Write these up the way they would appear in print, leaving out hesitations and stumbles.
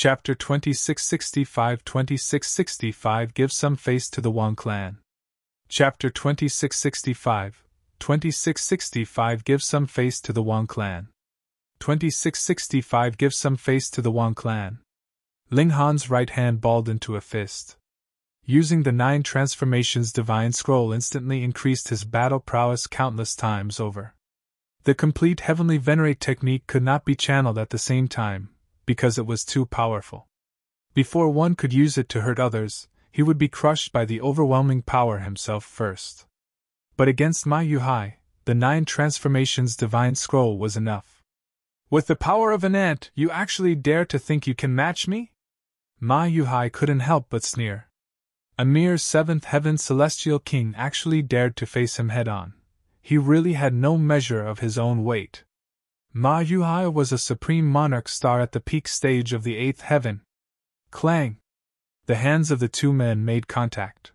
Chapter 2665 gives some face to the Wang Clan. Chapter 2665 gives some face to the Wang Clan. 2665 gives some face to the Wang Clan. Ling Han's right hand balled into a fist. Using the 9 transformations divine scroll instantly increased his battle prowess countless times over. The complete heavenly venerate technique could not be channeled at the same time, because it was too powerful. Before one could use it to hurt others, he would be crushed by the overwhelming power himself first. But against Ma Yuhai, the 9 transformations divine scroll was enough. With the power of an ant, you actually dare to think you can match me? Ma Yuhai couldn't help but sneer. A mere 7th heaven celestial king actually dared to face him head-on. He really had no measure of his own weight. Ma Yuhai was a supreme monarch star at the peak stage of the 8th heaven. Clang! The hands of the two men made contact.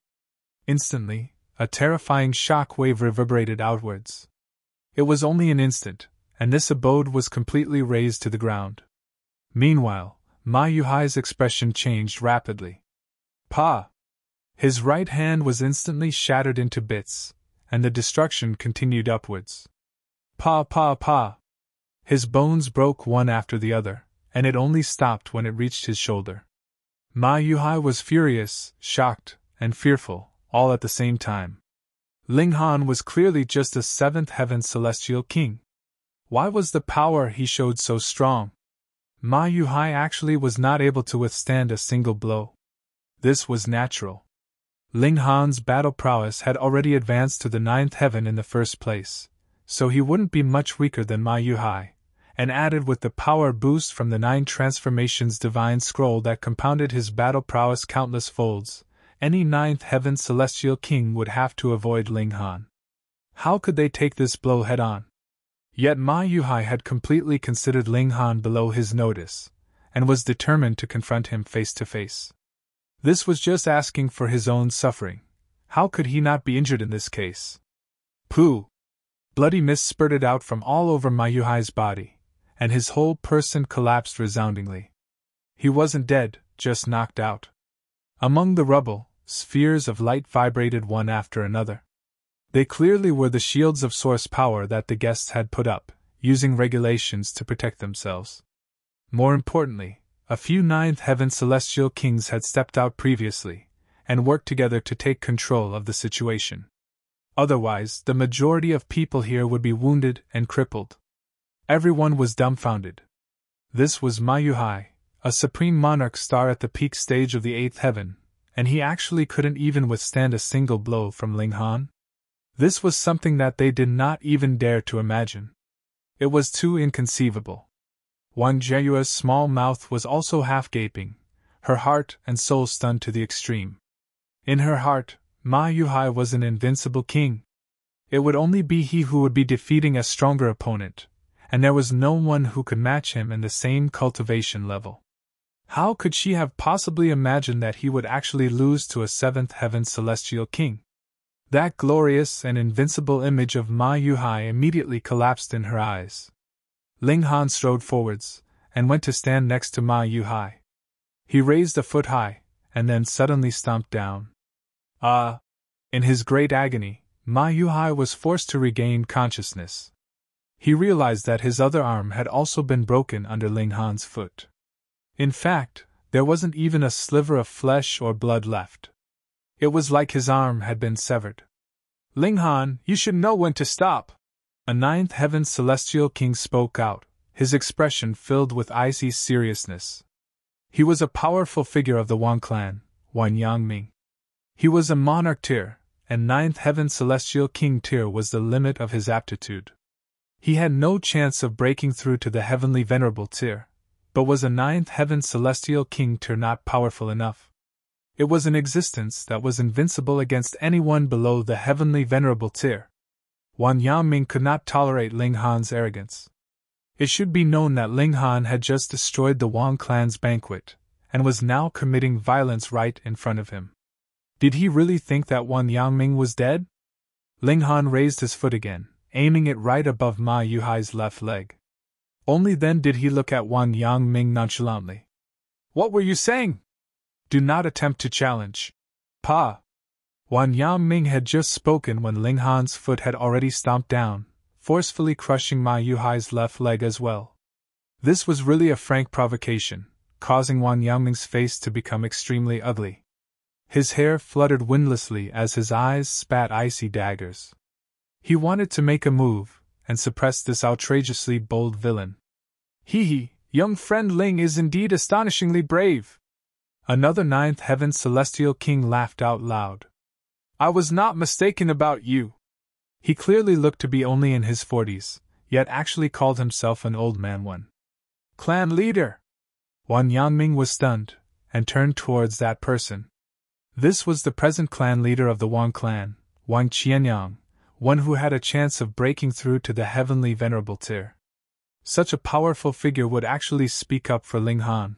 Instantly, a terrifying shock wave reverberated outwards. It was only an instant, and this abode was completely razed to the ground. Meanwhile, Ma Yuhai's expression changed rapidly. Pa! His right hand was instantly shattered into bits, and the destruction continued upwards. Pa! His bones broke one after the other, and it only stopped when it reached his shoulder. Ma Yuhai was furious, shocked, and fearful, all at the same time. Ling Han was clearly just a 7th heaven celestial king. Why was the power he showed so strong? Ma Yuhai actually was not able to withstand a single blow. This was natural. Ling Han's battle prowess had already advanced to the 9th heaven in the first place, so he wouldn't be much weaker than Ma Yuhai, and added with the power boost from the 9 transformations divine scroll that compounded his battle prowess countless folds, any 9th heaven celestial king would have to avoid Ling Han. How could they take this blow head-on? Yet Ma Yuhai had completely considered Ling Han below his notice, and was determined to confront him face to face. This was just asking for his own suffering. How could he not be injured in this case? Pooh! Bloody mist spurted out from all over Ma Yuhai's body, and his whole person collapsed resoundingly. He wasn't dead, just knocked out. Among the rubble, spheres of light vibrated one after another. They clearly were the shields of source power that the guests had put up, using regulations to protect themselves. More importantly, a few 9th heaven celestial kings had stepped out previously, and worked together to take control of the situation. Otherwise, the majority of people here would be wounded and crippled. Everyone was dumbfounded. This was Ma Yuhai, a supreme monarch star at the peak stage of the 8th heaven, and he actually couldn't even withstand a single blow from Ling Han? This was something that they did not even dare to imagine. It was too inconceivable. Wang Jieyue's small mouth was also half gaping, her heart and soul stunned to the extreme. In her heart, Ma Yuhai was an invincible king. It would only be he who would be defeating a stronger opponent, and there was no one who could match him in the same cultivation level. How could she have possibly imagined that he would actually lose to a 7th heaven celestial king? That glorious and invincible image of Ma Yuhai immediately collapsed in her eyes. Ling Han strode forwards, and went to stand next to Ma Yuhai. He raised a foot high, and then suddenly stomped down. In his great agony, Ma Yuhai was forced to regain consciousness. He realized that his other arm had also been broken under Ling Han's foot. In fact, there wasn't even a sliver of flesh or blood left. It was like his arm had been severed. Ling Han, you should know when to stop! A 9th heaven celestial king spoke out, his expression filled with icy seriousness. He was a powerful figure of the Wang Clan, Wang Yangming. He was a monarch tier, and 9th heaven celestial king tier was the limit of his aptitude. He had no chance of breaking through to the heavenly venerable tier, but was a 9th heaven celestial king tier not powerful enough? It was an existence that was invincible against anyone below the heavenly venerable tier. Wang Yangming could not tolerate Ling Han's arrogance. It should be known that Ling Han had just destroyed the Wang clan's banquet, and was now committing violence right in front of him. Did he really think that Wang Yangming was dead? Ling Han raised his foot again, aiming it right above Ma Yuhai's left leg. Only then did he look at Wang Yangming nonchalantly. What were you saying? Do not attempt to challenge. Pa! Wan Yangming had just spoken when Ling Han's foot had already stomped down, forcefully crushing Ma Yuhai's left leg as well. This was really a frank provocation, causing Wan Yangming's face to become extremely ugly. His hair fluttered windlessly as his eyes spat icy daggers. He wanted to make a move, and suppress this outrageously bold villain. Hee, young friend Ling is indeed astonishingly brave. Another ninth heaven celestial king laughed out loud. I was not mistaken about you. He clearly looked to be only in his 40s, yet actually called himself an old man. One clan leader. Wan Yangming was stunned, and turned towards that person. This was the present clan leader of the Wang clan, Wang Qianyang, one who had a chance of breaking through to the heavenly venerable tier. Such a powerful figure would actually speak up for Ling Han.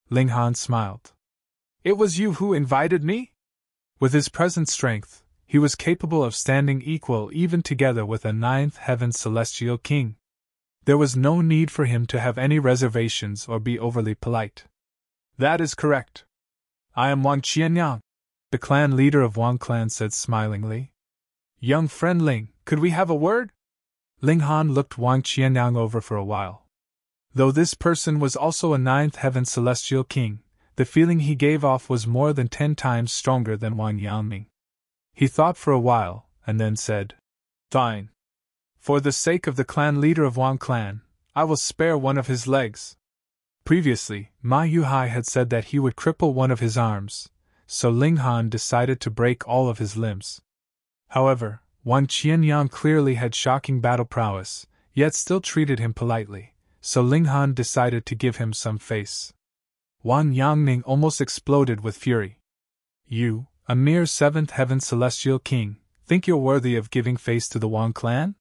Ling Han smiled. It was you who invited me? With his present strength, he was capable of standing equal even together with a ninth heaven celestial king. There was no need for him to have any reservations or be overly polite. That is correct. I am Wang Qianyang, the clan leader of Wang Clan said smilingly. Young friend Ling, could we have a word? Ling Han looked Wang Qianyang over for a while. Though this person was also a ninth heaven celestial king, the feeling he gave off was more than 10 times stronger than Wang Yangming. He thought for a while, and then said, Fine. For the sake of the clan leader of Wang Clan, I will spare one of his legs. Previously, Ma Yuhai had said that he would cripple one of his arms, so Ling Han decided to break all of his limbs. However, Wang Qianyang clearly had shocking battle prowess, yet still treated him politely, so Ling Han decided to give him some face. Wang Yangming almost exploded with fury. You, a mere 7th heaven celestial king, think you're worthy of giving face to the Wang clan?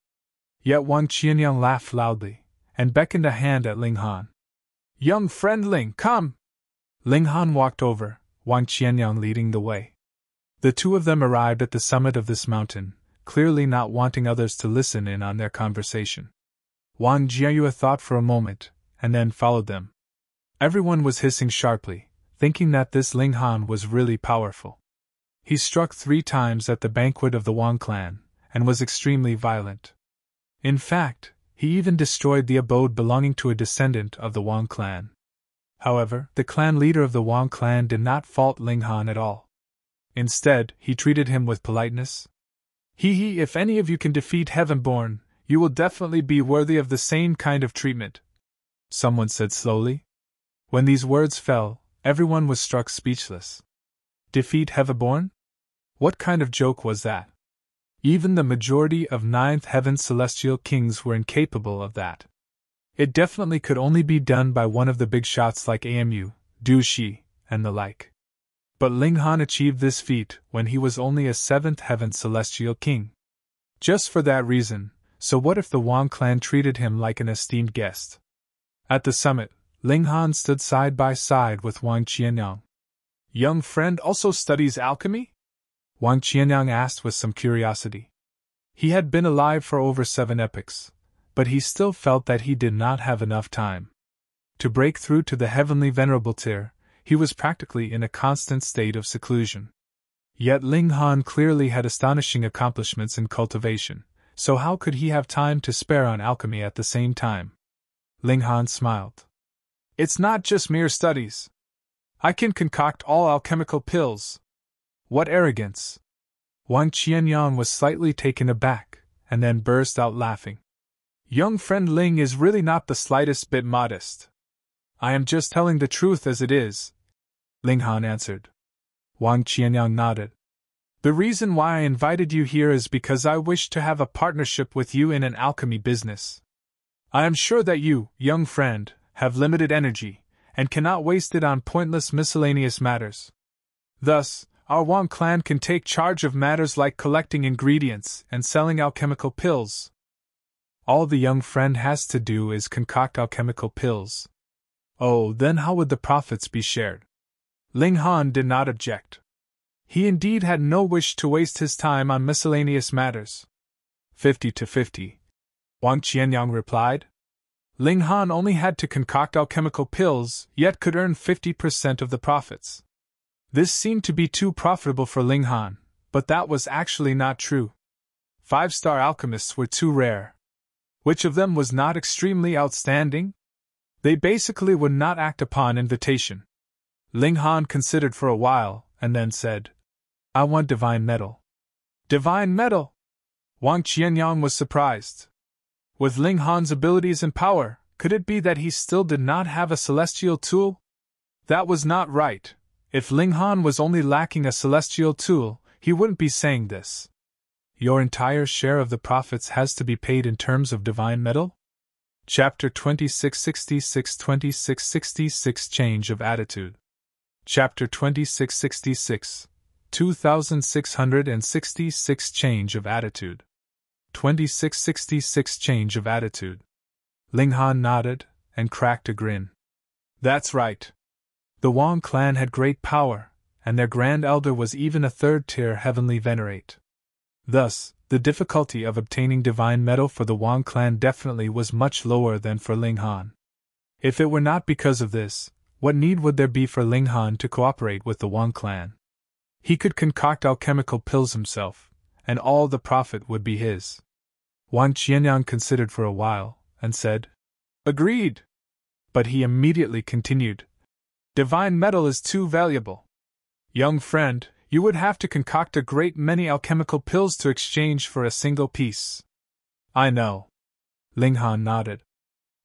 Yet Wang Qianyang laughed loudly, and beckoned a hand at Ling Han. Young friend Ling, come! Ling Han walked over, Wang Qianyang leading the way. The two of them arrived at the summit of this mountain, clearly not wanting others to listen in on their conversation. Wang Jiayue thought for a moment, and then followed them. Everyone was hissing sharply, thinking that this Ling Han was really powerful. He struck 3 times at the banquet of the Wang clan, and was extremely violent. In fact, he even destroyed the abode belonging to a descendant of the Wang clan. However, the clan leader of the Wang clan did not fault Ling Han at all. Instead, he treated him with politeness. If any of you can defeat Heavenborn, you will definitely be worthy of the same kind of treatment, someone said slowly. When these words fell, everyone was struck speechless. Defeat Heavenborn? What kind of joke was that? Even the majority of 9th heaven celestial kings were incapable of that. It definitely could only be done by one of the big shots like Amu, Du Shi, and the like. But Ling Han achieved this feat when he was only a 7th heaven celestial king. Just for that reason, so what if the Wang clan treated him like an esteemed guest? At the summit, Ling Han stood side by side with Wang Qianyang. Young friend also studies alchemy? Wang Qianyang asked with some curiosity. He had been alive for over 7 epochs, but he still felt that he did not have enough time. To break through to the heavenly venerable tier, he was practically in a constant state of seclusion. Yet Ling Han clearly had astonishing accomplishments in cultivation, so how could he have time to spare on alchemy at the same time? Ling Han smiled. It's not just mere studies. I can concoct all alchemical pills. What arrogance! Wang Qianyang was slightly taken aback, and then burst out laughing. Young friend Ling is really not the slightest bit modest. I am just telling the truth as it is, Ling Han answered. Wang Qianyang nodded. The reason why I invited you here is because I wish to have a partnership with you in an alchemy business. I am sure that you, young friend, have limited energy, and cannot waste it on pointless miscellaneous matters. Thus, our Wang clan can take charge of matters like collecting ingredients and selling alchemical pills. All the young friend has to do is concoct alchemical pills. Oh, then how would the profits be shared? Ling Han did not object. He indeed had no wish to waste his time on miscellaneous matters. 50-50. Wang Qianyang replied. Ling Han only had to concoct alchemical pills, yet could earn 50% of the profits. This seemed to be too profitable for Ling Han, but that was actually not true. 5-star alchemists were too rare. Which of them was not extremely outstanding? They basically would not act upon invitation. Ling Han considered for a while, and then said, "I want divine metal." Divine metal? Wang Qianyang was surprised. With Ling Han's abilities and power, could it be that he still did not have a celestial tool? That was not right. If Ling Han was only lacking a celestial tool, he wouldn't be saying this. Your entire share of the profits has to be paid in terms of divine metal? Chapter 2666 Change of Attitude. Chapter 2666 2666 Change of Attitude. 2666 Change of Attitude. Ling Han nodded and cracked a grin. That's right. The Wang clan had great power, and their grand elder was even a third-tier heavenly venerate. Thus, the difficulty of obtaining divine metal for the Wang clan definitely was much lower than for Ling Han. If it were not because of this, what need would there be for Ling Han to cooperate with the Wang clan? He could concoct alchemical pills himself, and all the profit would be his. Wang Qianyang considered for a while, and said, "Agreed." But he immediately continued, "Divine metal is too valuable. Young friend, you would have to concoct a great many alchemical pills to exchange for a single piece." "I know." Ling Han nodded.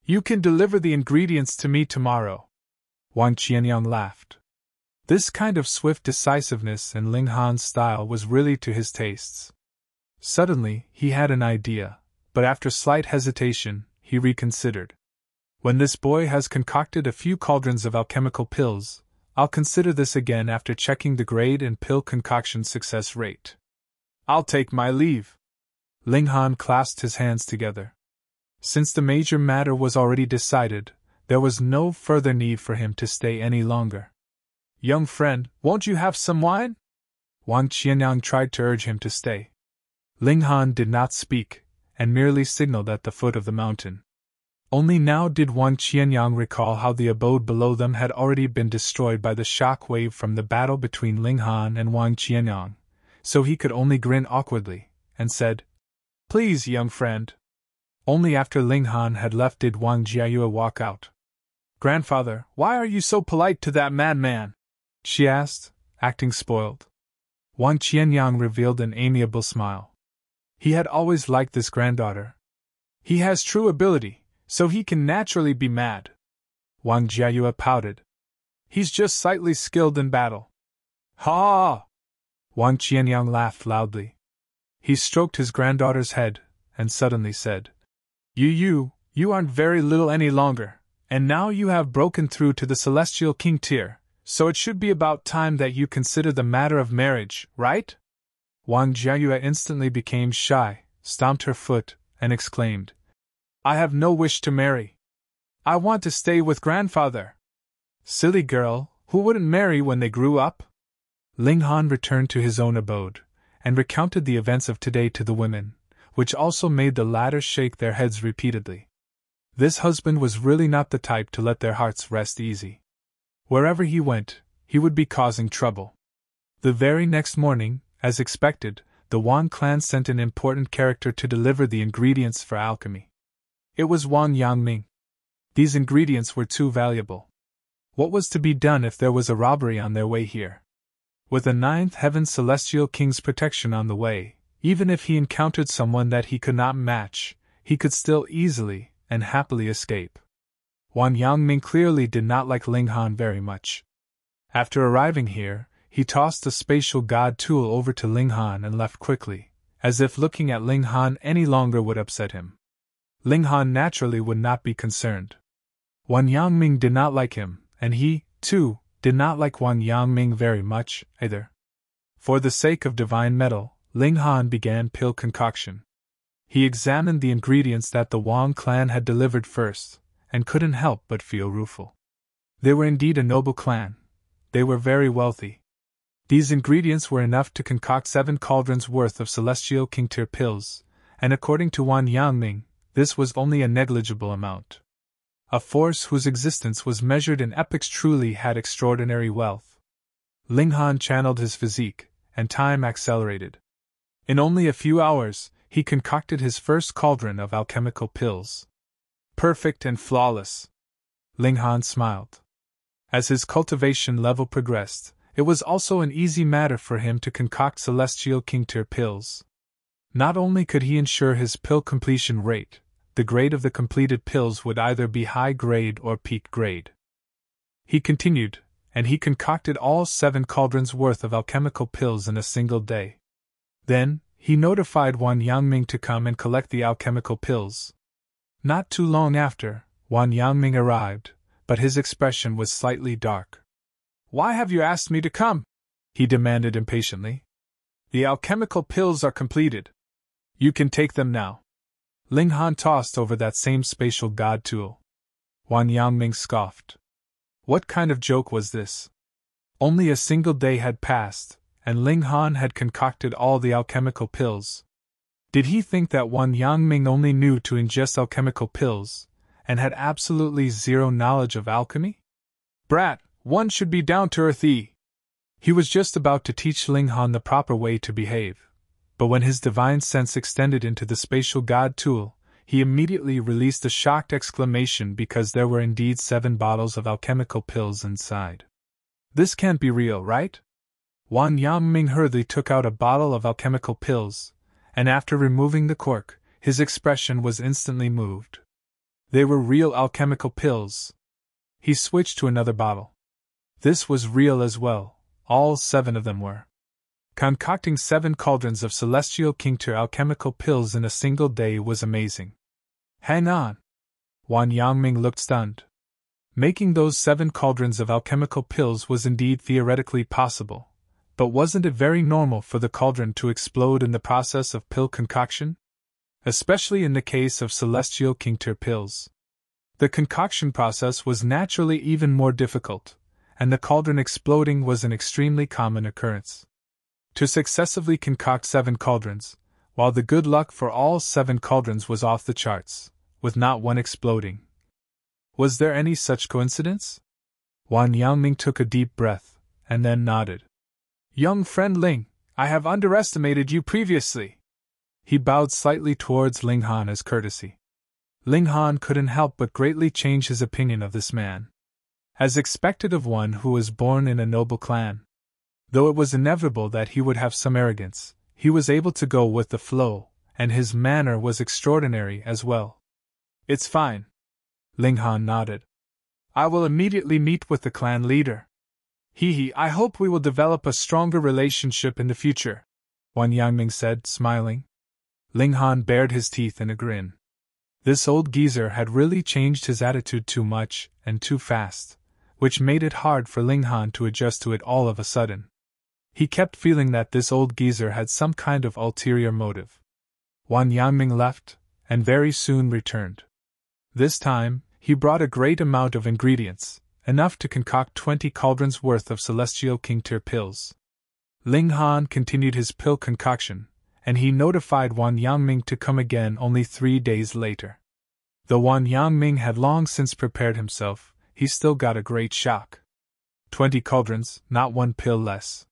"You can deliver the ingredients to me tomorrow." Wang Qianyang laughed. This kind of swift decisiveness in Ling Han's style was really to his tastes. Suddenly, he had an idea, but after slight hesitation, he reconsidered. "When this boy has concocted a few cauldrons of alchemical pills, I'll consider this again after checking the grade and pill concoction success rate. I'll take my leave." Ling Han clasped his hands together. Since the major matter was already decided, there was no further need for him to stay any longer. "Young friend, won't you have some wine?" Wang Qianyang tried to urge him to stay. Ling Han did not speak, and merely signaled at the foot of the mountain. Only now did Wang Qianyang recall how the abode below them had already been destroyed by the shock wave from the battle between Ling Han and Wang Qianyang, so he could only grin awkwardly, and said, "Please, young friend." Only after Ling Han had left did Wang Jiayue walk out. "Grandfather, why are you so polite to that madman?" she asked, acting spoiled. Wang Qianyang revealed an amiable smile. He had always liked this granddaughter. He has true ability, so he can naturally be mad. Wang Jiayue pouted. "He's just slightly skilled in battle." "Ha!" Wang Qianyang laughed loudly. He stroked his granddaughter's head, and suddenly said, You aren't very little any longer, and now you have broken through to the Celestial King tier, so it should be about time that you consider the matter of marriage, right?" Wang Jiayue instantly became shy, stomped her foot, and exclaimed, "I have no wish to marry. I want to stay with grandfather." "Silly girl, who wouldn't marry when they grew up?" Ling Han returned to his own abode, and recounted the events of today to the women, which also made the latter shake their heads repeatedly. This husband was really not the type to let their hearts rest easy. Wherever he went, he would be causing trouble. The very next morning, as expected, the Wang clan sent an important character to deliver the ingredients for alchemy. It was Wang Yangming. These ingredients were too valuable. What was to be done if there was a robbery on their way here? With the ninth heaven celestial king's protection on the way, even if he encountered someone that he could not match, he could still easily and happily escape. Wang Yangming clearly did not like Ling Han very much. After arriving here, he tossed the spatial god tool over to Ling Han and left quickly, as if looking at Ling Han any longer would upset him. Ling Han naturally would not be concerned. Wang Yangming did not like him, and he, too, did not like Wang Yangming very much, either. For the sake of divine metal, Ling Han began pill concoction. He examined the ingredients that the Wang clan had delivered first, and couldn't help but feel rueful. They were indeed a noble clan. They were very wealthy. These ingredients were enough to concoct 7 cauldrons worth of Celestial King tier pills, and according to Wang Yangming, this was only a negligible amount. a force whose existence was measured in epochs, truly had extraordinary wealth. Ling Han channeled his physique, and time accelerated. In only a few hours, he concocted his first cauldron of alchemical pills. Perfect and flawless. Ling Han smiled. As his cultivation level progressed, it was also an easy matter for him to concoct celestial tincture pills. Not only could he ensure his pill completion rate, the grade of the completed pills would either be high grade or peak grade. He continued, and he concocted all 7 cauldrons worth of alchemical pills in a single day. Then, he notified Wan Yangming to come and collect the alchemical pills. Not too long after, Wan Yangming arrived, but his expression was slightly dark. "Why have you asked me to come?" he demanded impatiently. "The alchemical pills are completed. You can take them now." Ling Han tossed over that same spatial god tool. Wan Yangming scoffed. What kind of joke was this? Only a single day had passed, and Ling Han had concocted all the alchemical pills. Did he think that Wan Yangming only knew to ingest alchemical pills, and had absolutely zero knowledge of alchemy? Brat, one should be down to earth. He was just about to teach Ling Han the proper way to behave, but when his divine sense extended into the spatial god tool, he immediately released a shocked exclamation because there were indeed 7 bottles of alchemical pills inside. This can't be real, right? Wan Yangming hurriedly took out a bottle of alchemical pills, and after removing the cork, his expression was instantly moved. They were real alchemical pills. He switched to another bottle. This was real as well, all 7 of them were. Concocting 7 cauldrons of celestial tincture alchemical pills in a single day was amazing. Hang on! Wan Yangming looked stunned. Making those 7 cauldrons of alchemical pills was indeed theoretically possible, but wasn't it very normal for the cauldron to explode in the process of pill concoction? Especially in the case of celestial tincture pills. The concoction process was naturally even more difficult, and the cauldron exploding was an extremely common occurrence. To successively concoct 7 cauldrons, while the good luck for all 7 cauldrons was off the charts, with not one exploding. Was there any such coincidence? Wan Yangming took a deep breath, and then nodded. Young friend Ling, I have underestimated you previously. He bowed slightly towards Ling Han as courtesy. Ling Han couldn't help but greatly change his opinion of this man. As expected of one who was born in a noble clan. Though it was inevitable that he would have some arrogance, he was able to go with the flow, and his manner was extraordinary as well. It's fine. Ling Han nodded. I will immediately meet with the clan leader. I hope we will develop a stronger relationship in the future, Wan Yangming said, smiling. Ling Han bared his teeth in a grin. This old geezer had really changed his attitude too much, and too fast, which made it hard for Ling Han to adjust to it all of a sudden. He kept feeling that this old geezer had some kind of ulterior motive. Wan Yangming left, and very soon returned. This time, he brought a great amount of ingredients, enough to concoct 20 cauldrons worth of celestial tincture pills. Ling Han continued his pill concoction, and he notified Wan Yangming to come again only 3 days later. Though Wan Yangming had long since prepared himself, he still got a great shock. 20 cauldrons, not 1 pill less.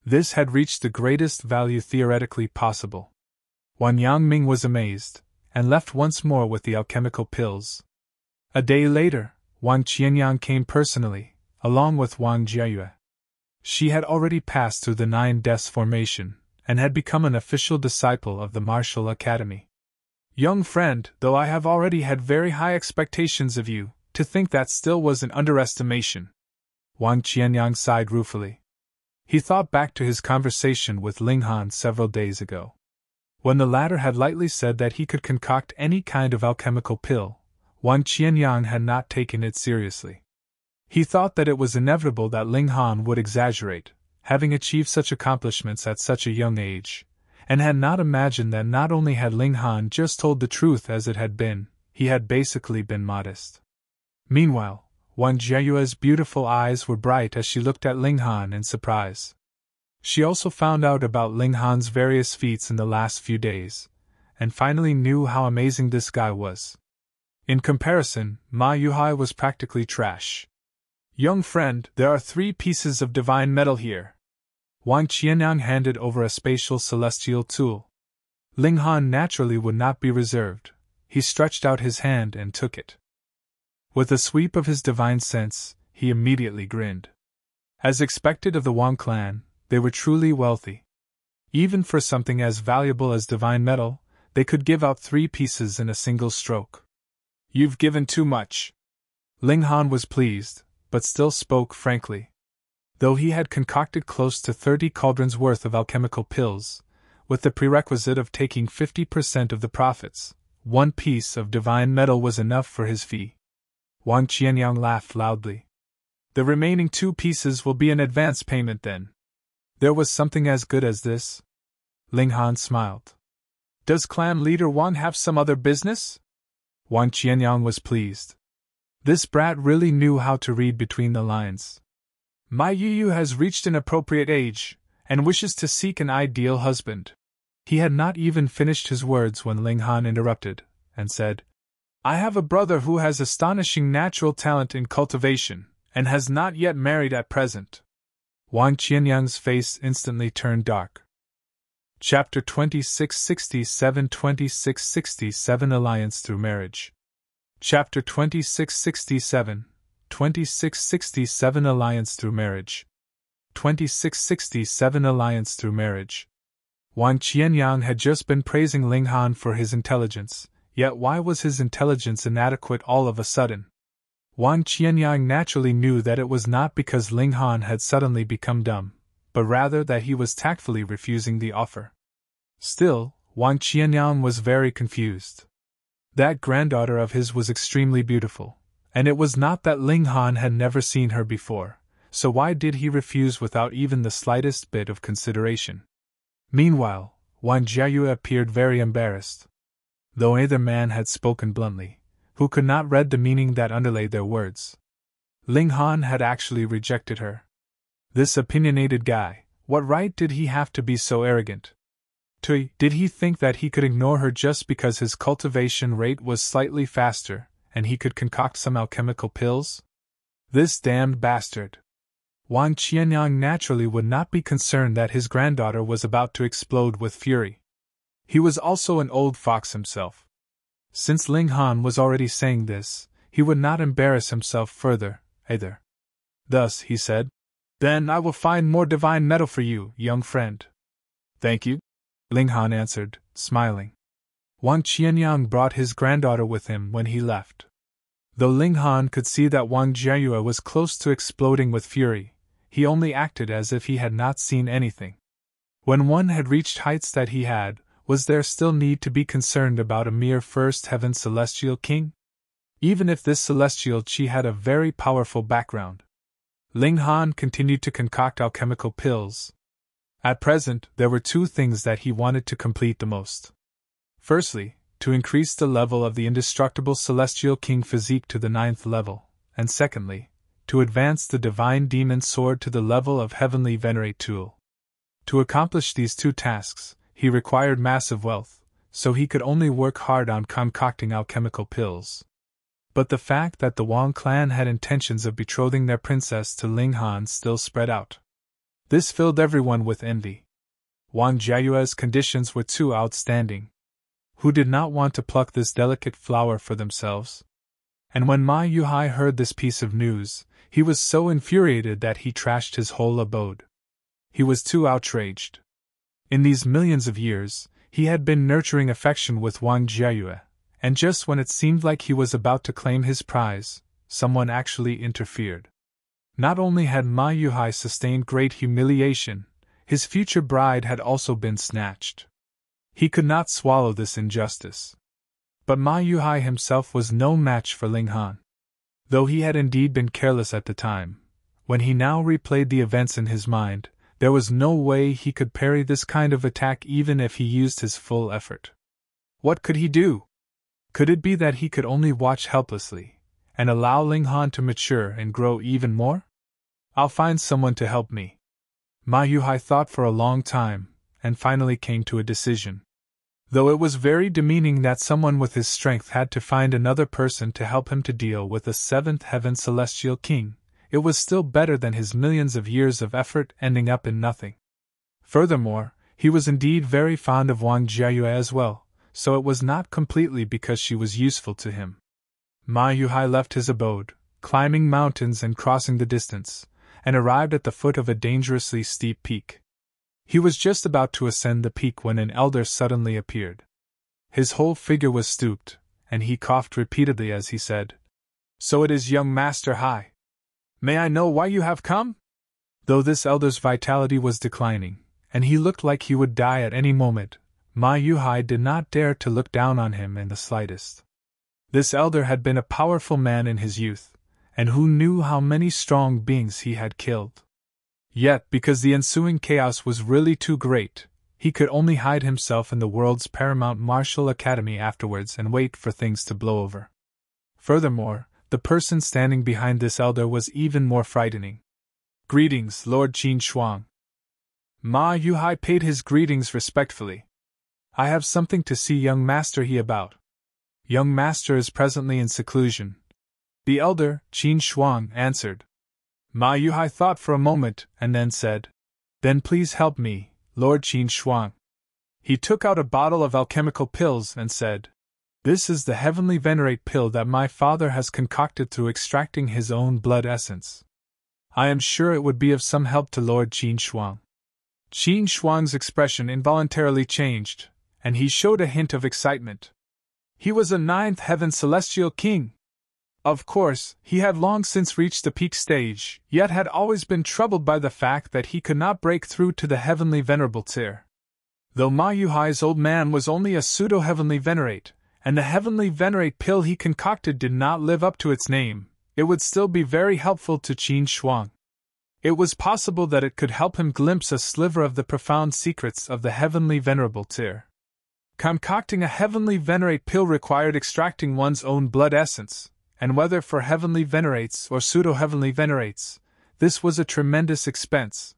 This had reached the greatest value theoretically possible. Wan Yangming was amazed, and left once more with the alchemical pills. A day later, Wang Qianyang came personally, along with Wang Jiayue. She had already passed through the 9 Deaths formation, and had become an official disciple of the Martial Academy. Young friend, though I have already had very high expectations of you, to think that still was an underestimation. Wang Qianyang sighed ruefully. He thought back to his conversation with Ling Han several days ago. When the latter had lightly said that he could concoct any kind of alchemical pill, Wang Qianyang had not taken it seriously. He thought that it was inevitable that Ling Han would exaggerate, having achieved such accomplishments at such a young age, and had not imagined that not only had Ling Han just told the truth as it had been, he had basically been modest. Meanwhile, Wang Jiayue's beautiful eyes were bright as she looked at Ling Han in surprise. She also found out about Ling Han's various feats in the last few days, and finally knew how amazing this guy was. In comparison, Ma Yuhai was practically trash. Young friend, there are 3 pieces of divine metal here. Wang Qianyang handed over a spatial celestial tool. Ling Han naturally would not be reserved. He stretched out his hand and took it. With a sweep of his divine sense, he immediately grinned. As expected of the Wang clan, they were truly wealthy. Even for something as valuable as divine metal, they could give out 3 pieces in a single stroke. You've given too much. Ling Han was pleased, but still spoke frankly. Though he had concocted close to 30 cauldrons worth of alchemical pills, with the prerequisite of taking 50% of the profits, 1 piece of divine metal was enough for his fee. Wang Qianyang laughed loudly. The remaining 2 pieces will be an advance payment then. There was something as good as this? Ling Han smiled. Does clan leader Wang have some other business? Wang Qianyang was pleased. This brat really knew how to read between the lines. My Yu has reached an appropriate age, and wishes to seek an ideal husband. He had not even finished his words when Ling Han interrupted, and said, I have a brother who has astonishing natural talent in cultivation, and has not yet married at present. Wang Qianyang's face instantly turned dark. Chapter 2667 2667 Alliance Through Marriage. Chapter 2667 2667 Alliance Through Marriage. 2667 Alliance Through Marriage. Wang Qianyang had just been praising Ling Han for his intelligence, yet why was his intelligence inadequate all of a sudden? Wang Qianyang naturally knew that it was not because Ling Han had suddenly become dumb, but rather that he was tactfully refusing the offer. Still, Wang Qianyang was very confused. That granddaughter of his was extremely beautiful, and it was not that Ling Han had never seen her before, so why did he refuse without even the slightest bit of consideration? Meanwhile, Wang Jiayue appeared very embarrassed. Though either man had spoken bluntly, who could not read the meaning that underlaid their words. Ling Han had actually rejected her. This opinionated guy, what right did he have to be so arrogant? Did he think that he could ignore her just because his cultivation rate was slightly faster, and he could concoct some alchemical pills? This damned bastard! Wang Qianyang naturally would not be concerned that his granddaughter was about to explode with fury. He was also an old fox himself. Since Ling Han was already saying this, he would not embarrass himself further, either. Thus, he said, Then I will find more divine metal for you, young friend. Thank you, Ling Han answered, smiling. Wang Qianyang brought his granddaughter with him when he left. Though Ling Han could see that Wang Jiayue was close to exploding with fury, he only acted as if he had not seen anything. When one had reached heights that he had, was there still need to be concerned about a mere first heaven celestial king? Even if this celestial chi had a very powerful background. Ling Han continued to concoct alchemical pills. At present, there were 2 things that he wanted to complete the most. Firstly, to increase the level of the indestructible celestial king Physique to the 9th level, and secondly, to advance the divine demon sword to the level of heavenly venerate tool. To accomplish these 2 tasks, he required massive wealth, so he could only work hard on concocting alchemical pills. But the fact that the Wang clan had intentions of betrothing their princess to Ling Han still spread out. This filled everyone with envy. Wang Jiayue's conditions were too outstanding. Who did not want to pluck this delicate flower for themselves? And when Ma Yuhai heard this piece of news, he was so infuriated that he trashed his whole abode. He was too outraged. In these millions of years, he had been nurturing affection with Wang Jiayue, and just when it seemed like he was about to claim his prize, someone actually interfered. Not only had Ma Yuhai sustained great humiliation, his future bride had also been snatched. He could not swallow this injustice. But Ma Yuhai himself was no match for Ling Han. Though he had indeed been careless at the time, when he now replayed the events in his mind, there was no way he could parry this kind of attack even if he used his full effort. What could he do? Could it be that he could only watch helplessly, and allow Ling Han to mature and grow even more? I'll find someone to help me. Ma Yuhai thought for a long time, and finally came to a decision. Though it was very demeaning that someone with his strength had to find another person to help him to deal with the seventh heaven celestial king, it was still better than his millions of years of effort ending up in nothing. Furthermore, he was indeed very fond of Wang Jiayue as well, so it was not completely because she was useful to him. Ma Yuhai left his abode, climbing mountains and crossing the distance, and arrived at the foot of a dangerously steep peak. He was just about to ascend the peak when an elder suddenly appeared. His whole figure was stooped, and he coughed repeatedly as he said, "So it is young Master Hai. May I know why you have come?" Though this elder's vitality was declining, and he looked like he would die at any moment, Ma Yuhai did not dare to look down on him in the slightest. This elder had been a powerful man in his youth, and who knew how many strong beings he had killed. Yet, because the ensuing chaos was really too great, he could only hide himself in the world's paramount martial academy afterwards and wait for things to blow over. Furthermore, the person standing behind this elder was even more frightening. "Greetings, Lord Qin Shuang." Ma Yuhai paid his greetings respectfully. "I have something to see young Master He about. Young Master is presently in seclusion." The elder, Qin Shuang, answered. Ma Yuhai thought for a moment and then said, "Then please help me, Lord Qin Shuang." He took out a bottle of alchemical pills and said, "This is the heavenly venerate pill that my father has concocted through extracting his own blood essence. I am sure it would be of some help to Lord Qin Shuang." Qin Shuang's expression involuntarily changed, and he showed a hint of excitement. He was a ninth heaven celestial king. Of course, he had long since reached the peak stage, yet had always been troubled by the fact that he could not break through to the heavenly venerable tier. Though Ma Yuhai's old man was only a pseudo-heavenly venerate, and the heavenly venerate pill he concocted did not live up to its name, it would still be very helpful to Qin Shuang. It was possible that it could help him glimpse a sliver of the profound secrets of the heavenly venerable tier. Concocting a heavenly venerate pill required extracting one's own blood essence, and whether for heavenly venerates or pseudo-heavenly venerates, this was a tremendous expense.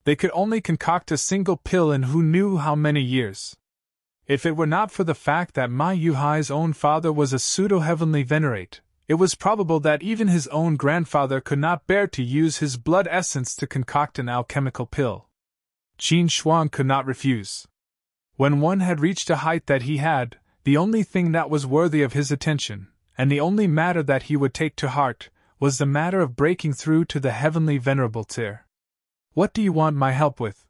They could only concoct a single pill in who knew how many years. If it were not for the fact that Ma Yuhai's own father was a pseudo-heavenly venerate, it was probable that even his own grandfather could not bear to use his blood essence to concoct an alchemical pill. Qin Shuang could not refuse. When one had reached a height that he had, the only thing that was worthy of his attention, and the only matter that he would take to heart, was the matter of breaking through to the heavenly venerable tier. "What do you want my help with?"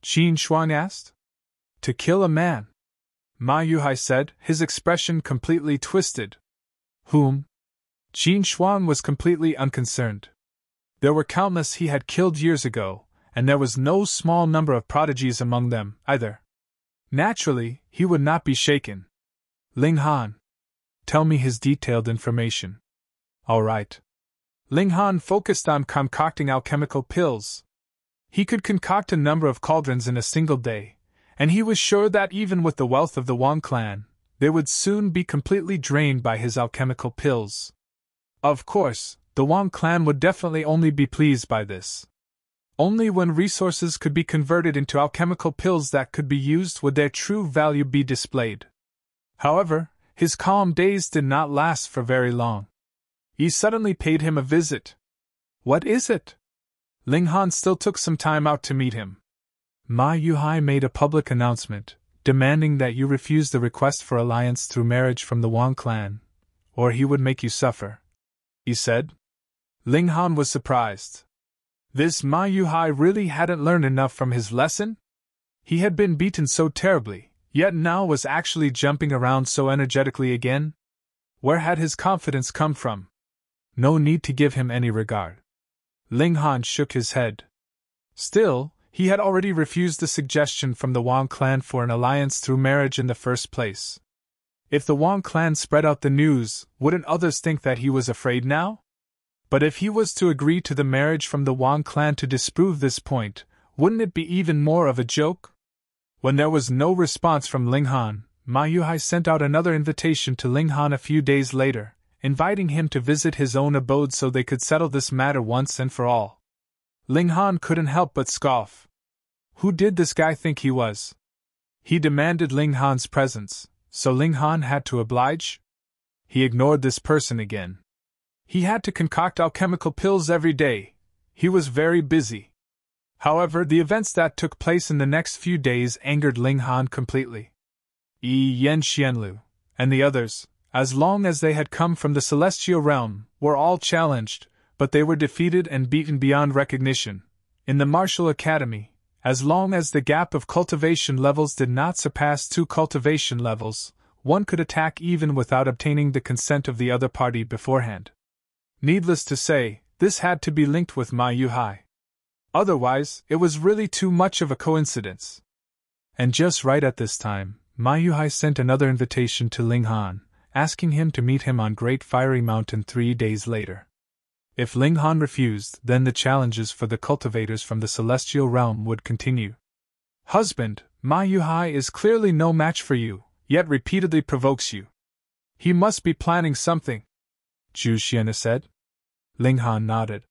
Qin Shuang asked. "To kill a man," Ma Yuhai said, his expression completely twisted. "Whom?" Qin Shuang was completely unconcerned. There were countless he had killed years ago, and there was no small number of prodigies among them, either. Naturally, he would not be shaken. "Ling Han. Tell me his detailed information." "All right." Ling Han focused on concocting alchemical pills. He could concoct a number of cauldrons in a single day, and he was sure that even with the wealth of the Wang Clan, they would soon be completely drained by his alchemical pills. Of course, the Wang Clan would definitely only be pleased by this. Only when resources could be converted into alchemical pills that could be used would their true value be displayed. However, his calm days did not last for very long. He suddenly paid him a visit. "What is it?" Ling Han still took some time out to meet him. "Ma Yuhai made a public announcement, demanding that you refuse the request for alliance through marriage from the Wang clan, or he would make you suffer," he said. Ling Han was surprised. This Ma Yuhai really hadn't learned enough from his lesson? He had been beaten so terribly, yet now was actually jumping around so energetically again? Where had his confidence come from? No need to give him any regard. Ling Han shook his head. Still, he had already refused the suggestion from the Wang clan for an alliance through marriage in the first place. If the Wang clan spread out the news, wouldn't others think that he was afraid now? But if he was to agree to the marriage from the Wang clan to disprove this point, wouldn't it be even more of a joke? When there was no response from Ling Han, Ma Yuhai sent out another invitation to Ling Han a few days later, inviting him to visit his own abode so they could settle this matter once and for all. Ling Han couldn't help but scoff. Who did this guy think he was? He demanded Ling Han's presence, so Ling Han had to oblige? He ignored this person again. He had to concoct alchemical pills every day. He was very busy. However, the events that took place in the next few days angered Ling Han completely. Yen Xianlu and the others, as long as they had come from the celestial realm, were all challenged, but they were defeated and beaten beyond recognition. In the martial academy, as long as the gap of cultivation levels did not surpass 2 cultivation levels, one could attack even without obtaining the consent of the other party beforehand. Needless to say, this had to be linked with Ma Yuhai. Otherwise, it was really too much of a coincidence. And just right at this time, Ma Yuhai sent another invitation to Ling Han, asking him to meet him on Great Fiery Mountain 3 days later. If Ling Han refused, then the challenges for the cultivators from the celestial realm would continue. Husband, Ma Yuhai is clearly no match for you, yet repeatedly provokes you. He must be planning something, Zhu Xian'e said. Ling Han nodded.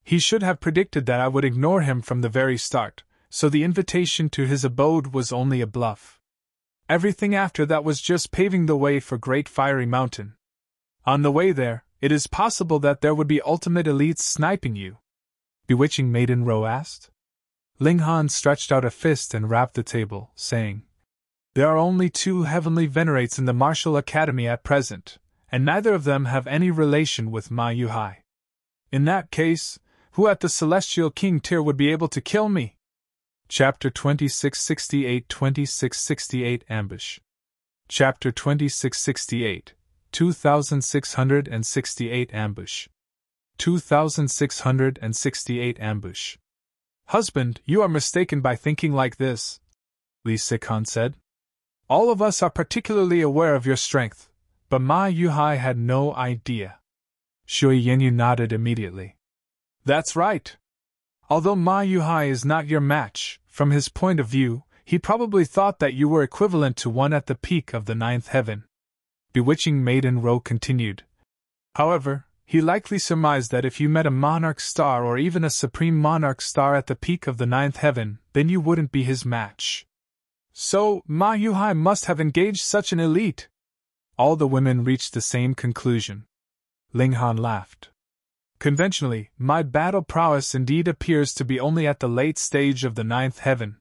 He should have predicted that I would ignore him from the very start, so the invitation to his abode was only a bluff. Everything after that was just paving the way for Great Fiery Mountain. On the way there, it is possible that there would be ultimate elites sniping you, Bewitching Maiden Ro asked. Ling Han stretched out a fist and rapped the table, saying, There are only 2 heavenly venerates in the martial academy at present, and neither of them have any relation with Ma Yuhai. In that case, who at the Celestial King tier would be able to kill me? Chapter 2668 Ambush. Chapter 2668, 2668 Ambush. 2668 Ambush. Husband, you are mistaken by thinking like this, Li Sikhan said. All of us are particularly aware of your strength, but Ma Yuhai had no idea. Shui Yenyu nodded immediately. That's right. Although Ma Yuhai is not your match, from his point of view, he probably thought that you were equivalent to one at the peak of the 9th heaven. Bewitching Maiden Ro continued. However, he likely surmised that if you met a monarch star or even a supreme monarch star at the peak of the 9th heaven, then you wouldn't be his match. So, Ma Yuhai must have engaged such an elite. All the women reached the same conclusion. Ling Han laughed. Conventionally, my battle prowess indeed appears to be only at the late stage of the 9th heaven.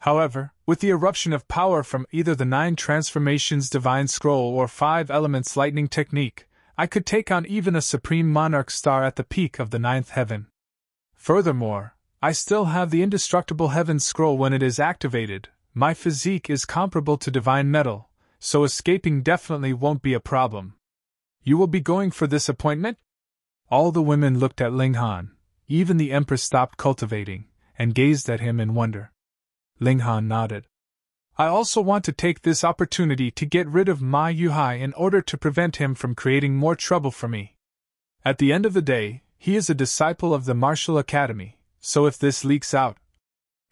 However, with the eruption of power from either the 9 transformations divine scroll or 5 elements lightning technique, I could take on even a supreme monarch star at the peak of the 9th heaven. Furthermore, I still have the indestructible heaven scroll when it is activated. My physique is comparable to divine metal, so escaping definitely won't be a problem. You will be going for this appointment? All the women looked at Ling Han. Even the Empress stopped cultivating, and gazed at him in wonder. Ling Han nodded. I also want to take this opportunity to get rid of Ma Yuhai in order to prevent him from creating more trouble for me. At the end of the day, he is a disciple of the Martial Academy, so if this leaks out,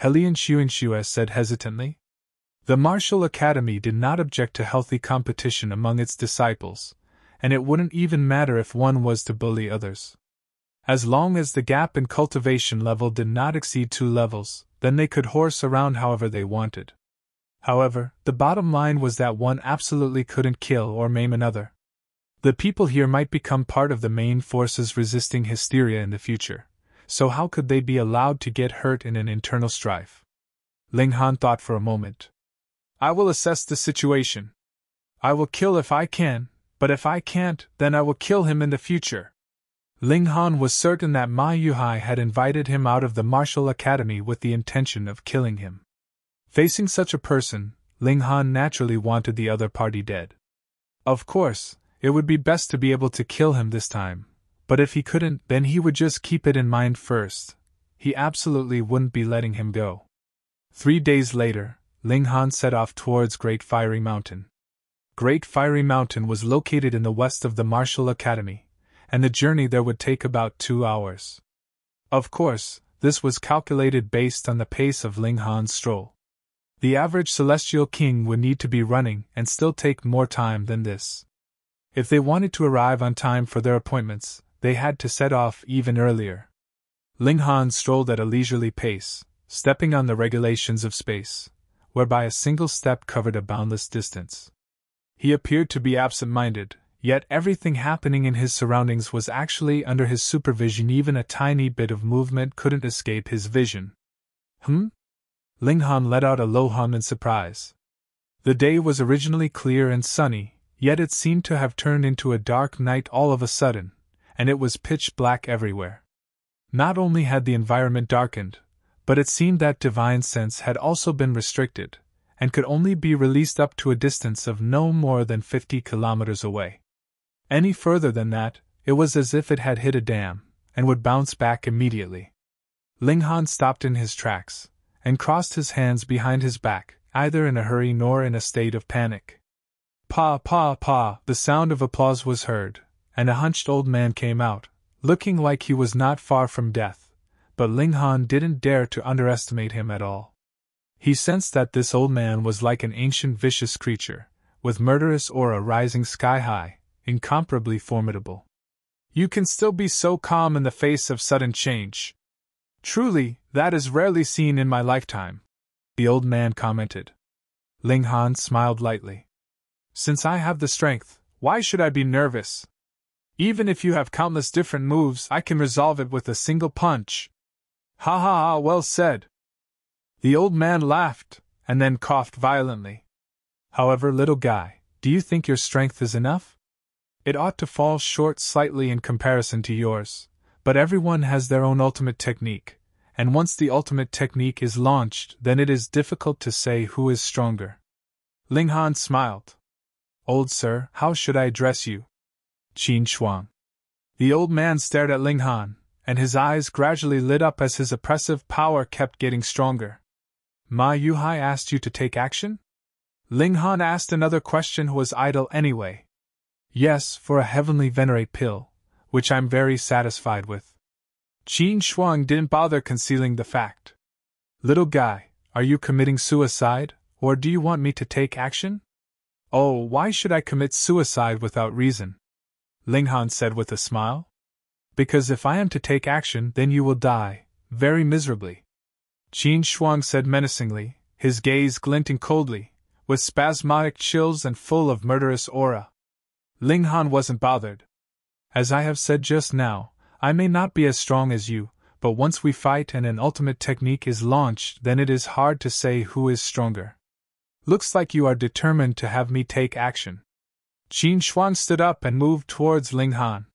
Helian Xuanxue said hesitantly. The Martial Academy did not object to healthy competition among its disciples, and it wouldn't even matter if one was to bully others. As long as the gap in cultivation level did not exceed 2 levels, then they could horse around however they wanted. However, the bottom line was that one absolutely couldn't kill or maim another. The people here might become part of the main forces resisting hysteria in the future, so how could they be allowed to get hurt in an internal strife? Ling Han thought for a moment. I will assess the situation. I will kill if I can, but if I can't, then I will kill him in the future. Ling Han was certain that Ma Yuhai had invited him out of the Martial Academy with the intention of killing him. Facing such a person, Ling Han naturally wanted the other party dead. Of course, it would be best to be able to kill him this time, but if he couldn't, then he would just keep it in mind first. He absolutely wouldn't be letting him go. 3 days later, Ling Han set off towards Great Fiery Mountain. Great Fiery Mountain was located in the west of the Martial Academy, and the journey there would take about 2 hours. Of course, this was calculated based on the pace of Ling Han's stroll. The average Celestial King would need to be running and still take more time than this. If they wanted to arrive on time for their appointments, they had to set off even earlier. Ling Han strolled at a leisurely pace, stepping on the regulations of space, whereby a single step covered a boundless distance. He appeared to be absent-minded, yet everything happening in his surroundings was actually under his supervision. Even a tiny bit of movement couldn't escape his vision. Ling Han let out a low hum in surprise. The day was originally clear and sunny, yet it seemed to have turned into a dark night all of a sudden, and it was pitch black everywhere. Not only had the environment darkened, but it seemed that divine sense had also been restricted, and could only be released up to a distance of no more than 50 kilometers away. Any further than that, it was as if it had hit a dam, and would bounce back immediately. Ling Han stopped in his tracks, and crossed his hands behind his back, either in a hurry nor in a state of panic. Pa, pa, pa, the sound of applause was heard, and a hunched old man came out, looking like he was not far from death, but Ling Han didn't dare to underestimate him at all. He sensed that this old man was like an ancient vicious creature, with murderous aura rising sky-high, incomparably formidable. You can still be so calm in the face of sudden change. Truly, that is rarely seen in my lifetime, the old man commented. Ling Han smiled lightly. Since I have the strength, why should I be nervous? Even if you have countless different moves, I can resolve it with a single punch. Ha ha ha, well said. The old man laughed, and then coughed violently. However, little guy, do you think your strength is enough? It ought to fall short slightly in comparison to yours, but everyone has their own ultimate technique, and once the ultimate technique is launched, then it is difficult to say who is stronger. Ling Han smiled. Old sir, how should I address you? Qin Shuang. The old man stared at Ling Han, and his eyes gradually lit up as his oppressive power kept getting stronger. Ma Yuhai asked you to take action? Ling Han asked another question who was idle anyway. Yes, for a heavenly venerate pill, which I'm very satisfied with. Qin Shuang didn't bother concealing the fact. Little guy, are you committing suicide, or do you want me to take action? Oh, why should I commit suicide without reason? Ling Han said with a smile. Because if I am to take action, then you will die, very miserably. Qin Shuang said menacingly, his gaze glinting coldly, with spasmodic chills and full of murderous aura. Ling Han wasn't bothered. As I have said just now, I may not be as strong as you, but once we fight and an ultimate technique is launched, then it is hard to say who is stronger. Looks like you are determined to have me take action. Qin Shuang stood up and moved towards Ling Han.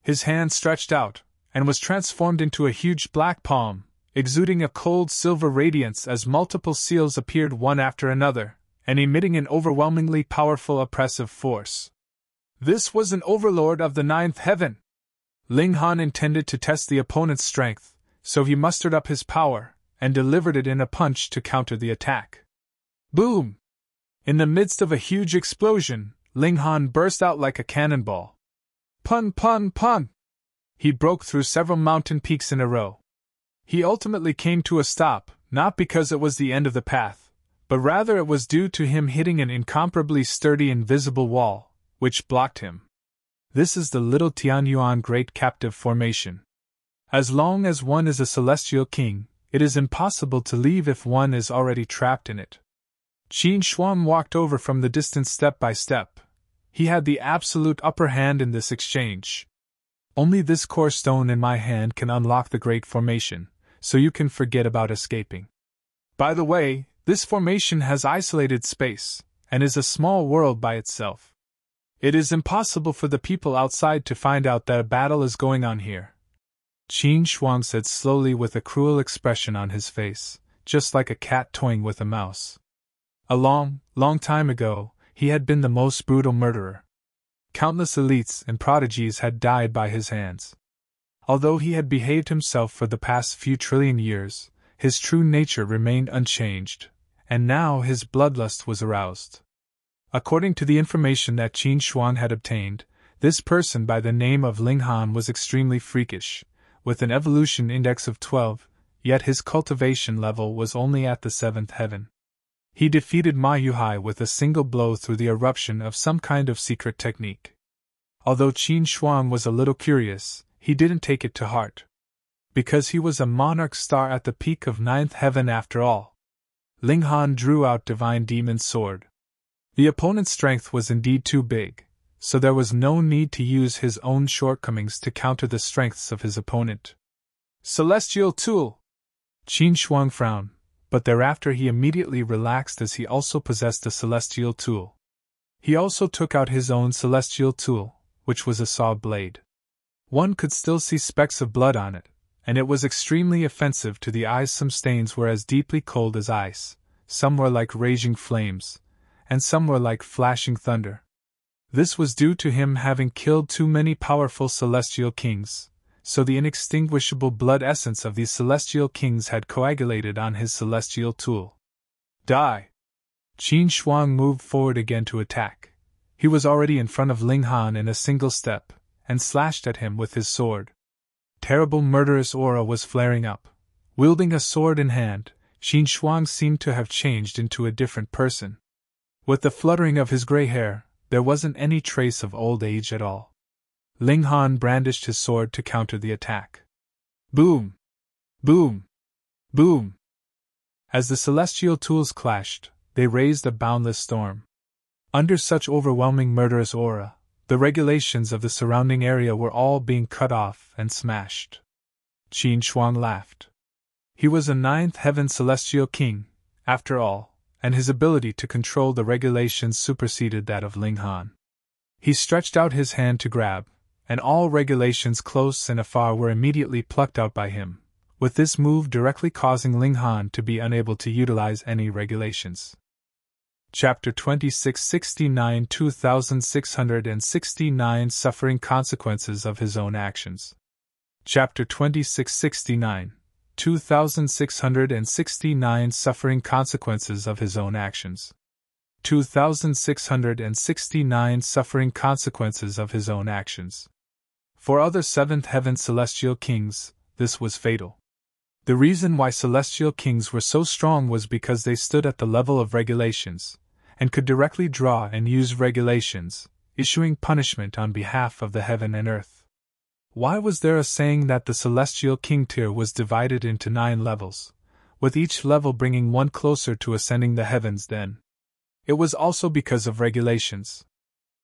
His hand stretched out, and was transformed into a huge black palm, exuding a cold silver radiance as multiple seals appeared one after another, and emitting an overwhelmingly powerful oppressive force. This was an overlord of the ninth heaven. Ling Han intended to test the opponent's strength, so he mustered up his power, and delivered it in a punch to counter the attack. Boom! In the midst of a huge explosion, Ling Han burst out like a cannonball. Pun pun pun! He broke through several mountain peaks in a row. He ultimately came to a stop, not because it was the end of the path, but rather it was due to him hitting an incomparably sturdy invisible wall, which blocked him. This is the Little Tianyuan Great Captive Formation. As long as one is a celestial king, it is impossible to leave if one is already trapped in it. Qin Shuang walked over from the distance step by step. He had the absolute upper hand in this exchange. Only this core stone in my hand can unlock the Great Formation, so you can forget about escaping. By the way, this formation has isolated space, and is a small world by itself. It is impossible for the people outside to find out that a battle is going on here. Qin Shuang said slowly with a cruel expression on his face, just like a cat toying with a mouse. A long, long time ago, he had been the most brutal murderer. Countless elites and prodigies had died by his hands. Although he had behaved himself for the past few trillion years, his true nature remained unchanged, and now his bloodlust was aroused. According to the information that Qin Shuang had obtained, this person by the name of Ling Han was extremely freakish, with an evolution index of 12, yet his cultivation level was only at the 7th heaven. He defeated Ma Yuhai with a single blow through the eruption of some kind of secret technique. Although Qin Shuang was a little curious, he didn't take it to heart. Because he was a monarch star at the peak of 9th heaven after all. Ling Han drew out Divine Demon's sword. The opponent's strength was indeed too big, so there was no need to use his own shortcomings to counter the strengths of his opponent. Celestial Tool! Qin Shuang frowned, but thereafter he immediately relaxed as he also possessed a celestial tool. He also took out his own celestial tool, which was a saw blade. One could still see specks of blood on it, and it was extremely offensive to the eyes. Some stains were as deeply cold as ice, some were like raging flames, and some were like flashing thunder. This was due to him having killed too many powerful celestial kings, so the inextinguishable blood essence of these celestial kings had coagulated on his celestial tool. Die! Qin Shuang moved forward again to attack. He was already in front of Ling Han in a single step, and slashed at him with his sword. Terrible murderous aura was flaring up. Wielding a sword in hand, Qin Shuang seemed to have changed into a different person. With the fluttering of his gray hair, there wasn't any trace of old age at all. Ling Han brandished his sword to counter the attack. Boom! Boom! Boom! As the celestial tools clashed, they raised a boundless storm. Under such overwhelming murderous aura, the regulations of the surrounding area were all being cut off and smashed. Qin Shuang laughed. He was a ninth heaven celestial king, after all, and his ability to control the regulations superseded that of Ling Han. He stretched out his hand to grab, and all regulations close and afar were immediately plucked out by him, with this move directly causing Ling Han to be unable to utilize any regulations. Chapter 2669 2669 Suffering Consequences of His Own Actions. Chapter 2669 2669 Suffering Consequences of His Own Actions. 2669 Suffering Consequences of His Own Actions. For other seventh heaven celestial kings, this was fatal. The reason why celestial kings were so strong was because they stood at the level of regulations, and could directly draw and use regulations, issuing punishment on behalf of the heaven and earth. Why was there a saying that the celestial king tier was divided into 9 levels, with each level bringing one closer to ascending the heavens then? It was also because of regulations.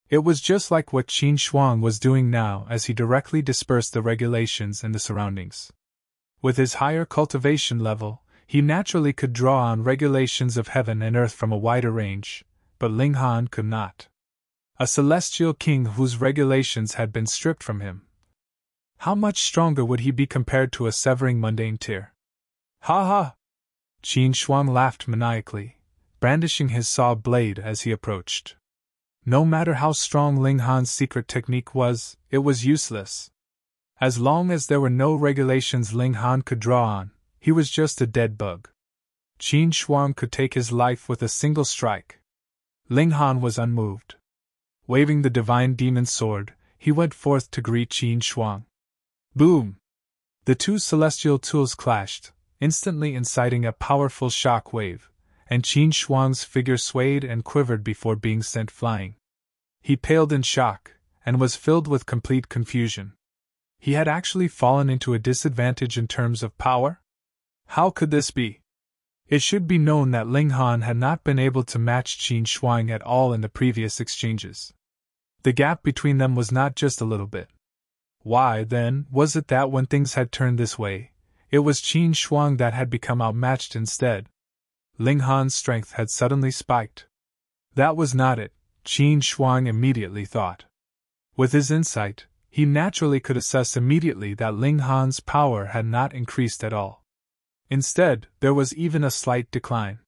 It was just like what Qin Shuang was doing now as he directly dispersed the regulations in the surroundings. With his higher cultivation level, he naturally could draw on regulations of heaven and earth from a wider range, but Ling Han could not. A celestial king whose regulations had been stripped from him. How much stronger would he be compared to a severing mundane tier? Ha ha! Qin Shuang laughed maniacally, brandishing his saw blade as he approached. No matter how strong Ling Han's secret technique was, it was useless. As long as there were no regulations Ling Han could draw on, he was just a dead bug. Qin Shuang could take his life with a single strike. Ling Han was unmoved. Waving the divine demon's sword, he went forth to greet Qin Shuang. Boom! The two celestial tools clashed, instantly inciting a powerful shock wave, and Qin Shuang's figure swayed and quivered before being sent flying. He paled in shock, and was filled with complete confusion. He had actually fallen into a disadvantage in terms of power? How could this be? It should be known that Ling Han had not been able to match Qin Shuang at all in the previous exchanges. The gap between them was not just a little bit. Why, then, was it that when things had turned this way, it was Qin Shuang that had become outmatched instead? Ling Han's strength had suddenly spiked. That was not it, Qin Shuang immediately thought. With his insight, he naturally could assess immediately that Ling Han's power had not increased at all. Instead, there was even a slight decline.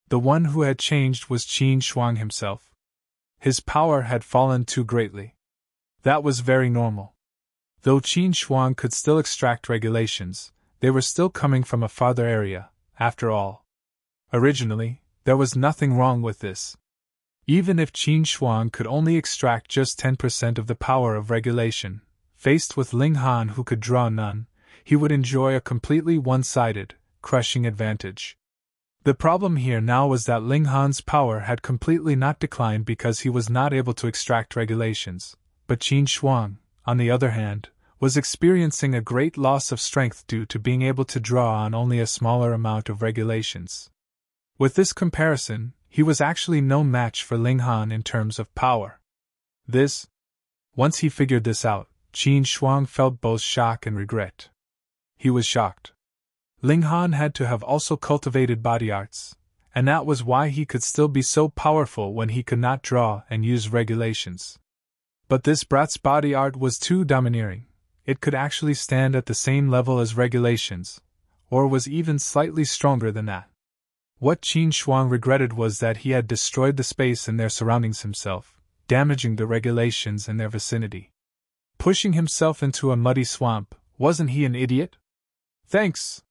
The one who had changed was Qin Shuang himself. His power had fallen too greatly. That was very normal. Though Qin Shuang could still extract regulations, they were still coming from a farther area, after all. Originally, there was nothing wrong with this. Even if Qin Shuang could only extract just 10% of the power of regulation, faced with Ling Han who could draw none, he would enjoy a completely one-sided, crushing advantage. The problem here now was that Ling Han's power had completely not declined because he was not able to extract regulations, but Qin Shuang, on the other hand, was experiencing a great loss of strength due to being able to draw on only a smaller amount of regulations. With this comparison, he was actually no match for Ling Han in terms of power. Once he figured this out, Qin Shuang felt both shock and regret. He was shocked. Ling Han had to have also cultivated body arts, and that was why he could still be so powerful when he could not draw and use regulations. But this brat's body art was too domineering. It could actually stand at the same level as regulations, or was even slightly stronger than that. What Qin Shuang regretted was that he had destroyed the space in their surroundings himself, damaging the regulations in their vicinity. Pushing himself into a muddy swamp, wasn't he an idiot? Thanks,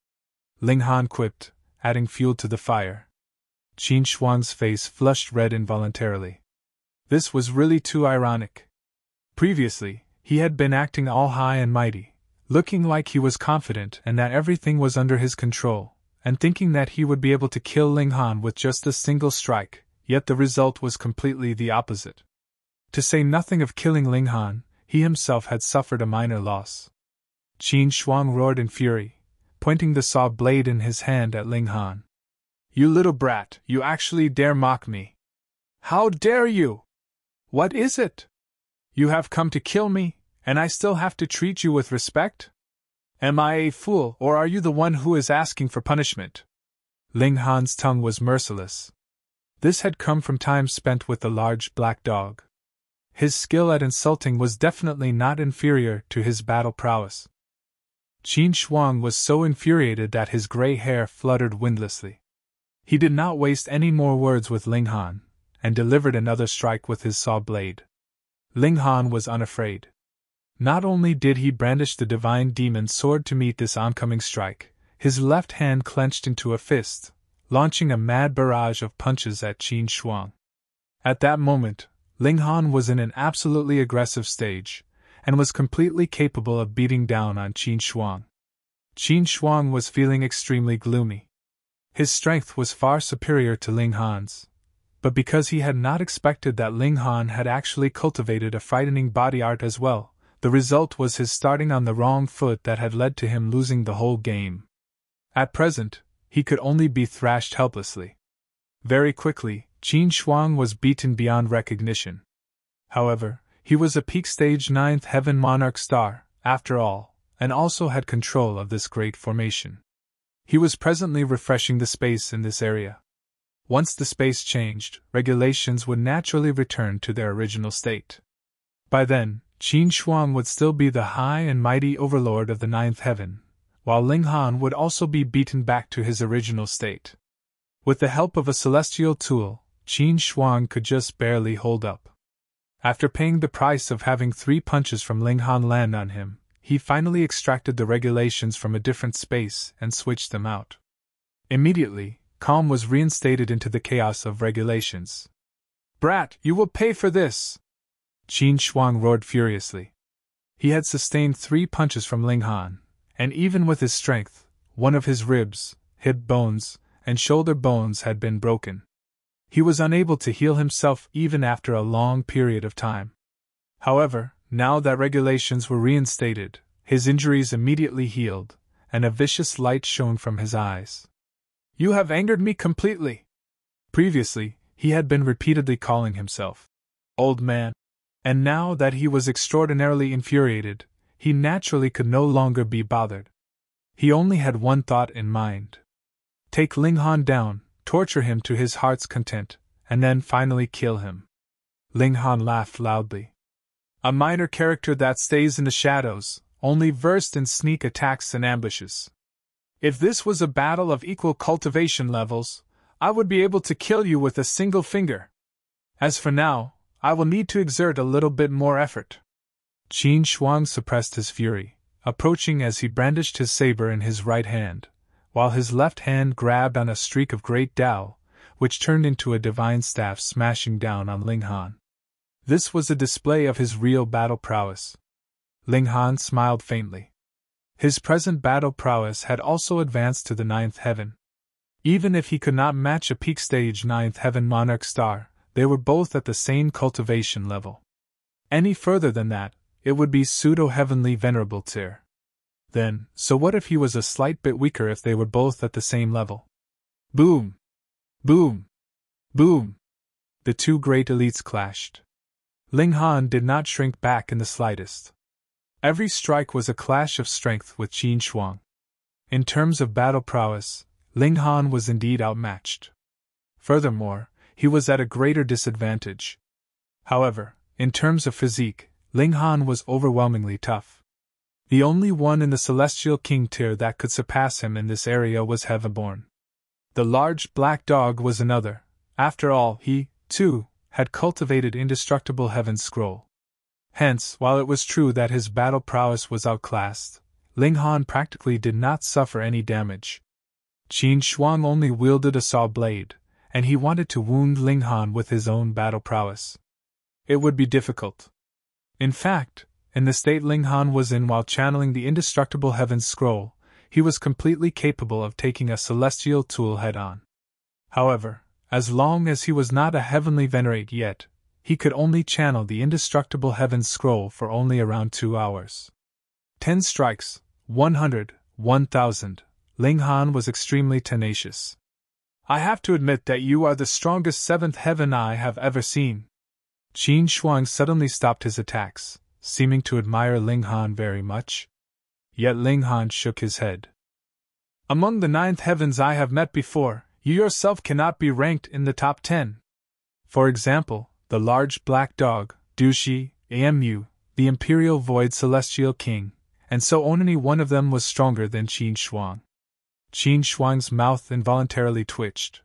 Ling Han quipped, adding fuel to the fire. Qin Shuang's face flushed red involuntarily. This was really too ironic. Previously, he had been acting all high and mighty, looking like he was confident and that everything was under his control, and thinking that he would be able to kill Ling Han with just a single strike, yet the result was completely the opposite. To say nothing of killing Ling Han, he himself had suffered a minor loss. Qin Shuang roared in fury, pointing the saw blade in his hand at Ling Han. You little brat, you actually dare mock me. How dare you? What is it? You have come to kill me, and I still have to treat you with respect? Am I a fool, or are you the one who is asking for punishment? Ling Han's tongue was merciless. This had come from time spent with the large black dog. His skill at insulting was definitely not inferior to his battle prowess. Qin Shuang was so infuriated that his gray hair fluttered windlessly. He did not waste any more words with Ling Han, and delivered another strike with his saw blade. Ling Han was unafraid. Not only did he brandish the divine demon sword to meet this oncoming strike, his left hand clenched into a fist, launching a mad barrage of punches at Qin Shuang. At that moment, Ling Han was in an absolutely aggressive stage, and was completely capable of beating down on Qin Shuang. Qin Shuang was feeling extremely gloomy. His strength was far superior to Ling Han's, but because he had not expected that Ling Han had actually cultivated a frightening body art as well, the result was his starting on the wrong foot that had led to him losing the whole game. At present, he could only be thrashed helplessly. Very quickly, Qin Shuang was beaten beyond recognition. However, he was a peak stage 9th Heaven Monarch star, after all, and also had control of this great formation. He was presently refreshing the space in this area. Once the space changed, regulations would naturally return to their original state. By then, Qin Shuang would still be the high and mighty overlord of the 9th heaven, while Ling Han would also be beaten back to his original state. With the help of a celestial tool, Qin Shuang could just barely hold up. After paying the price of having 3 punches from Ling Han land on him, he finally extracted the regulations from a different space and switched them out. Immediately, calm was reinstated into the chaos of regulations. Brat, you will pay for this! Qin Shuang roared furiously. He had sustained 3 punches from Ling Han, and even with his strength, one of his ribs, hip bones, and shoulder bones had been broken. He was unable to heal himself even after a long period of time. However, now that regulations were reinstated, his injuries immediately healed, and a vicious light shone from his eyes. You have angered me completely. Previously, he had been repeatedly calling himself old man, and now that he was extraordinarily infuriated, he naturally could no longer be bothered. He only had one thought in mind. Take Ling Han down, torture him to his heart's content, and then finally kill him. Ling Han laughed loudly. A minor character that stays in the shadows, only versed in sneak attacks and ambushes. If this was a battle of equal cultivation levels, I would be able to kill you with a single finger. As for now, I will need to exert a little bit more effort. Qin Shuang suppressed his fury, approaching as he brandished his saber in his right hand, while his left hand grabbed on a streak of great Tao, which turned into a divine staff smashing down on Ling Han. This was a display of his real battle prowess. Ling Han smiled faintly. His present battle prowess had also advanced to the 9th heaven. Even if he could not match a peak stage 9th heaven monarch star, they were both at the same cultivation level. Any further than that, it would be pseudo-heavenly venerable tier. Then, so what if he was a slight bit weaker if they were both at the same level? Boom! Boom! Boom! The two great elites clashed. Ling Han did not shrink back in the slightest. Every strike was a clash of strength with Qin Shuang. In terms of battle prowess, Ling Han was indeed outmatched. Furthermore, he was at a greater disadvantage. However, in terms of physique, Ling Han was overwhelmingly tough. The only one in the Celestial King tier that could surpass him in this area was Heavenborn. The large black dog was another. After all, he, too, had cultivated indestructible Heaven Scroll. Hence, while it was true that his battle prowess was outclassed, Ling Han practically did not suffer any damage. Qin Shuang only wielded a saw blade, and he wanted to wound Ling Han with his own battle prowess. It would be difficult. In fact, in the state Ling Han was in while channeling the indestructible Heaven's Scroll, he was completely capable of taking a celestial tool head-on. However, as long as he was not a heavenly venerate yet, he could only channel the indestructible Heaven's Scroll for only around 2 hours. 10 strikes, 100, 1,000. Ling Han was extremely tenacious. I have to admit that you are the strongest seventh heaven I have ever seen. Qin Shuang suddenly stopped his attacks, seeming to admire Ling Han very much. Yet Ling Han shook his head. Among the 9th heavens I have met before, you yourself cannot be ranked in the top 10. For example, the large black dog, Dushi, Amu, the Imperial Void Celestial King, and so only one of them was stronger than Qin Shuang. Qin Shuang's mouth involuntarily twitched.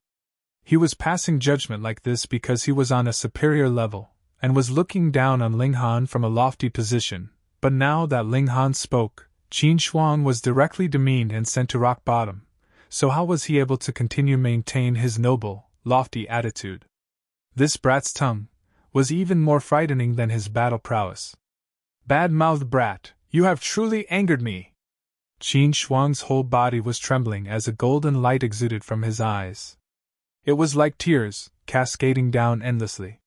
He was passing judgment like this because he was on a superior level, and was looking down on Ling Han from a lofty position, but now that Ling Han spoke, Qin Shuang was directly demeaned and sent to rock bottom, so how was he able to continue maintain his noble, lofty attitude? This brat's tongue was even more frightening than his battle prowess. Bad-mouthed brat, you have truly angered me! Qin Shuang's whole body was trembling as a golden light exuded from his eyes. It was like tears, cascading down endlessly.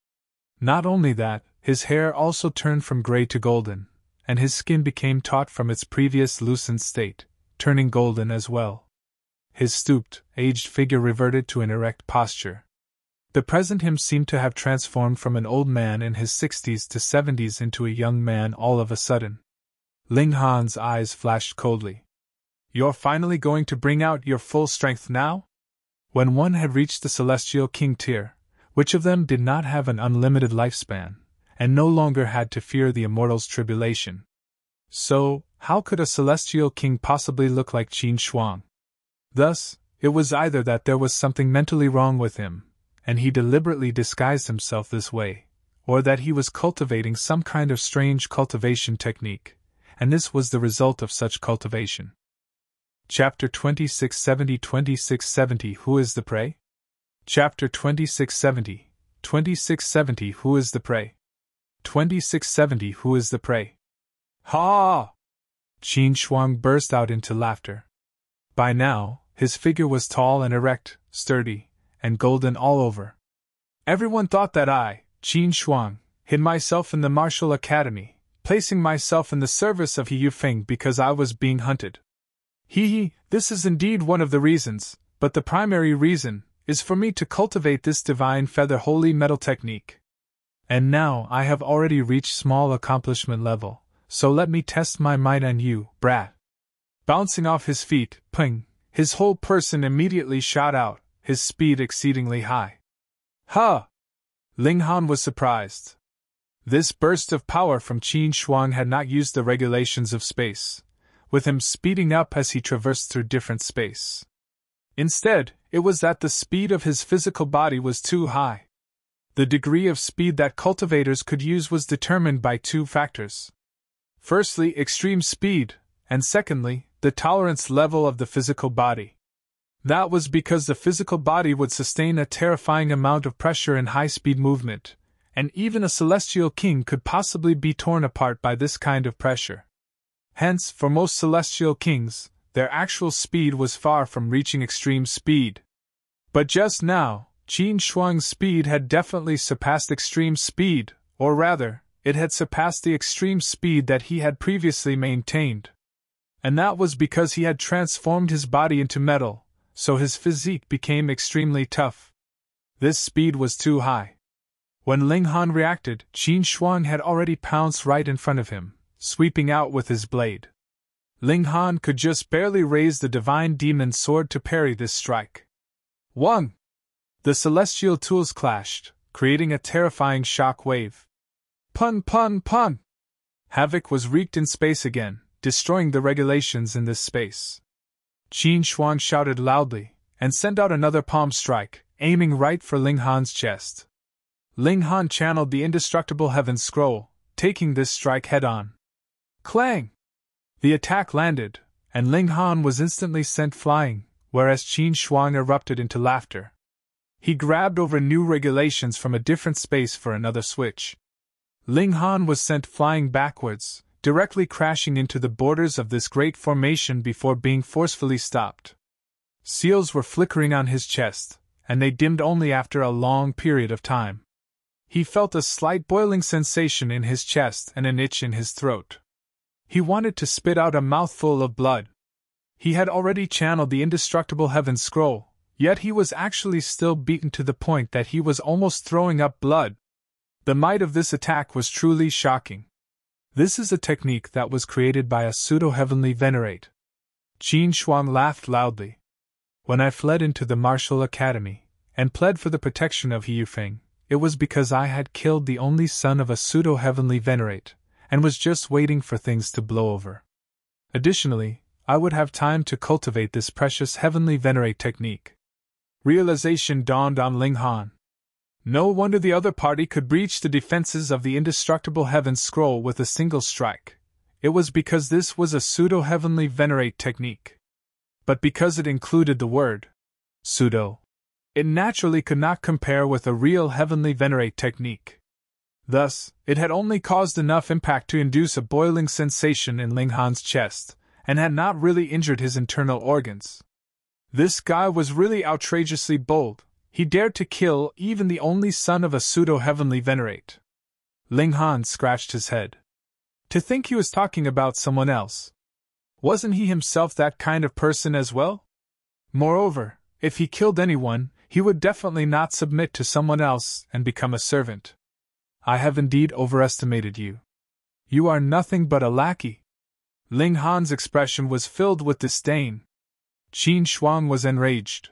Not only that, his hair also turned from gray to golden, and his skin became taut from its previous loosened state, turning golden as well. His stooped, aged figure reverted to an erect posture. The present him seemed to have transformed from an old man in his 60s to 70s into a young man all of a sudden. Ling Han's eyes flashed coldly. You're finally going to bring out your full strength now? When one had reached the Celestial King tier, which of them did not have an unlimited lifespan, and no longer had to fear the immortal's tribulation? So, how could a Celestial King possibly look like Qin Shuang? Thus, it was either that there was something mentally wrong with him, and he deliberately disguised himself this way, or that he was cultivating some kind of strange cultivation technique, and this was the result of such cultivation. Chapter 2670 Who is the prey? Chapter 2670 Who is the prey? 2670 Who is the prey? Ha! Qin Shuang burst out into laughter. By now, his figure was tall and erect, sturdy, and golden all over. Everyone thought that I, Qin Shuang, hid myself in the martial academy, placing myself in the service of He Yufeng because I was being hunted. This is indeed one of the reasons, but the primary reason is for me to cultivate this divine feather holy metal technique. And now I have already reached small accomplishment level, so let me test my might on you, brat. Bouncing off his feet, ping, his whole person immediately shot out, his speed exceedingly high. Ha! Ling Han was surprised. This burst of power from Qin Shuang had not used the regulations of space, with him speeding up as he traversed through different space. Instead, it was that the speed of his physical body was too high. The degree of speed that cultivators could use was determined by 2 factors. Firstly, extreme speed, and secondly, the tolerance level of the physical body. That was because the physical body would sustain a terrifying amount of pressure in high-speed movement, and even a celestial king could possibly be torn apart by this kind of pressure. Hence, for most celestial kings, their actual speed was far from reaching extreme speed. But just now, Qin Shuang's speed had definitely surpassed extreme speed, or rather, it had surpassed the extreme speed that he had previously maintained. And that was because he had transformed his body into metal, so his physique became extremely tough, This speed was too high. When Ling Han reacted, Qin Shuang had already pounced right in front of him, sweeping out with his blade. Ling Han could just barely raise the divine demon sword to parry this strike. Wang! The celestial tools clashed, creating a terrifying shock wave. Pun pun pun! Havoc was wreaked in space again, destroying the regulations in this space. Qin Shuang shouted loudly, and sent out another palm strike, aiming right for Ling Han's chest. Ling Han channeled the indestructible heaven scroll, taking this strike head-on. Clang! The attack landed, and Ling Han was instantly sent flying, whereas Qin Shuang erupted into laughter. He grabbed over new regulations from a different space for another switch. Ling Han was sent flying backwards, directly crashing into the borders of this great formation before being forcefully stopped. Seals were flickering on his chest, and they dimmed only after a long period of time. He felt a slight boiling sensation in his chest and an itch in his throat. He wanted to spit out a mouthful of blood. He had already channeled the indestructible heaven scroll, yet he was actually still beaten to the point that he was almost throwing up blood. The might of this attack was truly shocking. This is a technique that was created by a pseudo-heavenly venerate. Qin Shuang laughed loudly. When I fled into the martial academy, and pled for the protection of He Yufeng, it was because I had killed the only son of a pseudo-heavenly venerate, and was just waiting for things to blow over. Additionally, I would have time to cultivate this precious heavenly venerate technique. Realization dawned on Ling Han. No wonder the other party could breach the defenses of the indestructible heaven scroll with a single strike. It was because this was a pseudo-heavenly venerate technique. But because it included the word pseudo, it naturally could not compare with a real heavenly venerate technique. Thus, it had only caused enough impact to induce a boiling sensation in Ling Han's chest, and had not really injured his internal organs. This guy was really outrageously bold. He dared to kill even the only son of a pseudo-heavenly venerate. Ling Han scratched his head. To think he was talking about someone else. Wasn't he himself that kind of person as well? Moreover, if he killed anyone, he would definitely not submit to someone else and become a servant. I have indeed overestimated you. You are nothing but a lackey. Ling Han's expression was filled with disdain. Qin Shuang was enraged.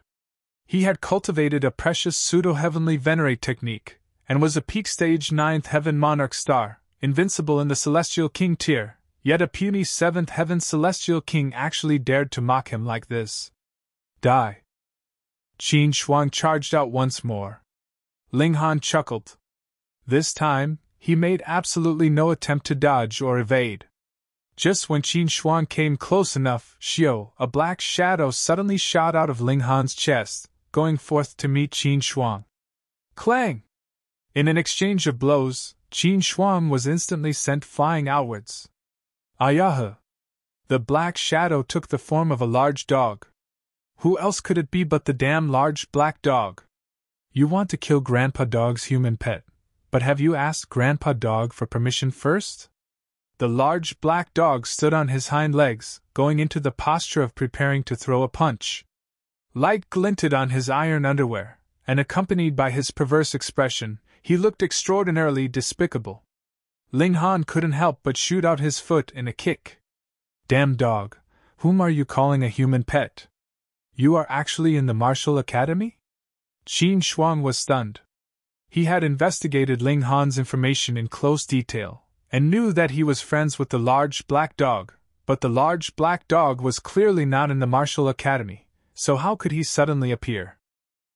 He had cultivated a precious pseudo-heavenly venerate technique, and was a peak stage 9th heaven monarch star, invincible in the celestial king tier, yet a puny 7th heaven celestial king actually dared to mock him like this. Die! Qin Shuang charged out once more. Ling Han chuckled. This time, he made absolutely no attempt to dodge or evade. Just when Qin Shuang came close enough, Xiao, a black shadow, suddenly shot out of Ling Han's chest, going forth to meet Qin Shuang. Clang! In an exchange of blows, Qin Shuang was instantly sent flying outwards. Ayaha! The black shadow took the form of a large dog. Who else could it be but the damn large black dog? You want to kill Grandpa Dog's human pet, but have you asked Grandpa Dog for permission first? The large black dog stood on his hind legs, going into the posture of preparing to throw a punch. Light glinted on his iron underwear, and accompanied by his perverse expression, he looked extraordinarily despicable. Ling Han couldn't help but shoot out his foot in a kick. Damn dog, whom are you calling a human pet? You are actually in the martial academy? Qin Shuang was stunned. He had investigated Ling Han's information in close detail, and knew that he was friends with the large black dog, but the large black dog was clearly not in the martial academy, so how could he suddenly appear?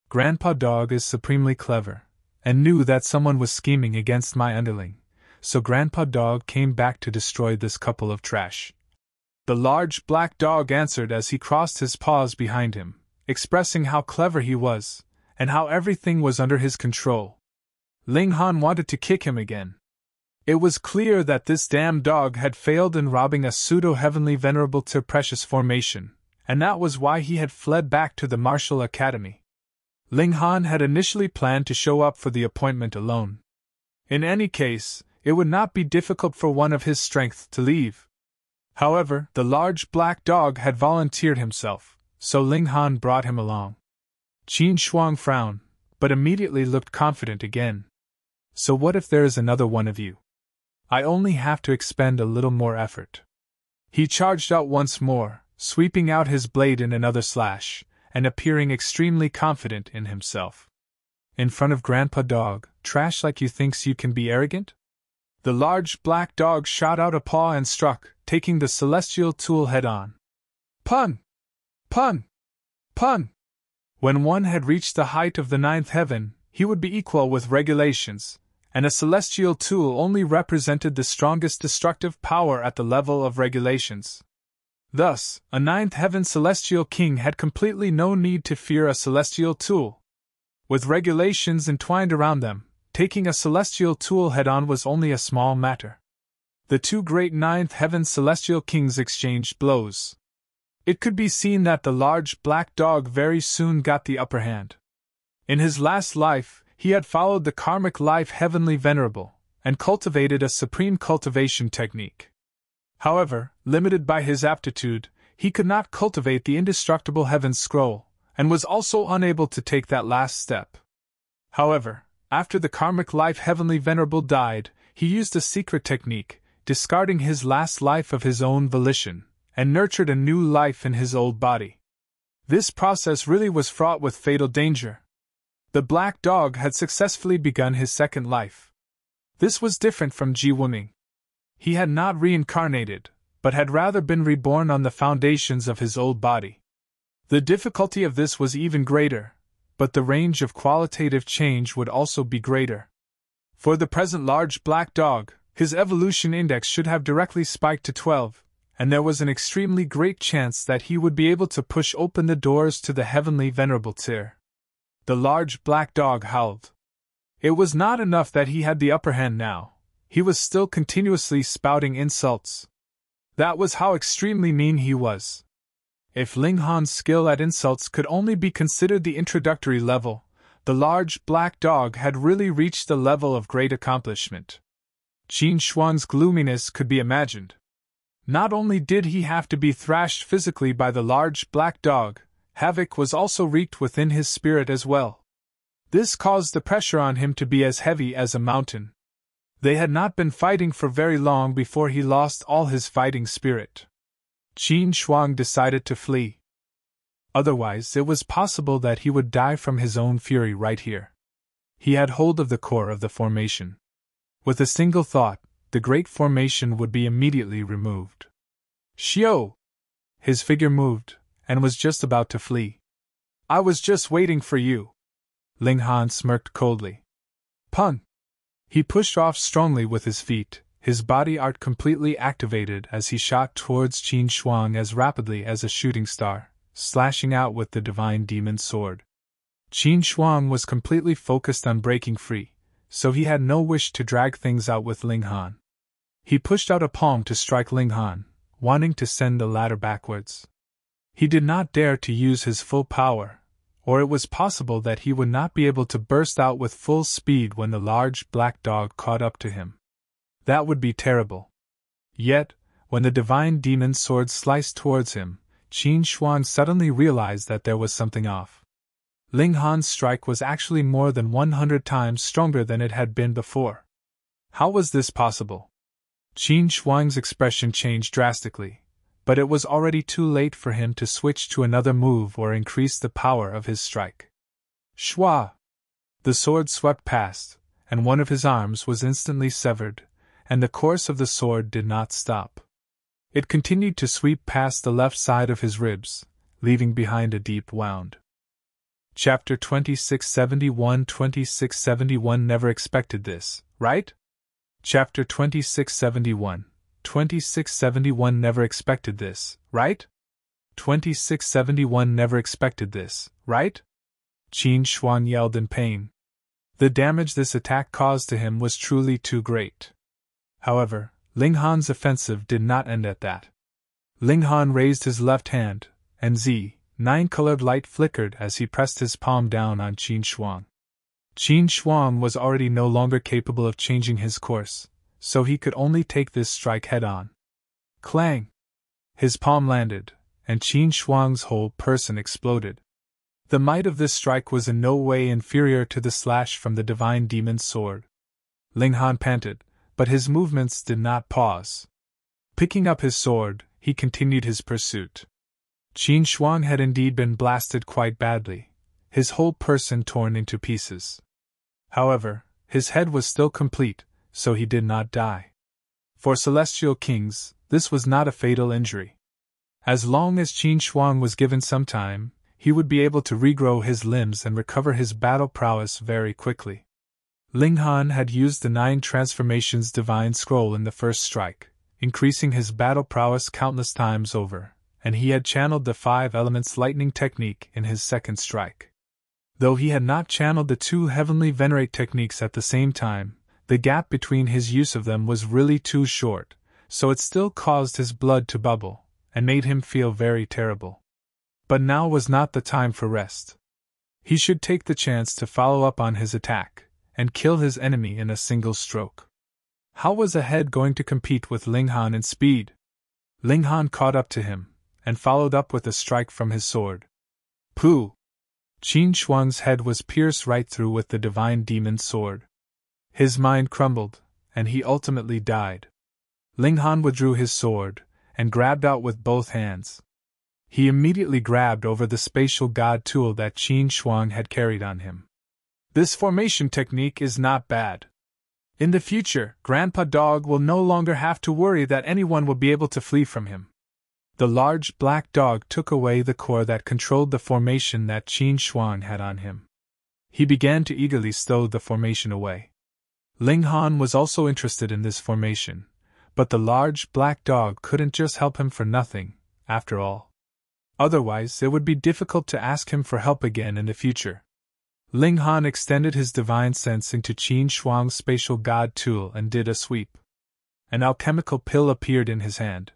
Grandpa Dog is supremely clever, and knew that someone was scheming against my underling, so Grandpa Dog came back to destroy this couple of trash. The large black dog answered as he crossed his paws behind him, expressing how clever he was, and how everything was under his control. Ling Han wanted to kick him again. It was clear that this damn dog had failed in robbing a pseudo-heavenly venerable to precious formation, and that was why he had fled back to the martial academy. Ling Han had initially planned to show up for the appointment alone. In any case, it would not be difficult for one of his strength to leave. However, the large black dog had volunteered himself, so Ling Han brought him along. Qin Shuang frowned, but immediately looked confident again. So what if there is another one of you? I only have to expend a little more effort. He charged out once more, sweeping out his blade in another slash, and appearing extremely confident in himself. In front of Grandpa Dog, trash like you thinks you can be arrogant? The large black dog shot out a paw and struck, taking the celestial tool head-on. Pun! Pun! Pun! When one had reached the height of the ninth heaven, he would be equal with regulations, and a celestial tool only represented the strongest destructive power at the level of regulations. Thus, a ninth heaven celestial king had completely no need to fear a celestial tool. With regulations entwined around them, taking a celestial tool head-on was only a small matter. The two great ninth heaven celestial kings exchanged blows. It could be seen that the large black dog very soon got the upper hand. In his last life, he had followed the karmic life heavenly venerable, and cultivated a supreme cultivation technique. However, limited by his aptitude, he could not cultivate the indestructible heaven scroll, and was also unable to take that last step. However, after the karmic life heavenly venerable died, he used a secret technique, discarding his last life of his own volition, and nurtured a new life in his old body. This process really was fraught with fatal danger. The black dog had successfully begun his second life. This was different from He Yufeng. He had not reincarnated, but had rather been reborn on the foundations of his old body. The difficulty of this was even greater, but the range of qualitative change would also be greater. For the present large black dog, his evolution index should have directly spiked to 12, and there was an extremely great chance that he would be able to push open the doors to the heavenly venerable tier. The large black dog howled. It was not enough that he had the upper hand now. He was still continuously spouting insults. That was how extremely mean he was. If Ling Han's skill at insults could only be considered the introductory level, the large black dog had really reached the level of great accomplishment. Qin Shuang's gloominess could be imagined. Not only did he have to be thrashed physically by the large black dog, havoc was also wreaked within his spirit as well. This caused the pressure on him to be as heavy as a mountain. They had not been fighting for very long before he lost all his fighting spirit. Qin Shuang decided to flee. Otherwise, it was possible that he would die from his own fury right here. He had hold of the core of the formation. With a single thought, the great formation would be immediately removed. Xiao! His figure moved, and was just about to flee. I was just waiting for you. Ling Han smirked coldly. Pun! He pushed off strongly with his feet, his body art completely activated as he shot towards Qin Shuang as rapidly as a shooting star, slashing out with the divine demon sword. Qin Shuang was completely focused on breaking free, so he had no wish to drag things out with Ling Han. He pushed out a palm to strike Ling Han, wanting to send the latter backwards. He did not dare to use his full power, or it was possible that he would not be able to burst out with full speed when the large black dog caught up to him. That would be terrible. Yet, when the divine demon sword sliced towards him, Qin Shuang suddenly realized that there was something off. Ling Han's strike was actually more than 100 times stronger than it had been before. How was this possible? Qin Shuang's expression changed drastically, but it was already too late for him to switch to another move or increase the power of his strike. Shwa! The sword swept past, and one of his arms was instantly severed, and the course of the sword did not stop. It continued to sweep past the left side of his ribs, leaving behind a deep wound. Chapter 2671 2671 Never expected this, right? Chapter 2671 2671 Never expected this, right? 2671 Never expected this, right? Qin Shuang yelled in pain. The damage this attack caused to him was truly too great. However, Ling Han's offensive did not end at that. Ling Han raised his left hand, and Z9-colored light flickered as he pressed his palm down on Qin Shuang. Qin Shuang was already no longer capable of changing his course, so he could only take this strike head-on. Clang! His palm landed, and Qin Shuang's whole person exploded. The might of this strike was in no way inferior to the slash from the divine demon's sword. Ling Han panted, but his movements did not pause. Picking up his sword, he continued his pursuit. Qin Shuang had indeed been blasted quite badly, his whole person torn into pieces. However, his head was still complete, so he did not die. For celestial kings, this was not a fatal injury. As long as Qin Shuang was given some time, he would be able to regrow his limbs and recover his battle prowess very quickly. Ling Han had used the 9 transformations divine scroll in the first strike, increasing his battle prowess countless times over, and he had channeled the 5 elements lightning technique in his second strike. Though he had not channeled the 2 heavenly venerate techniques at the same time, the gap between his use of them was really too short, so it still caused his blood to bubble, and made him feel very terrible. But now was not the time for rest. He should take the chance to follow up on his attack, and kill his enemy in a single stroke. How was a head going to compete with Ling Han in speed? Ling Han caught up to him, and followed up with a strike from his sword. Pooh! Qin Shuang's head was pierced right through with the divine demon's sword. His mind crumbled, and he ultimately died. Ling Han withdrew his sword, and grabbed out with both hands. He immediately grabbed over the spatial god tool that Qin Shuang had carried on him. This formation technique is not bad. In the future, Grandpa Dog will no longer have to worry that anyone will be able to flee from him. The large black dog took away the core that controlled the formation that Qin Shuang had on him. He began to eagerly stow the formation away. Ling Han was also interested in this formation, but the large black dog couldn't just help him for nothing, after all. Otherwise, it would be difficult to ask him for help again in the future. Ling Han extended his divine sense into Qin Shuang's spatial god tool and did a sweep. An alchemical pill appeared in his hand.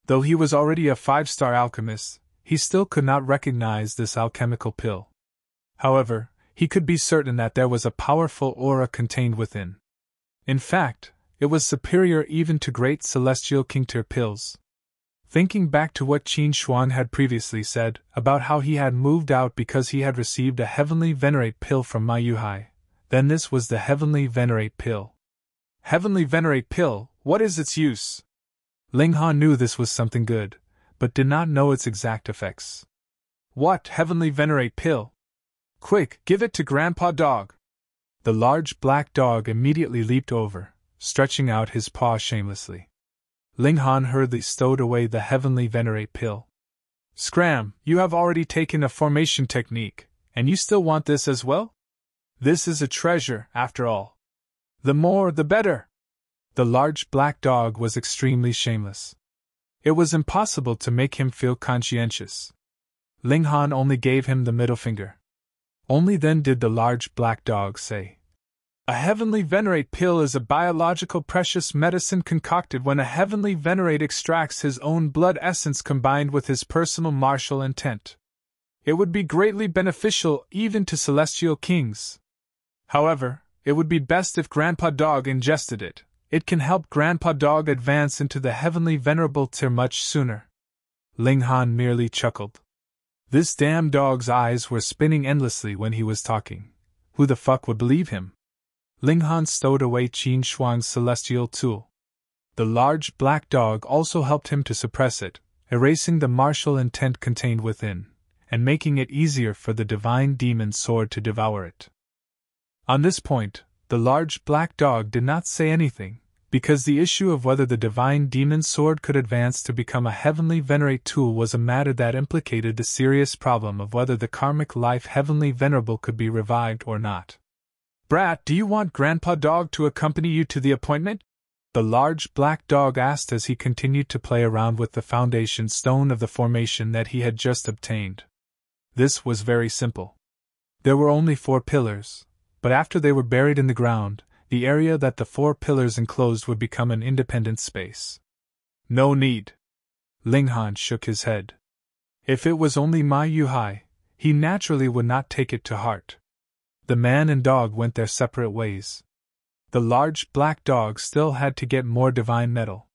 Though he was already a 5-star alchemist, he still could not recognize this alchemical pill. However, he could be certain that there was a powerful aura contained within. In fact, it was superior even to great celestial Kingtir pills. Thinking back to what Qin Shuang had previously said about how he had moved out because he had received a heavenly venerate pill from Ma Yuhai, then this was the heavenly venerate pill. Heavenly venerate pill, what is its use? Ling Han knew this was something good, but did not know its exact effects. What heavenly venerate pill? Quick, give it to Grandpa Dog! The large black dog immediately leaped over, stretching out his paw shamelessly. Ling Han hurriedly stowed away the heavenly venerate pill. Scram, you have already taken a formation technique, and you still want this as well? This is a treasure, after all. The more, the better. The large black dog was extremely shameless. It was impossible to make him feel conscientious. Ling Han only gave him the middle finger. Only then did the large black dog say, "A heavenly venerate pill is a biological precious medicine concocted when a heavenly venerate extracts his own blood essence combined with his personal martial intent. It would be greatly beneficial even to celestial kings. However, it would be best if Grandpa Dog ingested it. It can help Grandpa Dog advance into the heavenly venerable tier much sooner." Ling Han merely chuckled. This damn dog's eyes were spinning endlessly when he was talking. Who the fuck would believe him? Ling Han stowed away Qin Shuang's celestial tool. The large black dog also helped him to suppress it, erasing the martial intent contained within, and making it easier for the divine demon sword to devour it. On this point, the large black dog did not say anything, because the issue of whether the divine demon sword could advance to become a heavenly venerate tool was a matter that implicated the serious problem of whether the karmic life heavenly venerable could be revived or not. "Brat, do you want Grandpa Dog to accompany you to the appointment?" the large black dog asked as he continued to play around with the foundation stone of the formation that he had just obtained. This was very simple. There were only 4 pillars, but after they were buried in the ground, the area that the 4 pillars enclosed would become an independent space. No need. Ling Han shook his head. If it was only Ma Yuhai, he naturally would not take it to heart. The man and dog went their separate ways. The large black dog still had to get more divine metal.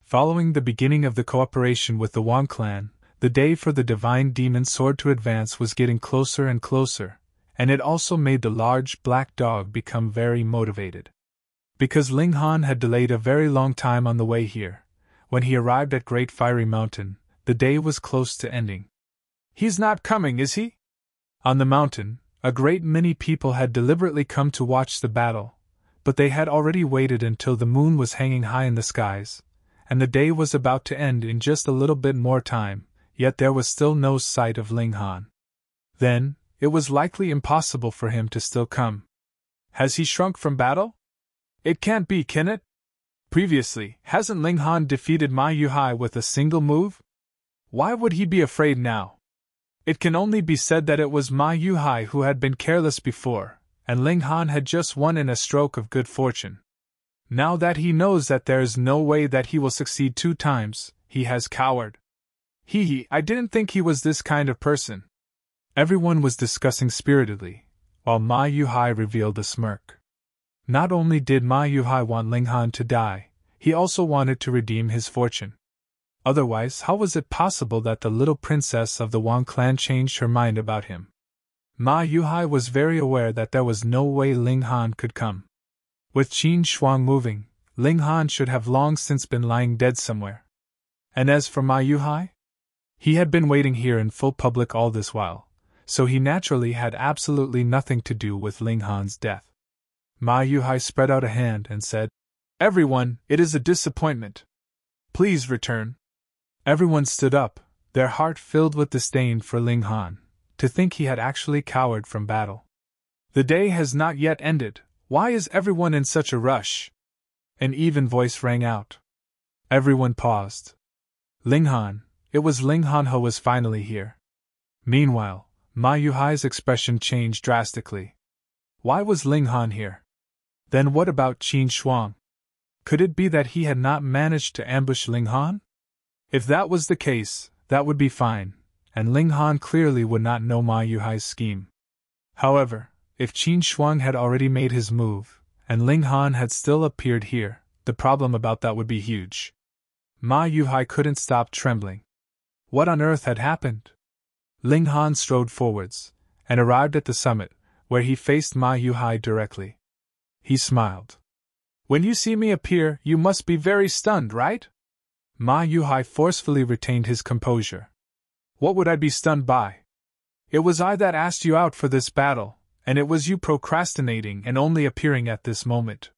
Following the beginning of the cooperation with the Wang Clan, The day for the divine demon sword to advance was getting closer and closer, and it also made the large black dog become very motivated. Because Ling Han had delayed a very long time on the way here, when he arrived at Great Fiery Mountain, the day was close to ending. "He's not coming, is he?" On the mountain, a great many people had deliberately come to watch the battle, but they had already waited until the moon was hanging high in the skies, and the day was about to end in just a little bit more time, yet there was still no sight of Ling Han. Then, it was likely impossible for him to still come. Has he shrunk from battle? It can't be, can it? Previously, hasn't Ling Han defeated Ma Yuhai with a single move? Why would he be afraid now? It can only be said that it was Ma Yuhai who had been careless before, and Ling Han had just won in a stroke of good fortune. Now that he knows that there is no way that he will succeed 2 times, he has cowered. I didn't think he was this kind of person. Everyone was discussing spiritedly, while Ma Yuhai revealed a smirk. Not only did Ma Yuhai want Ling Han to die, he also wanted to redeem his fortune. Otherwise, how was it possible that the little princess of the Wang Clan changed her mind about him? Ma Yuhai was very aware that there was no way Ling Han could come. With Qin Shuang moving, Ling Han should have long since been lying dead somewhere. And as for Ma Yuhai? He had been waiting here in full public all this while, so he naturally had absolutely nothing to do with Ling Han's death. Ma Yuhai spread out a hand and said, "Everyone, it is a disappointment. Please return." Everyone stood up, their heart filled with disdain for Ling Han, to think he had actually cowered from battle. "The day has not yet ended, why is everyone in such a rush?" An even voice rang out. Everyone paused. Ling Han, it was Ling Han who was finally here. Meanwhile, Ma Yuhai's expression changed drastically. Why was Ling Han here? Then what about Qin Shuang? Could it be that he had not managed to ambush Ling Han? If that was the case, that would be fine, and Ling Han clearly would not know Ma Yuhai's scheme. However, if Qin Shuang had already made his move, and Ling Han had still appeared here, the problem about that would be huge. Ma Yuhai couldn't stop trembling. What on earth had happened? Ling Han strode forwards, and arrived at the summit, where he faced Ma Yuhai directly. He smiled. "When you see me appear, you must be very stunned, right?" Ma Yuhai forcefully retained his composure. "What would I be stunned by? It was I that asked you out for this battle, and it was you procrastinating and only appearing at this moment."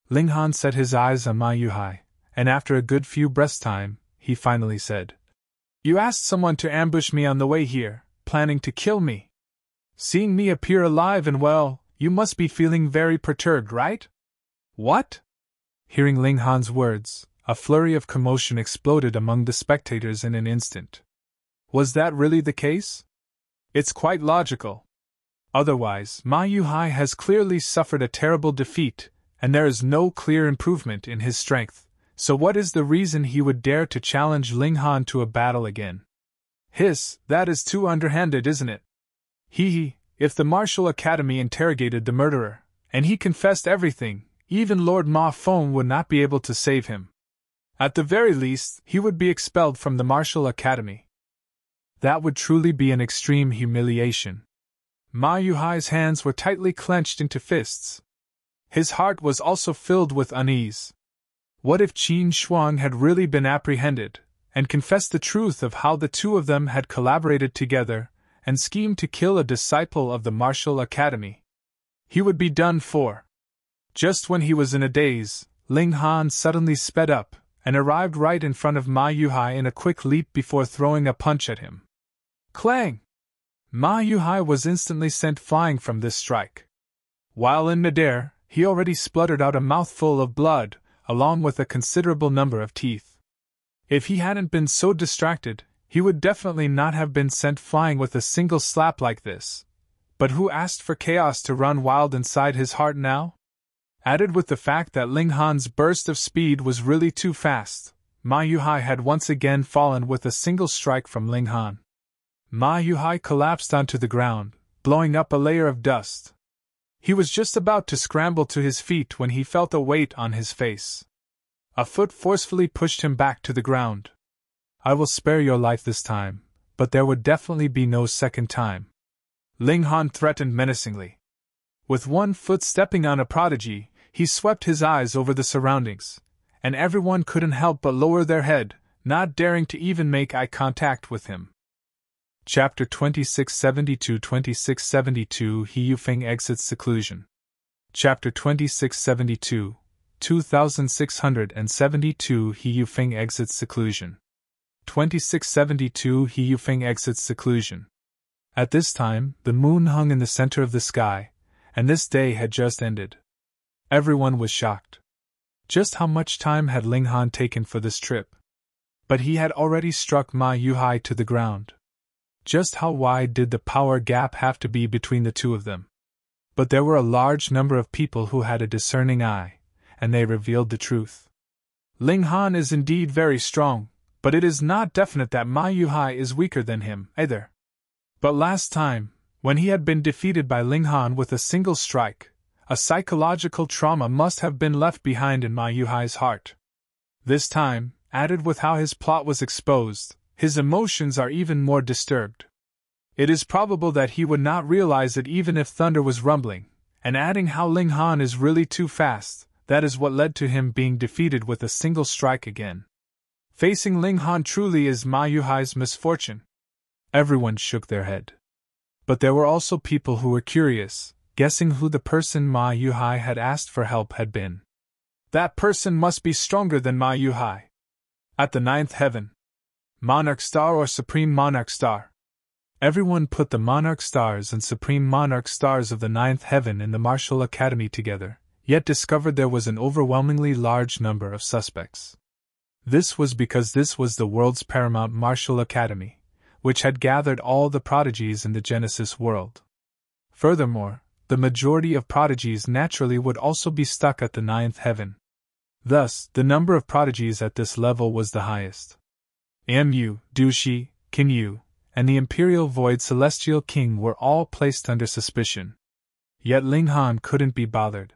Ling Han set his eyes on Ma Yuhai, and after a good few breaths' time, he finally said, "You asked someone to ambush me on the way here, planning to kill me. Seeing me appear alive and well, you must be feeling very perturbed, right?" "What?" Hearing Ling Han's words, a flurry of commotion exploded among the spectators in an instant. Was that really the case? It's quite logical. Otherwise, Ma Yuhai has clearly suffered a terrible defeat, and there is no clear improvement in his strength, so what is the reason he would dare to challenge Ling Han to a battle again? That is too underhanded, isn't it? If the Martial Academy interrogated the murderer, and he confessed everything, even Lord Ma Feng would not be able to save him. At the very least, he would be expelled from the Martial Academy. That would truly be an extreme humiliation. Ma Yuhai's hands were tightly clenched into fists. His heart was also filled with unease. What if Qin Shuang had really been apprehended, and confessed the truth of how the two of them had collaborated together, and schemed to kill a disciple of the Martial Academy? He would be done for. Just when he was in a daze, Ling Han suddenly sped up, and arrived right in front of Ma Yuhai in a quick leap before throwing a punch at him. Clang! Ma Yuhai was instantly sent flying from this strike. While in midair, he already spluttered out a mouthful of blood, along with a considerable number of teeth. If he hadn't been so distracted, he would definitely not have been sent flying with a single slap like this. But who asked for chaos to run wild inside his heart now? Added with the fact that Ling Han's burst of speed was really too fast, Ma Yuhai had once again fallen with a single strike from Ling Han. Ma Yuhai collapsed onto the ground, blowing up a layer of dust. He was just about to scramble to his feet when he felt a weight on his face. A foot forcefully pushed him back to the ground. I will spare your life this time, but there would definitely be no second time. Ling Han threatened menacingly. With one foot stepping on a prodigy, he swept his eyes over the surroundings, and everyone couldn't help but lower their head, not daring to even make eye contact with him. Chapter 2672 He Yufeng exits seclusion. Chapter 2672, 2672 He Yufeng exits seclusion. 2672 He Yufeng exits seclusion. At this time, the moon hung in the center of the sky, and this day had just ended. Everyone was shocked. Just how much time had Ling Han taken for this trip? But he had already struck Ma Yuhai to the ground. Just how wide did the power gap have to be between the two of them? But there were a large number of people who had a discerning eye, and they revealed the truth. Ling Han is indeed very strong, but it is not definite that Ma Yuhai is weaker than him, either. But last time, when he had been defeated by Ling Han with a single strike, a psychological trauma must have been left behind in Ma Yuhai's heart. This time, added with how his plot was exposed, his emotions are even more disturbed. It is probable that he would not realize it even if thunder was rumbling, and adding how Ling Han is really too fast, that is what led to him being defeated with a single strike again. Facing Ling Han truly is Ma Yuhai's misfortune. Everyone shook their head. But there were also people who were curious, guessing who the person Ma Yuhai had asked for help had been. That person must be stronger than Ma Yuhai. At the ninth heaven. Monarch Star or Supreme Monarch Star? Everyone put the Monarch Stars and Supreme Monarch Stars of the ninth heaven in the Martial Academy together, yet discovered there was an overwhelmingly large number of suspects. This was because this was the world's paramount Martial Academy, which had gathered all the prodigies in the Genesis world. Furthermore, the majority of prodigies naturally would also be stuck at the ninth heaven. Thus, the number of prodigies at this level was the highest. Mu, Dushi, Kinyu, and the Imperial Void Celestial King were all placed under suspicion. Yet Ling Han couldn't be bothered.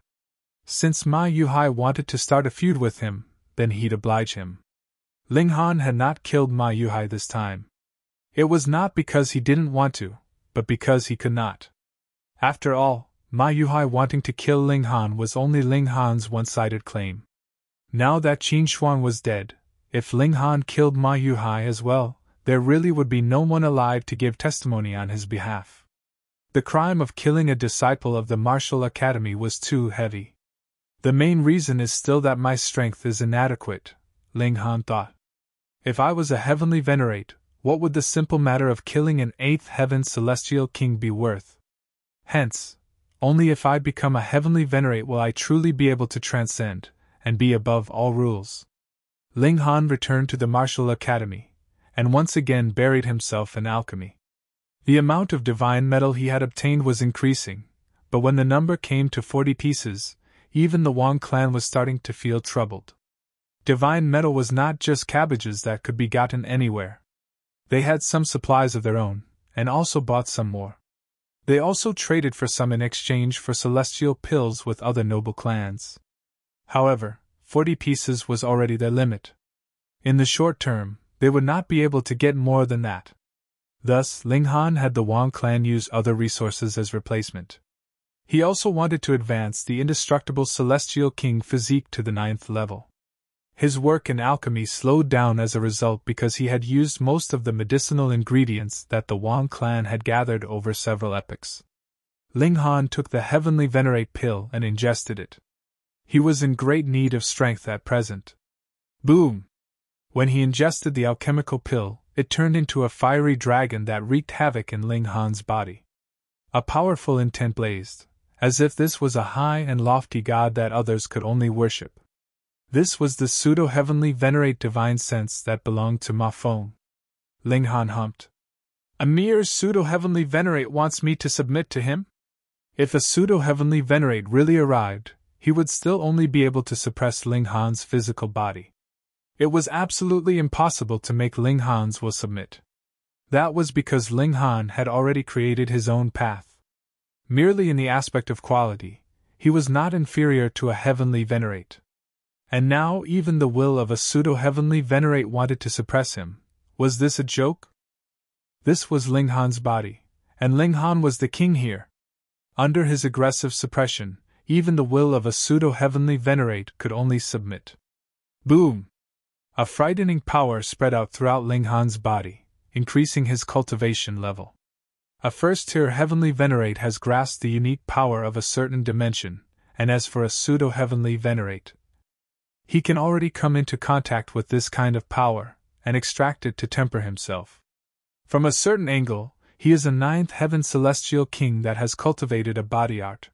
Since Ma Yuhai wanted to start a feud with him, then he'd oblige him. Ling Han had not killed Ma Yuhai this time. It was not because he didn't want to, but because he could not. After all, Ma Yuhai wanting to kill Ling Han was only Ling Han's one-sided claim. Now that Qin Shuang was dead, if Ling Han killed Ma Yuhai as well, there really would be no one alive to give testimony on his behalf. The crime of killing a disciple of the Martial Academy was too heavy. The main reason is still that my strength is inadequate, Ling Han thought. If I was a heavenly venerate, what would the simple matter of killing an eighth heaven celestial king be worth? Hence, only if I become a heavenly venerate will I truly be able to transcend, and be above all rules. Ling Han returned to the Martial Academy, and once again buried himself in alchemy. The amount of divine metal he had obtained was increasing, but when the number came to 40 pieces, even the Wang clan was starting to feel troubled. Divine metal was not just cabbages that could be gotten anywhere. They had some supplies of their own, and also bought some more. They also traded for some in exchange for celestial pills with other noble clans. However, 40 pieces was already their limit. In the short term, they would not be able to get more than that. Thus, Ling Han had the Wang clan use other resources as replacement. He also wanted to advance the indestructible Celestial King Physique to the 9th level. His work in alchemy slowed down as a result because he had used most of the medicinal ingredients that the Wang clan had gathered over several epochs. Ling Han took the Heavenly Venerate pill and ingested it. He was in great need of strength at present. Boom! When he ingested the alchemical pill, it turned into a fiery dragon that wreaked havoc in Ling Han's body. A powerful intent blazed, as if this was a high and lofty god that others could only worship. This was the pseudo-heavenly venerate divine sense that belonged to Ma Feng. Ling Han humped. A mere pseudo-heavenly venerate wants me to submit to him? If a pseudo-heavenly venerate really arrived, he would still only be able to suppress Ling Han's physical body. It was absolutely impossible to make Ling Han's will submit. That was because Ling Han had already created his own path. Merely in the aspect of quality, he was not inferior to a heavenly venerate. And now even the will of a pseudo-heavenly venerate wanted to suppress him, Was this a joke? This was Ling Han's body, and Ling Han was the king here. Under his aggressive suppression, even the will of a pseudo-heavenly venerate could only submit. Boom! A frightening power spread out throughout Ling Han's body, increasing his cultivation level. A first-tier heavenly venerate has grasped the unique power of a certain dimension, and as for a pseudo-heavenly venerate, he can already come into contact with this kind of power, and extract it to temper himself. From a certain angle, he is a ninth heaven celestial king that has cultivated a body art.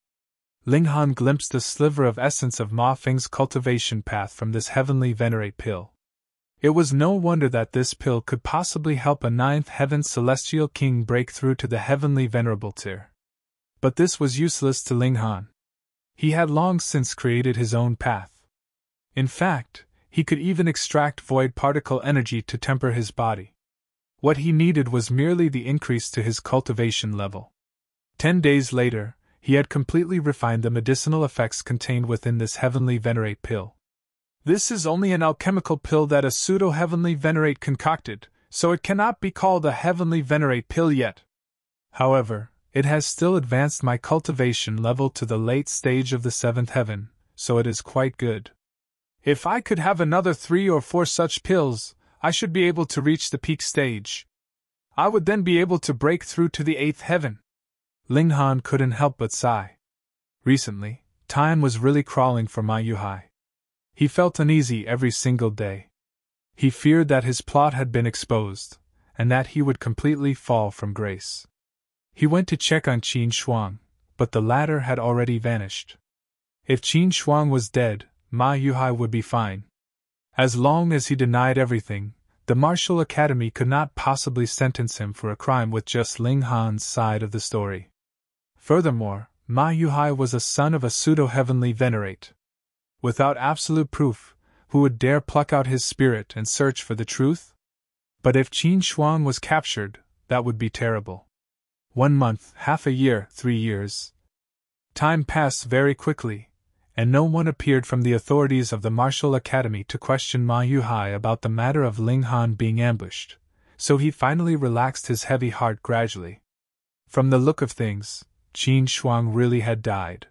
Ling Han glimpsed a sliver of essence of Ma Feng's cultivation path from this heavenly venerate pill. It was no wonder that this pill could possibly help a ninth heaven celestial king break through to the heavenly venerable tier. But this was useless to Ling Han. He had long since created his own path. In fact, he could even extract void particle energy to temper his body. What he needed was merely the increase to his cultivation level. 10 days later, he had completely refined the medicinal effects contained within this heavenly venerate pill. This is only an alchemical pill that a pseudo-heavenly venerate concocted, so it cannot be called a heavenly venerate pill yet. However, it has still advanced my cultivation level to the late stage of the 7th heaven, so it is quite good. If I could have another 3 or 4 such pills, I should be able to reach the peak stage. I would then be able to break through to the 8th heaven. Ling Han couldn't help but sigh. Recently, time was really crawling for Ma Yuhai. He felt uneasy every single day. He feared that his plot had been exposed, and that he would completely fall from grace. He went to check on Qin Shuang, but the latter had already vanished. If Qin Shuang was dead, Ma Yuhai would be fine. As long as he denied everything, the Martial Academy could not possibly sentence him for a crime with just Ling Han's side of the story. Furthermore, Ma Yuhai was a son of a pseudo-heavenly venerate. Without absolute proof, who would dare pluck out his spirit and search for the truth? But if Qin Shuang was captured, that would be terrible. 1 month, half a year, 3 years. Time passed very quickly, and no one appeared from the authorities of the Martial Academy to question Ma Yuhai about the matter of Ling Han being ambushed, so he finally relaxed his heavy heart gradually. From the look of things, Qin Shuang really had died.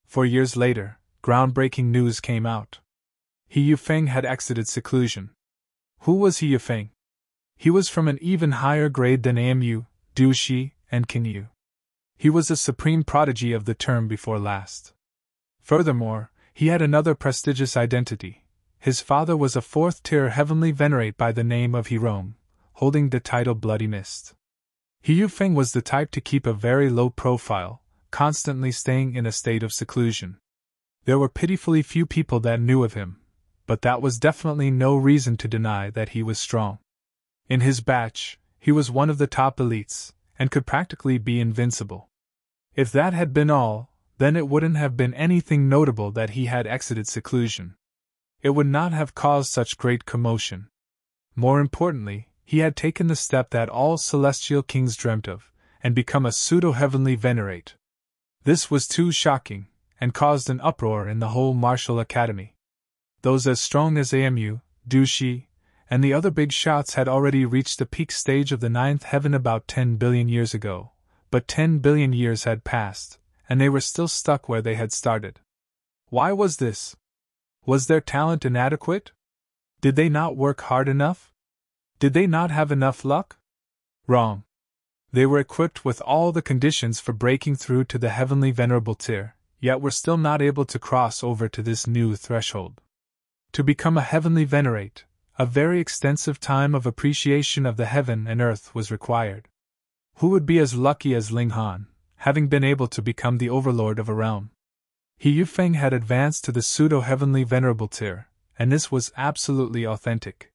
4 years later, groundbreaking news came out. He Yufeng had exited seclusion. Who was He Yufeng? He was from an even higher grade than Amu, Dushi, and Qingyu. He was a supreme prodigy of the term before last. Furthermore, he had another prestigious identity. His father was a 4th-tier heavenly venerate by the name of He Yufeng, holding the title Bloody Mist. He Yufeng was the type to keep a very low profile, constantly staying in a state of seclusion. There were pitifully few people that knew of him, but that was definitely no reason to deny that he was strong. In his batch, he was one of the top elites, and could practically be invincible. If that had been all, then it wouldn't have been anything notable that he had exited seclusion. It would not have caused such great commotion. More importantly, he had taken the step that all celestial kings dreamt of, and become a pseudo-heavenly venerate. This was too shocking, and caused an uproar in the whole Martial Academy. Those as strong as Amu, Dushi, and the other big shots had already reached the peak stage of the 9th heaven about 10 billion years ago, but 10 billion years had passed, and they were still stuck where they had started. Why was this? Was their talent inadequate? Did they not work hard enough? Did they not have enough luck? Wrong. They were equipped with all the conditions for breaking through to the heavenly venerable tier, yet were still not able to cross over to this new threshold. To become a heavenly venerate, a very extensive time of appreciation of the heaven and earth was required. Who would be as lucky as Ling Han, having been able to become the overlord of a realm? He Yufeng had advanced to the pseudo-heavenly venerable tier, and this was absolutely authentic.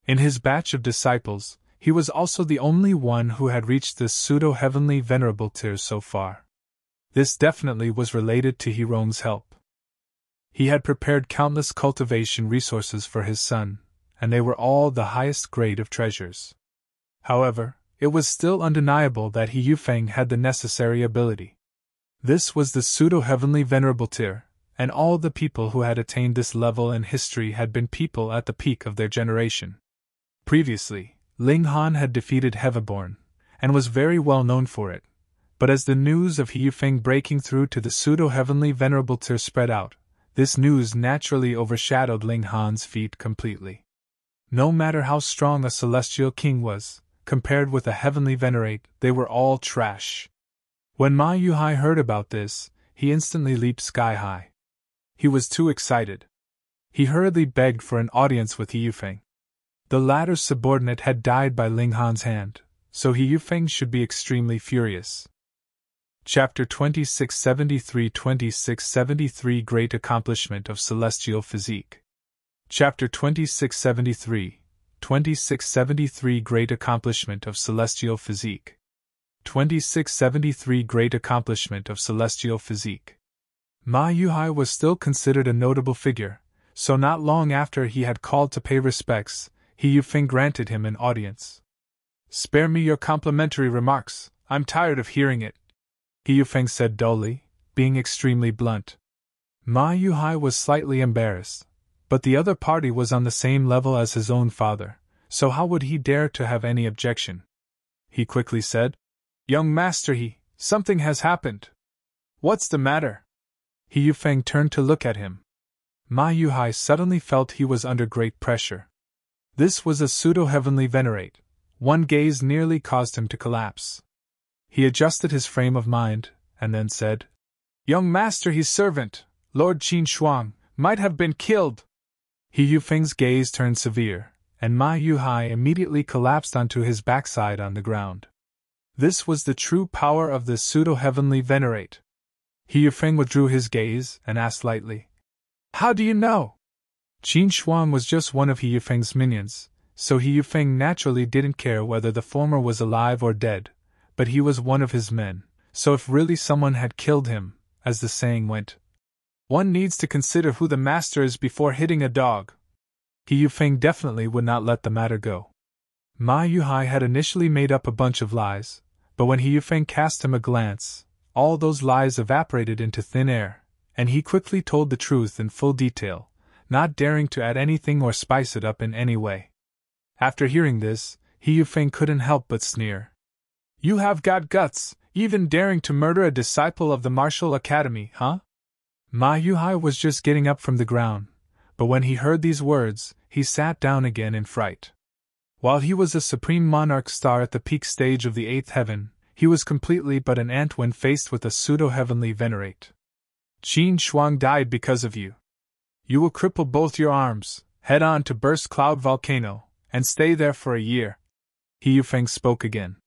In his batch of disciples, he was also the only one who had reached this pseudo-heavenly venerable tier so far. This definitely was related to He Yufeng's help. He had prepared countless cultivation resources for his son, and they were all the highest grade of treasures. However, it was still undeniable that He Yufeng had the necessary ability. This was the pseudo-heavenly venerable tier, and all the people who had attained this level in history had been people at the peak of their generation. Previously, Ling Han had defeated Heavenborn, and was very well known for it, but as the news of He Yufeng breaking through to the pseudo-heavenly venerable Tyr spread out, this news naturally overshadowed Ling Han's feat completely. No matter how strong a celestial king was, compared with a heavenly venerate, they were all trash. When Ma Yuhai heard about this, he instantly leaped sky high. He was too excited. He hurriedly begged for an audience with He Yufeng. The latter's subordinate had died by Ling Han's hand, so He Yufeng should be extremely furious. Chapter 2673 2673 Great Accomplishment of Celestial Physique. Chapter 2673 2673 Great Accomplishment of Celestial Physique. 2673 Great Accomplishment of Celestial Physique. Ma Yuhai was still considered a notable figure, so not long after he had called to pay respects, He Yufeng granted him an audience. "Spare me your complimentary remarks, I'm tired of hearing it," He Yufeng said dully, being extremely blunt. Ma Yuhai was slightly embarrassed, but the other party was on the same level as his own father, so how would he dare to have any objection? He quickly said, "Young master something has happened. What's the matter?" He Yufeng turned to look at him. Ma Yuhai suddenly felt he was under great pressure. This was a pseudo-heavenly venerate. One gaze nearly caused him to collapse. He adjusted his frame of mind, and then said, "Young master servant, Lord Qin Shuang, might have been killed." He Yufeng's gaze turned severe, and Ma Yuhai immediately collapsed onto his backside on the ground. This was the true power of the pseudo-heavenly venerate. He Yufeng withdrew his gaze and asked lightly, "How do you know?" Qin Shuang was just one of He Yufeng's minions, so He Yufeng naturally didn't care whether the former was alive or dead, but he was one of his men, so if really someone had killed him, as the saying went, one needs to consider who the master is before hitting a dog. He Yufeng definitely would not let the matter go. Ma Yuhai had initially made up a bunch of lies, but when He Yufeng cast him a glance, all those lies evaporated into thin air, and he quickly told the truth in full detail, not daring to add anything or spice it up in any way. After hearing this, He Yufeng couldn't help but sneer. "You have got guts, even daring to murder a disciple of the martial academy, huh?" Ma Yuhai was just getting up from the ground, but when he heard these words, he sat down again in fright. While he was a supreme monarch star at the peak stage of the 8th heaven, he was completely but an ant when faced with a pseudo-heavenly venerate. "Qin Shuang died because of you. You will cripple both your arms, head on to Burst Cloud Volcano, and stay there for a year." He Yufeng spoke again.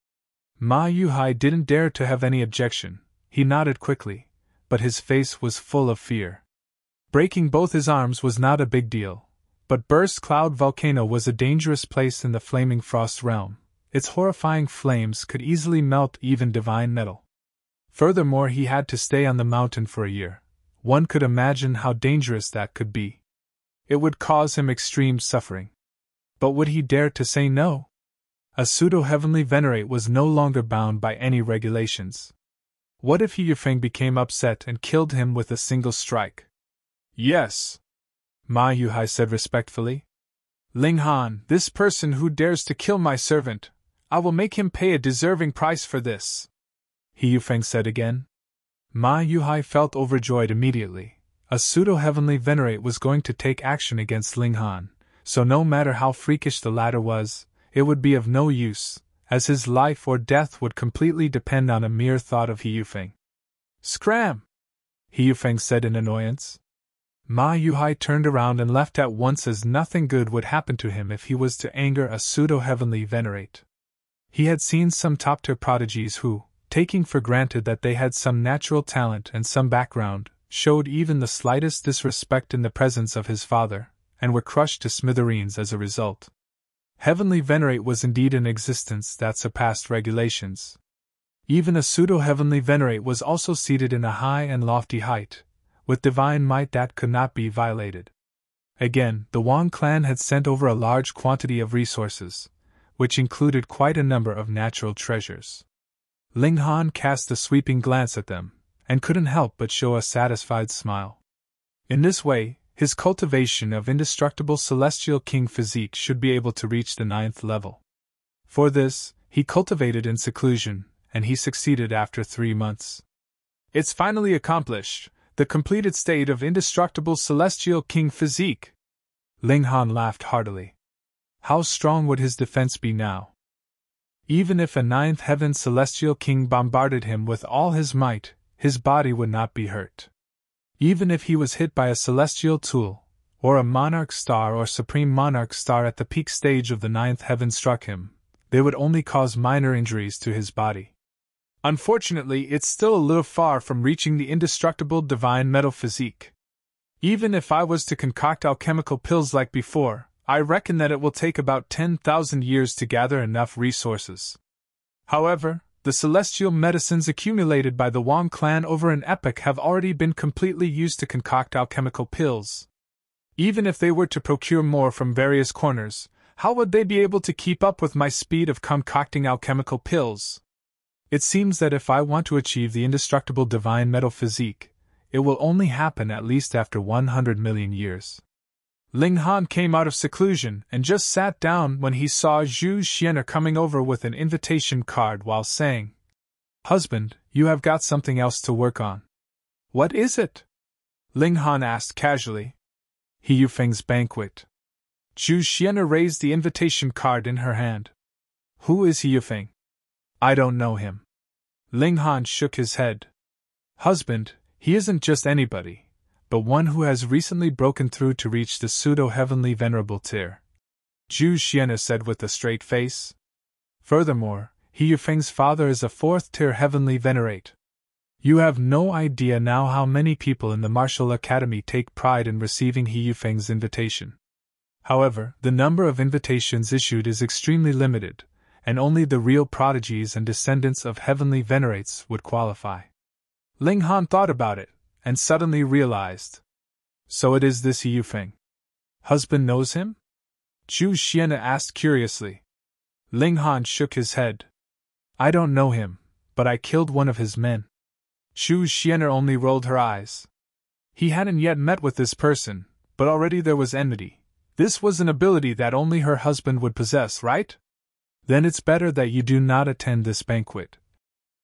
Ma Yuhai didn't dare to have any objection. He nodded quickly, but his face was full of fear. Breaking both his arms was not a big deal, but Burst Cloud Volcano was a dangerous place in the Flaming Frost realm. Its horrifying flames could easily melt even divine metal. Furthermore, he had to stay on the mountain for a year. One could imagine how dangerous that could be. It would cause him extreme suffering. But would he dare to say no? A pseudo-heavenly venerate was no longer bound by any regulations. What if He Yufeng became upset and killed him with a single strike? "Yes," Ma Yuhai said respectfully. "Ling Han, this person who dares to kill my servant, I will make him pay a deserving price for this," He Yufeng said again. Ma Yuhai felt overjoyed immediately. A pseudo-heavenly venerate was going to take action against Ling Han, so no matter how freakish the latter was, it would be of no use, as his life or death would completely depend on a mere thought of He Yufeng. "Scram!" He Yufeng said in annoyance. Ma Yuhai turned around and left at once, as nothing good would happen to him if he was to anger a pseudo-heavenly venerate. He had seen some top-tier prodigies who, taking for granted that they had some natural talent and some background, showed even the slightest disrespect in the presence of his father, and were crushed to smithereens as a result. Heavenly venerate was indeed an existence that surpassed regulations. Even a pseudo-heavenly venerate was also seated in a high and lofty height, with divine might that could not be violated. Again, the Wang Clan had sent over a large quantity of resources, which included quite a number of natural treasures. Ling Han cast a sweeping glance at them, and couldn't help but show a satisfied smile. In this way, his cultivation of indestructible celestial king physique should be able to reach the 9th level. For this, he cultivated in seclusion, and he succeeded after 3 months. It's finally accomplished, the completed state of indestructible celestial king Physique. Ling Han laughed heartily. How strong would his defense be now? Even if a 9th heaven celestial king bombarded him with all his might, his body would not be hurt. Even if he was hit by a celestial tool, or a monarch star or supreme monarch star at the peak stage of the 9th heaven struck him, they would only cause minor injuries to his body. Unfortunately, it's still a little far from reaching the indestructible divine metal physique. Even if I was to concoct alchemical pills like before, I reckon that it will take about 10,000 years to gather enough resources. However, the celestial medicines accumulated by the Wang clan over an epoch have already been completely used to concoct alchemical pills. Even if they were to procure more from various corners, how would they be able to keep up with my speed of concocting alchemical pills? It seems that if I want to achieve the indestructible divine metal physique, it will only happen at least after 100 million years. Ling Han came out of seclusion and just sat down when he saw Zhu Xian'er coming over with an invitation card while saying, "Husband, you have got something else to work on." "What is it?" Ling Han asked casually. "He Yufeng's banquet." Zhu Xian'er raised the invitation card in her hand. "Who is He Yufeng?" "I don't know him." Ling Han shook his head. "Husband, he isn't just anybody, but one who has recently broken through to reach the pseudo-heavenly venerable tier," Zhu Xian'er said with a straight face. "Furthermore, He Yufeng's father is a 4th-tier heavenly venerate. You have no idea now how many people in the martial academy take pride in receiving He Yufeng's invitation. However, the number of invitations issued is extremely limited, and only the real prodigies and descendants of heavenly venerates would qualify." Ling Han thought about it, and suddenly realized. So it is this He Yufeng. Husband knows him? Zhu Xian'er asked curiously. Ling Han shook his head. "I don't know him, but I killed one of his men." Zhu Xian'er only rolled her eyes. He hadn't yet met with this person, but already there was enmity. This was an ability that only her husband would possess, right? "Then it's better that you do not attend this banquet,"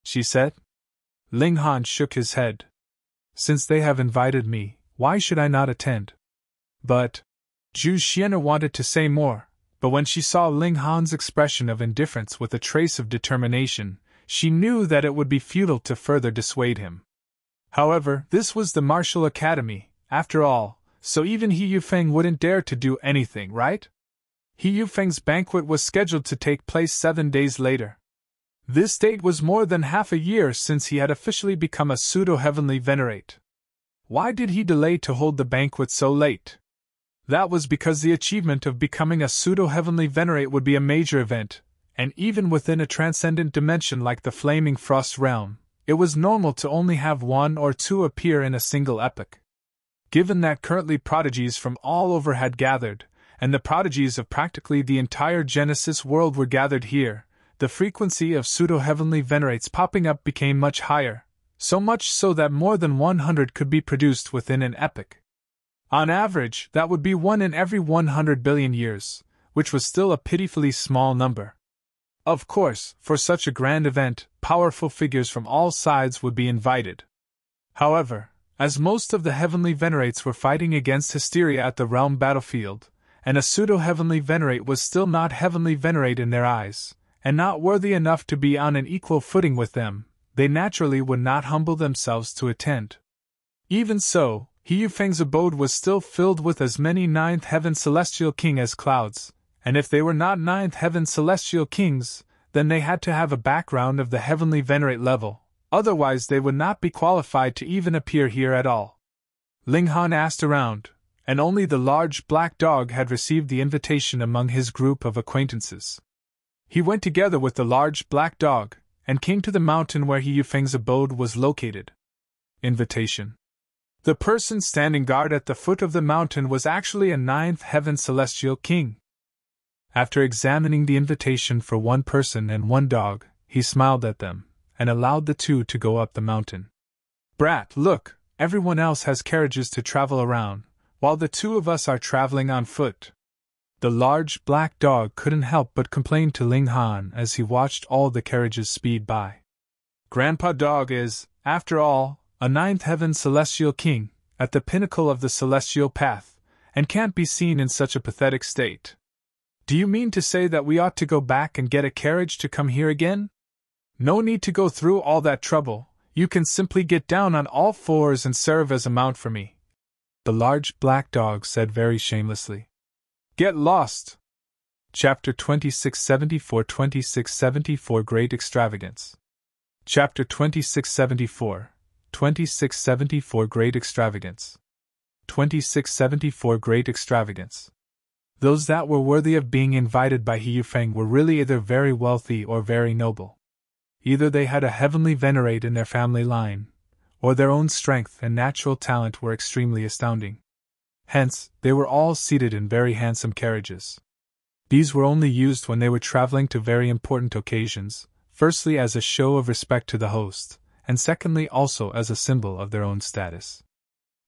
she said. Ling Han shook his head. "Since they have invited me, why should I not attend?" "But..." Zhu Xian'er wanted to say more, but when she saw Ling Han's expression of indifference with a trace of determination, she knew that it would be futile to further dissuade him. However, this was the martial academy, after all, so even He Yufeng wouldn't dare to do anything, right? He Yufeng's banquet was scheduled to take place 7 days later. This date was more than half a year since he had officially become a pseudo-heavenly venerate. Why did he delay to hold the banquet so late? That was because the achievement of becoming a pseudo-heavenly venerate would be a major event, and even within a transcendent dimension like the Flaming Frost realm, it was normal to only have 1 or 2 appear in a single epoch. Given that currently prodigies from all over had gathered, and the prodigies of practically the entire Genesis world were gathered here, the frequency of pseudo-heavenly venerates popping up became much higher, so much so that more than 100 could be produced within an epoch. On average, that would be 1 in every 100 billion years, which was still a pitifully small number. Of course, for such a grand event, powerful figures from all sides would be invited. However, as most of the heavenly venerates were fighting against hysteria at the realm battlefield, and a pseudo-heavenly venerate was still not heavenly venerate in their eyes, and not worthy enough to be on an equal footing with them, they naturally would not humble themselves to attend. Even so, He Yufeng's abode was still filled with as many 9th heaven celestial king as clouds, and if they were not 9th heaven celestial kings, then they had to have a background of the heavenly venerate level, otherwise they would not be qualified to even appear here at all. Ling Han asked around, and only the large black dog had received the invitation among his group of acquaintances. He went together with the large black dog, and came to the mountain where He Yufeng's abode was located. Invitation. The person standing guard at the foot of the mountain was actually a 9th heaven celestial king. After examining the invitation for 1 person and 1 dog, he smiled at them, and allowed the 2 to go up the mountain. "Brat, look, everyone else has carriages to travel around, while the 2 of us are traveling on foot." The large black dog couldn't help but complain to Ling Han as he watched all the carriages speed by. Grandpa Dog is, after all, a ninth heaven celestial king, at the pinnacle of the celestial path, and can't be seen in such a pathetic state. Do you mean to say that we ought to go back and get a carriage to come here again? No need to go through all that trouble, you can simply get down on all fours and serve as a mount for me, the large black dog said very shamelessly. Get lost! Chapter 2674 Great Extravagance. Chapter 2674 Great Extravagance. 2674 Great Extravagance. Those that were worthy of being invited by He Yufeng were really either very wealthy or very noble. Either they had a heavenly venerate in their family line, or their own strength and natural talent were extremely astounding. Hence, they were all seated in very handsome carriages. These were only used when they were traveling to very important occasions, firstly as a show of respect to the host, and secondly also as a symbol of their own status.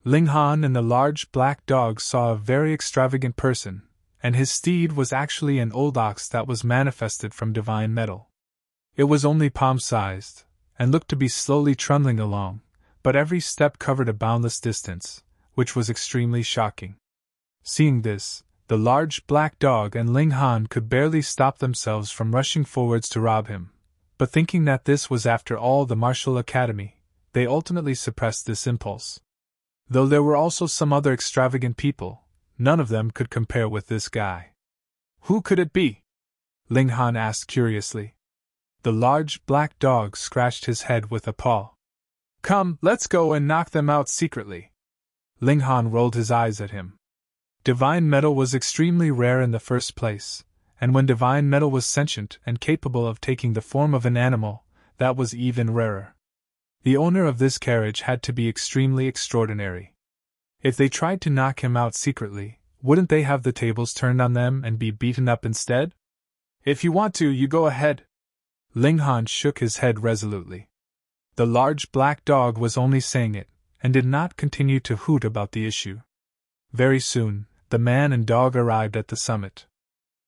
Ling Han and the large black dog saw a very extravagant person, and his steed was actually an old ox that was manifested from divine metal. It was only palm-sized, and looked to be slowly trundling along, but every step covered a boundless distance, which was extremely shocking. Seeing this, the large black dog and Ling Han could barely stop themselves from rushing forwards to rob him, but thinking that this was after all the martial academy, they ultimately suppressed this impulse. Though there were also some other extravagant people, none of them could compare with this guy. Who could it be? Ling Han asked curiously. The large black dog scratched his head with a paw. Come, let's go and knock them out secretly. Ling Han rolled his eyes at him. Divine metal was extremely rare in the first place, and when divine metal was sentient and capable of taking the form of an animal, that was even rarer. The owner of this carriage had to be extremely extraordinary. If they tried to knock him out secretly, wouldn't they have the tables turned on them and be beaten up instead? If you want to, you go ahead. Ling Han shook his head resolutely. The large black dog was only saying it, and did not continue to hoot about the issue. Very soon, the man and dog arrived at the summit.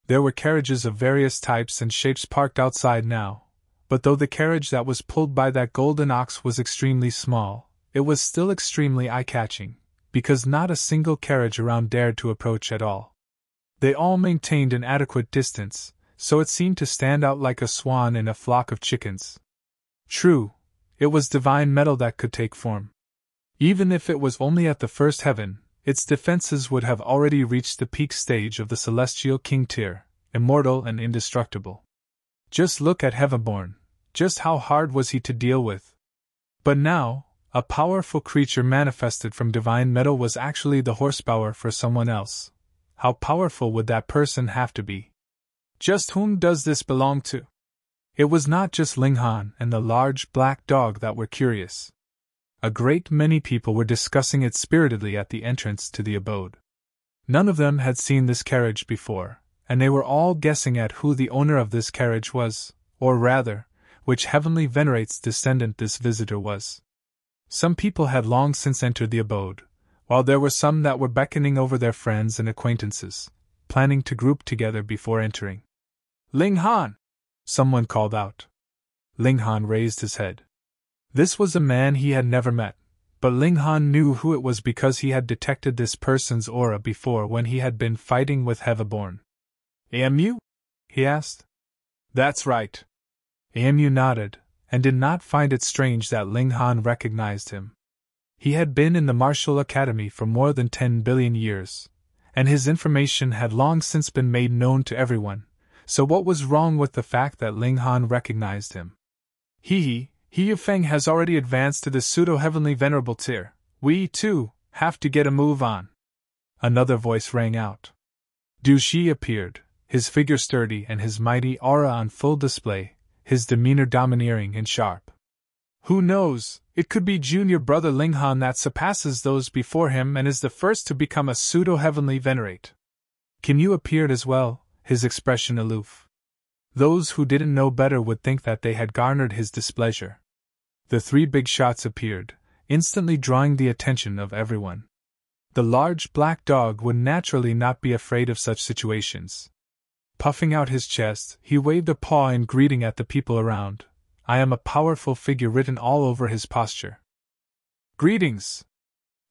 There were carriages of various types and shapes parked outside now, but though the carriage that was pulled by that golden ox was extremely small, it was still extremely eye-catching, because not a single carriage around dared to approach at all. They all maintained an adequate distance, so it seemed to stand out like a swan in a flock of chickens. True, it was divine metal that could take form. Even if it was only at the first heaven, its defenses would have already reached the peak stage of the celestial king tier, immortal and indestructible. Just look at Heavenborn, just how hard was he to deal with? But now, a powerful creature manifested from divine metal was actually the horsepower for someone else. How powerful would that person have to be? Just whom does this belong to? It was not just Ling Han and the large black dog that were curious. A great many people were discussing it spiritedly at the entrance to the abode. None of them had seen this carriage before, and they were all guessing at who the owner of this carriage was, or rather, which heavenly venerate's descendant this visitor was. Some people had long since entered the abode, while there were some that were beckoning over their friends and acquaintances, planning to group together before entering. Ling Han! Someone called out. Ling Han raised his head. This was a man he had never met, but Ling Han knew who it was because he had detected this person's aura before when he had been fighting with Heavenborn. "Amu?" he asked. "That's right." Amu nodded, and did not find it strange that Ling Han recognized him. He had been in the martial academy for more than 10 billion years, and his information had long since been made known to everyone, so what was wrong with the fact that Ling Han recognized him? He Yufeng has already advanced to the pseudo-heavenly venerable tier. We, too, have to get a move on. Another voice rang out. Du Shi appeared, his figure sturdy and his mighty aura on full display, his demeanor domineering and sharp. Who knows, it could be junior brother Ling Han that surpasses those before him and is the first to become a pseudo-heavenly venerate. Kim Yu appeared as well, his expression aloof. Those who didn't know better would think that they had garnered his displeasure. The three big shots appeared, instantly drawing the attention of everyone. The large black dog would naturally not be afraid of such situations. Puffing out his chest, he waved a paw in greeting at the people around. I am a powerful figure written all over his posture. Greetings!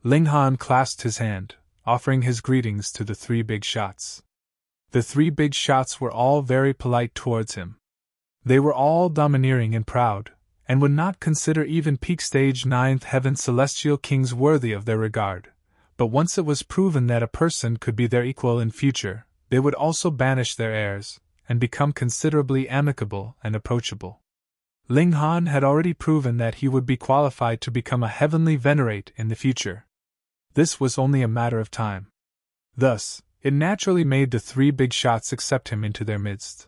Ling Han clasped his hand, offering his greetings to the three big shots. The three big shots were all very polite towards him. They were all domineering and proud, and would not consider even peak stage 9th heaven celestial kings worthy of their regard. But once it was proven that a person could be their equal in future, they would also banish their heirs, and become considerably amicable and approachable. Ling Han had already proven that he would be qualified to become a heavenly venerate in the future. This was only a matter of time. Thus, it naturally made the three big shots accept him into their midst.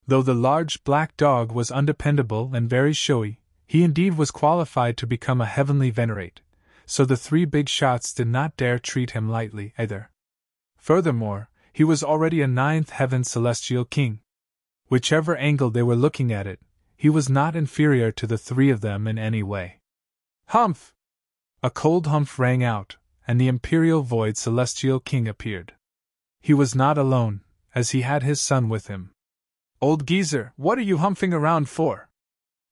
Though the large black dog was undependable and very showy, he indeed was qualified to become a heavenly venerate, so the three big shots did not dare treat him lightly either. Furthermore, he was already a 9th heaven celestial king. Whichever angle they were looking at it, he was not inferior to the three of them in any way. Humph! A cold humph rang out, and the imperial void celestial king appeared. He was not alone, as he had his son with him. Old geezer, what are you humphing around for?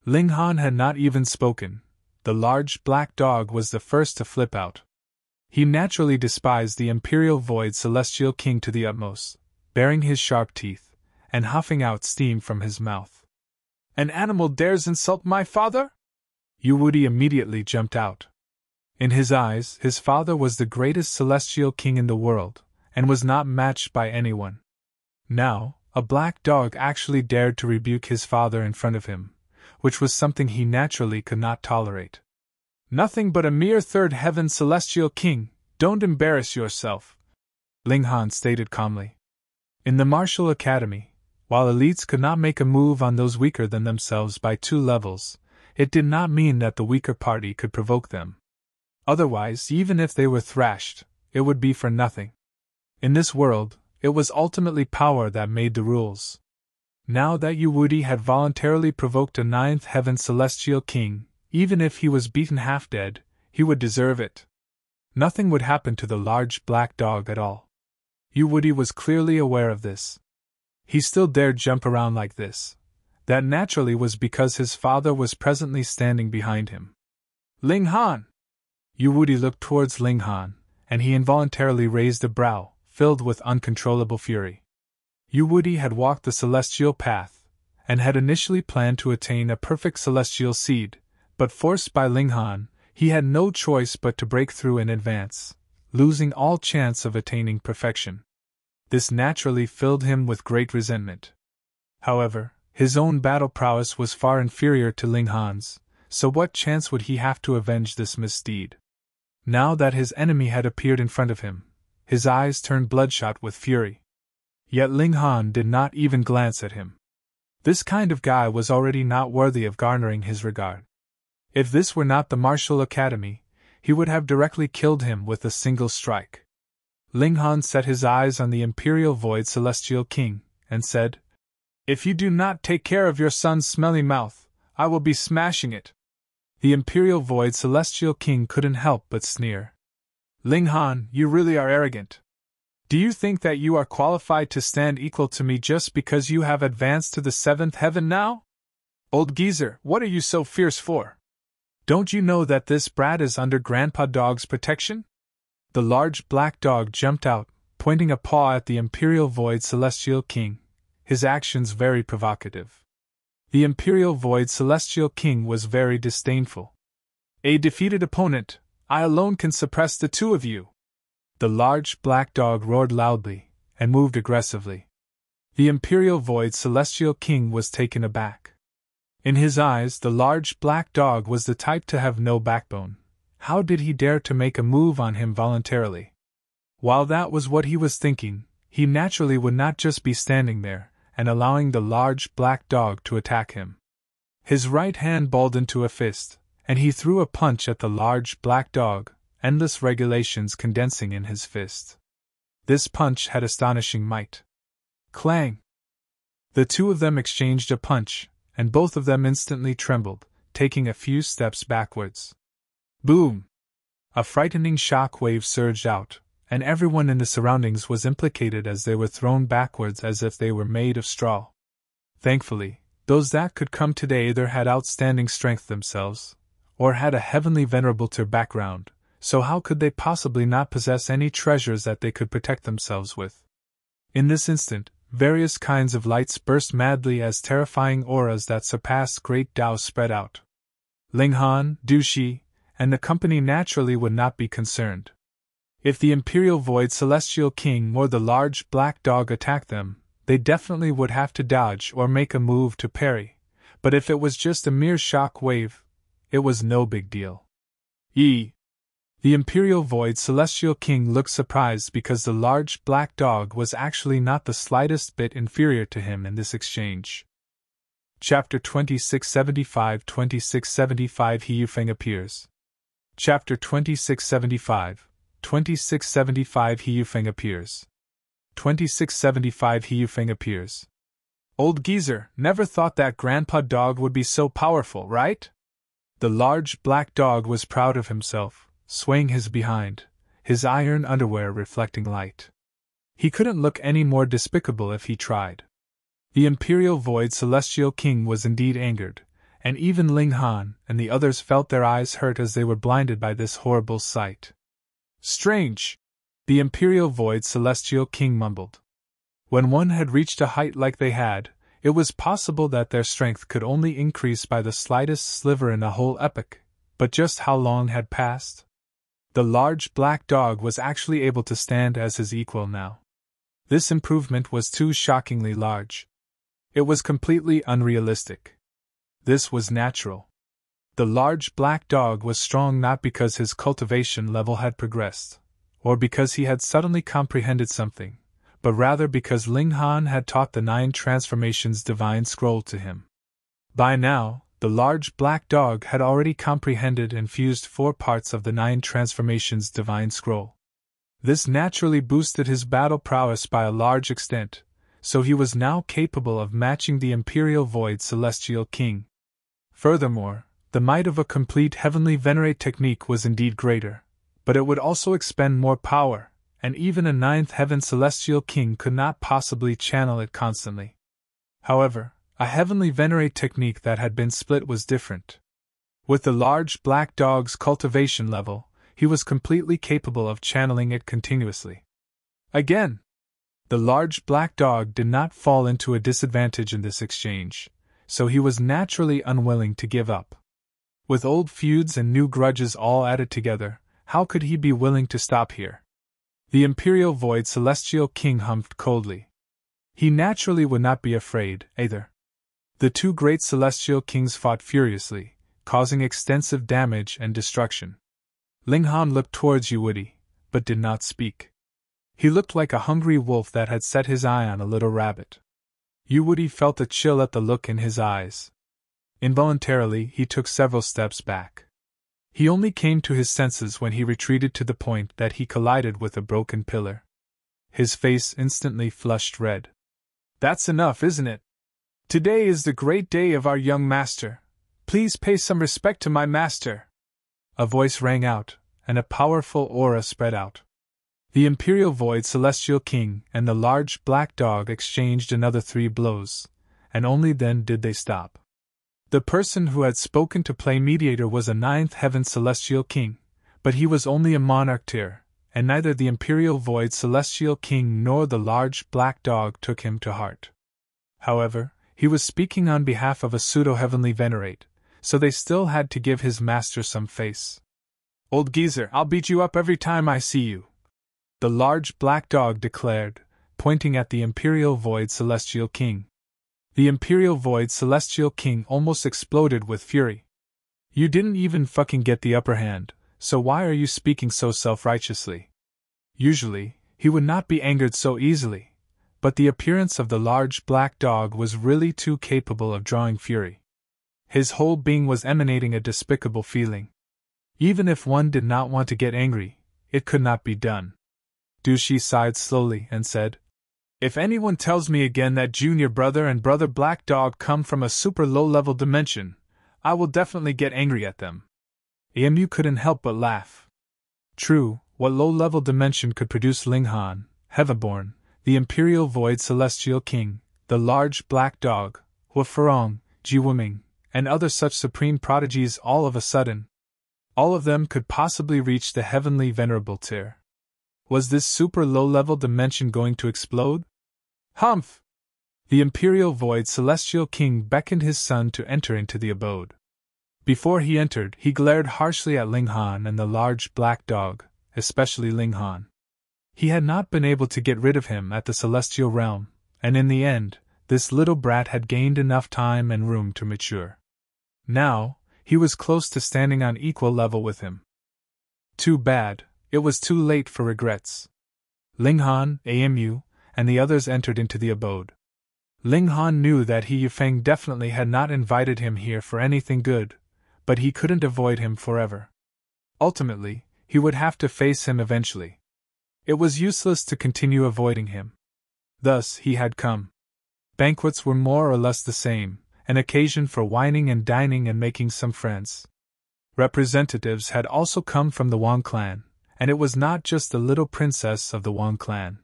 Ling Han had not even spoken. The large black dog was the first to flip out. He naturally despised the imperial void celestial king to the utmost, baring his sharp teeth, and huffing out steam from his mouth. An animal dares insult my father? Yuwudi immediately jumped out. In his eyes, his father was the greatest celestial king in the world, and was not matched by anyone. Now, a black dog actually dared to rebuke his father in front of him, which was something he naturally could not tolerate. Nothing but a mere 3rd heaven celestial king, don't embarrass yourself, Ling Han stated calmly. In the martial academy, while elites could not make a move on those weaker than themselves by 2 levels, it did not mean that the weaker party could provoke them. Otherwise, even if they were thrashed, it would be for nothing. In this world, it was ultimately power that made the rules. Now that Yuwudi had voluntarily provoked a 9th heaven celestial king, even if he was beaten half dead, he would deserve it. Nothing would happen to the large black dog at all. Yuwudi was clearly aware of this. He still dared jump around like this. That naturally was because his father was presently standing behind him. Ling Han! Yuwudi looked towards Ling Han, and he involuntarily raised a brow, filled with uncontrollable fury. Yuwudi had walked the celestial path, and had initially planned to attain a perfect celestial seed, but forced by Ling Han, he had no choice but to break through in advance, losing all chance of attaining perfection. This naturally filled him with great resentment. However, his own battle prowess was far inferior to Ling Han's, so what chance would he have to avenge this misdeed? Now that his enemy had appeared in front of him, his eyes turned bloodshot with fury. Yet Ling Han did not even glance at him. This kind of guy was already not worthy of garnering his regard. If this were not the martial academy, he would have directly killed him with a single strike. Ling Han set his eyes on the imperial void celestial king, and said, "If you do not take care of your son's smelly mouth, I will be smashing it." The imperial void celestial king couldn't help but sneer. Ling Han, you really are arrogant. Do you think that you are qualified to stand equal to me just because you have advanced to the 7th heaven now? Old geezer, what are you so fierce for? Don't you know that this brat is under Grandpa Dog's protection? The large black dog jumped out, pointing a paw at the imperial void celestial king, his actions very provocative. The imperial void celestial king was very disdainful. A defeated opponent, I alone can suppress the 2 of you. The large black dog roared loudly, and moved aggressively. The imperial void celestial king was taken aback. In his eyes, the large black dog was the type to have no backbone. How did he dare to make a move on him voluntarily? While that was what he was thinking, he naturally would not just be standing there, and allowing the large black dog to attack him. His right hand balled into a fist, and he threw a punch at the large black dog, endless regulations condensing in his fist. This punch had astonishing might. Clang! The 2 of them exchanged a punch, and both of them instantly trembled, taking a few steps backwards. Boom! A frightening shock wave surged out, and everyone in the surroundings was implicated as they were thrown backwards as if they were made of straw. Thankfully, those that could come today either had outstanding strength themselves, or had a heavenly venerable background, so how could they possibly not possess any treasures that they could protect themselves with? In this instant, various kinds of lights burst madly as terrifying auras that surpassed great Tao spread out. Ling Han, Du Shi, and the company naturally would not be concerned. If the Imperial Void Celestial King or the large black dog attacked them, they definitely would have to dodge or make a move to parry, but if it was just a mere shock wave, it was no big deal. The Imperial Void Celestial King looked surprised because the large black dog was actually not the slightest bit inferior to him in this exchange. Chapter 2675 He Yufeng appears. Chapter 2675 He Yufeng appears. 2675 He Yufeng appears. Old geezer, never thought that grandpa dog would be so powerful, right? The large black dog was proud of himself, swaying his behind, his iron underwear reflecting light. He couldn't look any more despicable if he tried. The Imperial Void Celestial King was indeed angered, and even Ling Han and the others felt their eyes hurt as they were blinded by this horrible sight. Strange! The Imperial Void Celestial King mumbled. When one had reached a height like they had, it was possible that their strength could only increase by the slightest sliver in a whole epoch, but just how long had passed? The large black dog was actually able to stand as his equal now. This improvement was too shockingly large. It was completely unrealistic. This was natural. The large black dog was strong not because his cultivation level had progressed, or because he had suddenly comprehended something, but rather because Ling Han had taught the 9 transformations divine scroll to him. By now, the large black dog had already comprehended and fused 4 parts of the 9 transformations divine scroll. This naturally boosted his battle prowess by a large extent, so he was now capable of matching the Imperial Void Celestial King. Furthermore, the might of a complete heavenly venerate technique was indeed greater, but it would also expend more power, and even a 9th heaven celestial king could not possibly channel it constantly. However, a heavenly venerate technique that had been split was different. With the large black dog's cultivation level, he was completely capable of channeling it continuously. Again, the large black dog did not fall into a disadvantage in this exchange, so he was naturally unwilling to give up. With old feuds and new grudges all added together, how could he be willing to stop here? The Imperial Void Celestial King humphed coldly. He naturally would not be afraid, either. The 2 great celestial kings fought furiously, causing extensive damage and destruction. Ling Han looked towards Yuwudi, but did not speak. He looked like a hungry wolf that had set his eye on a little rabbit. Yuwudi felt a chill at the look in his eyes. Involuntarily, he took several steps back. He only came to his senses when he retreated to the point that he collided with a broken pillar. His face instantly flushed red. That's enough, isn't it? Today is the great day of our young master. Please pay some respect to my master. A voice rang out, and a powerful aura spread out. The Imperial Void Celestial King and the large black dog exchanged another 3 blows, and only then did they stop. The person who had spoken to play mediator was a 9th heaven celestial king, but he was only a monarch tier, and neither the Imperial Void Celestial King nor the large black dog took him to heart. However, he was speaking on behalf of a pseudo-heavenly venerate, so they still had to give his master some face. Old geezer, I'll beat you up every time I see you, the large black dog declared, pointing at the Imperial Void Celestial King. The Imperial Void Celestial King almost exploded with fury. You didn't even fucking get the upper hand, so why are you speaking so self-righteously? Usually, he would not be angered so easily, but the appearance of the large black dog was really too capable of drawing fury. His whole being was emanating a despicable feeling. Even if one did not want to get angry, it could not be done. Du Shi sighed slowly and said, If anyone tells me again that Junior Brother and Brother Black Dog come from a super low-level dimension, I will definitely get angry at them. Emu couldn't help but laugh. True, what low-level dimension could produce Ling Han, Heavenborn, the Imperial Void Celestial King, the large black dog, He Yufeng, He Yufeng, and other such supreme prodigies all of a sudden? All of them could possibly reach the heavenly venerable tier. Was this super low-level dimension going to explode? Humph! The Imperial Void Celestial King beckoned his son to enter into the abode. Before he entered, he glared harshly at Ling Han and the large black dog, especially Ling Han. He had not been able to get rid of him at the celestial realm, and in the end, this little brat had gained enough time and room to mature. Now, he was close to standing on equal level with him. Too bad, it was too late for regrets. Ling Han, Amu, and the others entered into the abode. Ling Han knew that He Yufeng definitely had not invited him here for anything good, but he couldn't avoid him forever. Ultimately, he would have to face him eventually. It was useless to continue avoiding him. Thus he had come. Banquets were more or less the same, an occasion for wining and dining and making some friends. Representatives had also come from the Wang Clan, and it was not just the little princess of the Wang Clan.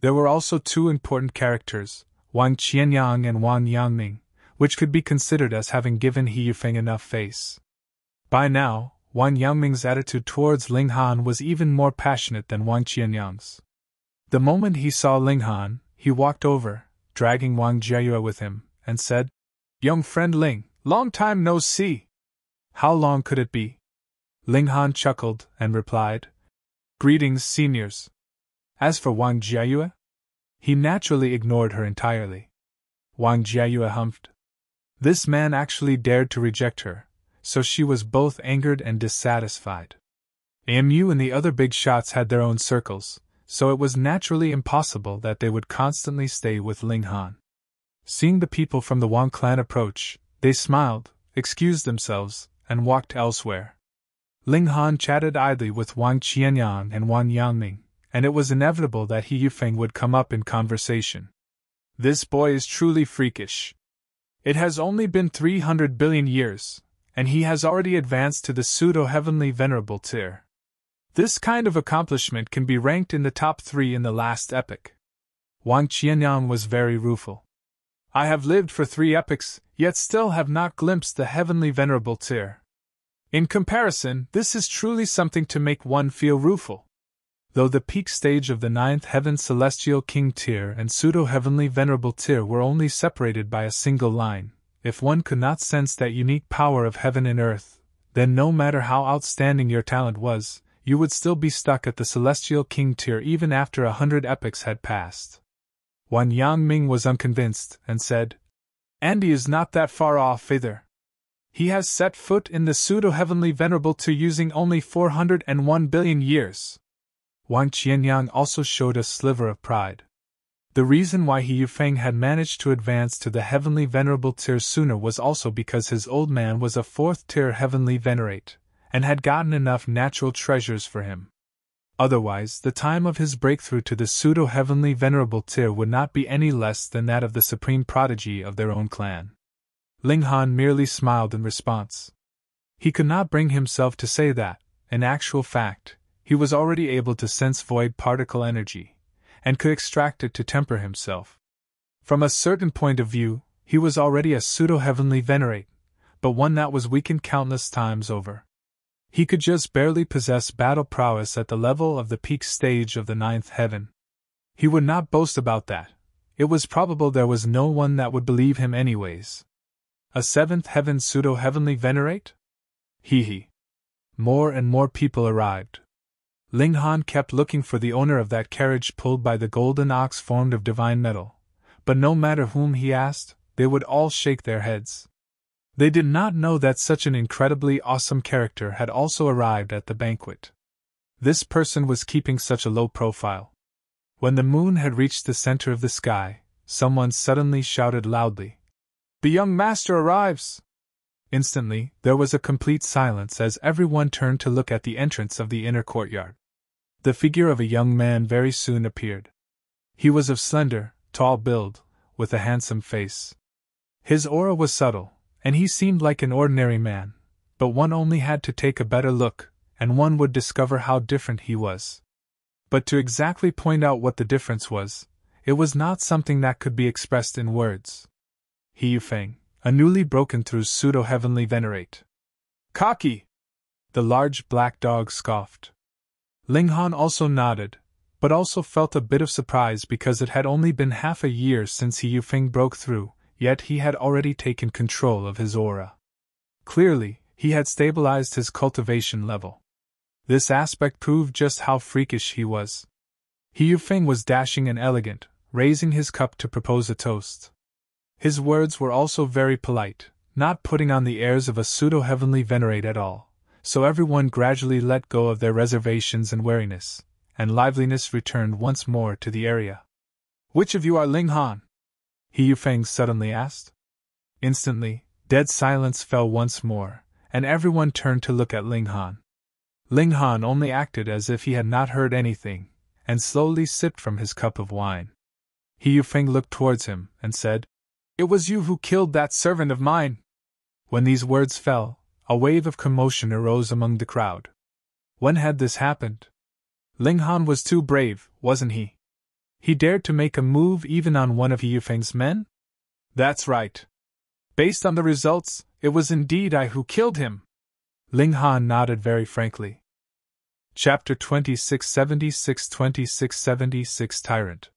There were also two important characters, Wang Qianyang and Wang Yangming, which could be considered as having given He Yufeng enough face. By now, Wang Yangming's attitude towards Ling Han was even more passionate than Wang Qianyang's. The moment he saw Ling Han, he walked over, dragging Wang Jiayue with him, and said, "Young friend Ling, long time no see." "How long could it be?" Ling Han chuckled and replied, "Greetings, seniors." As for Wang Jiayue, he naturally ignored her entirely. Wang Jiayue humphed. This man actually dared to reject her, so she was both angered and dissatisfied. Amu and the other big shots had their own circles, so it was naturally impossible that they would constantly stay with Ling Han. Seeing the people from the Wang clan approach, they smiled, excused themselves, and walked elsewhere. Ling Han chatted idly with Wang Qianyang and Wang Yangming, and it was inevitable that He Yufeng would come up in conversation. "This boy is truly freakish. It has only been 300 billion years, and he has already advanced to the pseudo-heavenly venerable tier. This kind of accomplishment can be ranked in the top 3 in the last epoch." Wang Qianyang was very rueful. "I have lived for 3 epochs, yet still have not glimpsed the heavenly venerable tier. In comparison, this is truly something to make one feel rueful." Though the peak stage of the 9th heaven celestial king tier and pseudo-heavenly venerable tier were only separated by a single line, if one could not sense that unique power of heaven and earth, then no matter how outstanding your talent was, you would still be stuck at the celestial king tier even after 100 epochs had passed. Wang Yangming was unconvinced, and said, "Andy is not that far off either. He has set foot in the pseudo-heavenly venerable tier using only 401 billion years. Wang Qianyang also showed a sliver of pride. The reason why He Yufeng had managed to advance to the heavenly venerable tier sooner was also because his old man was a 4th tier heavenly venerate, and had gotten enough natural treasures for him. Otherwise, the time of his breakthrough to the pseudo-heavenly venerable tier would not be any less than that of the supreme prodigy of their own clan." Ling Han merely smiled in response. He could not bring himself to say that, in actual fact, he was already able to sense void particle energy, and could extract it to temper himself. From a certain point of view, he was already a pseudo-heavenly venerate, but one that was weakened countless times over. He could just barely possess battle prowess at the level of the peak stage of the 9th heaven. He would not boast about that. It was probable there was no one that would believe him anyways. A 7th heaven pseudo-heavenly venerate? Hee. More and more people arrived. Ling Han kept looking for the owner of that carriage pulled by the golden ox formed of divine metal, but no matter whom he asked, they would all shake their heads. They did not know that such an incredibly awesome character had also arrived at the banquet. This person was keeping such a low profile. When the moon had reached the center of the sky, someone suddenly shouted loudly, "The young master arrives!" Instantly, there was a complete silence as everyone turned to look at the entrance of the inner courtyard. The figure of a young man very soon appeared. He was of slender, tall build, with a handsome face. His aura was subtle, and he seemed like an ordinary man, but one only had to take a better look, and one would discover how different he was. But to exactly point out what the difference was, it was not something that could be expressed in words. He Yufeng, a newly broken through pseudo-heavenly venerate. Cocky! The large black dog scoffed. Ling Han also nodded, but also felt a bit of surprise because it had only been half a year since He Yufeng broke through, yet he had already taken control of his aura. Clearly, he had stabilized his cultivation level. This aspect proved just how freakish he was. He Yufeng was dashing and elegant, raising his cup to propose a toast. His words were also very polite, not putting on the airs of a pseudo-heavenly venerate at all, so everyone gradually let go of their reservations and wariness, and liveliness returned once more to the area. Which of you are Ling Han? He Yufeng suddenly asked. Instantly, dead silence fell once more, and everyone turned to look at Ling Han. Ling Han only acted as if he had not heard anything, and slowly sipped from his cup of wine. He Yufeng looked towards him, and said, "It was you who killed that servant of mine." When these words fell, a wave of commotion arose among the crowd. When had this happened? Ling Han was too brave, wasn't he? He dared to make a move even on one of He Yufeng's men? That's right. Based on the results, it was indeed I who killed him. Ling Han nodded very frankly. Chapter 2676 2676 Tyrant.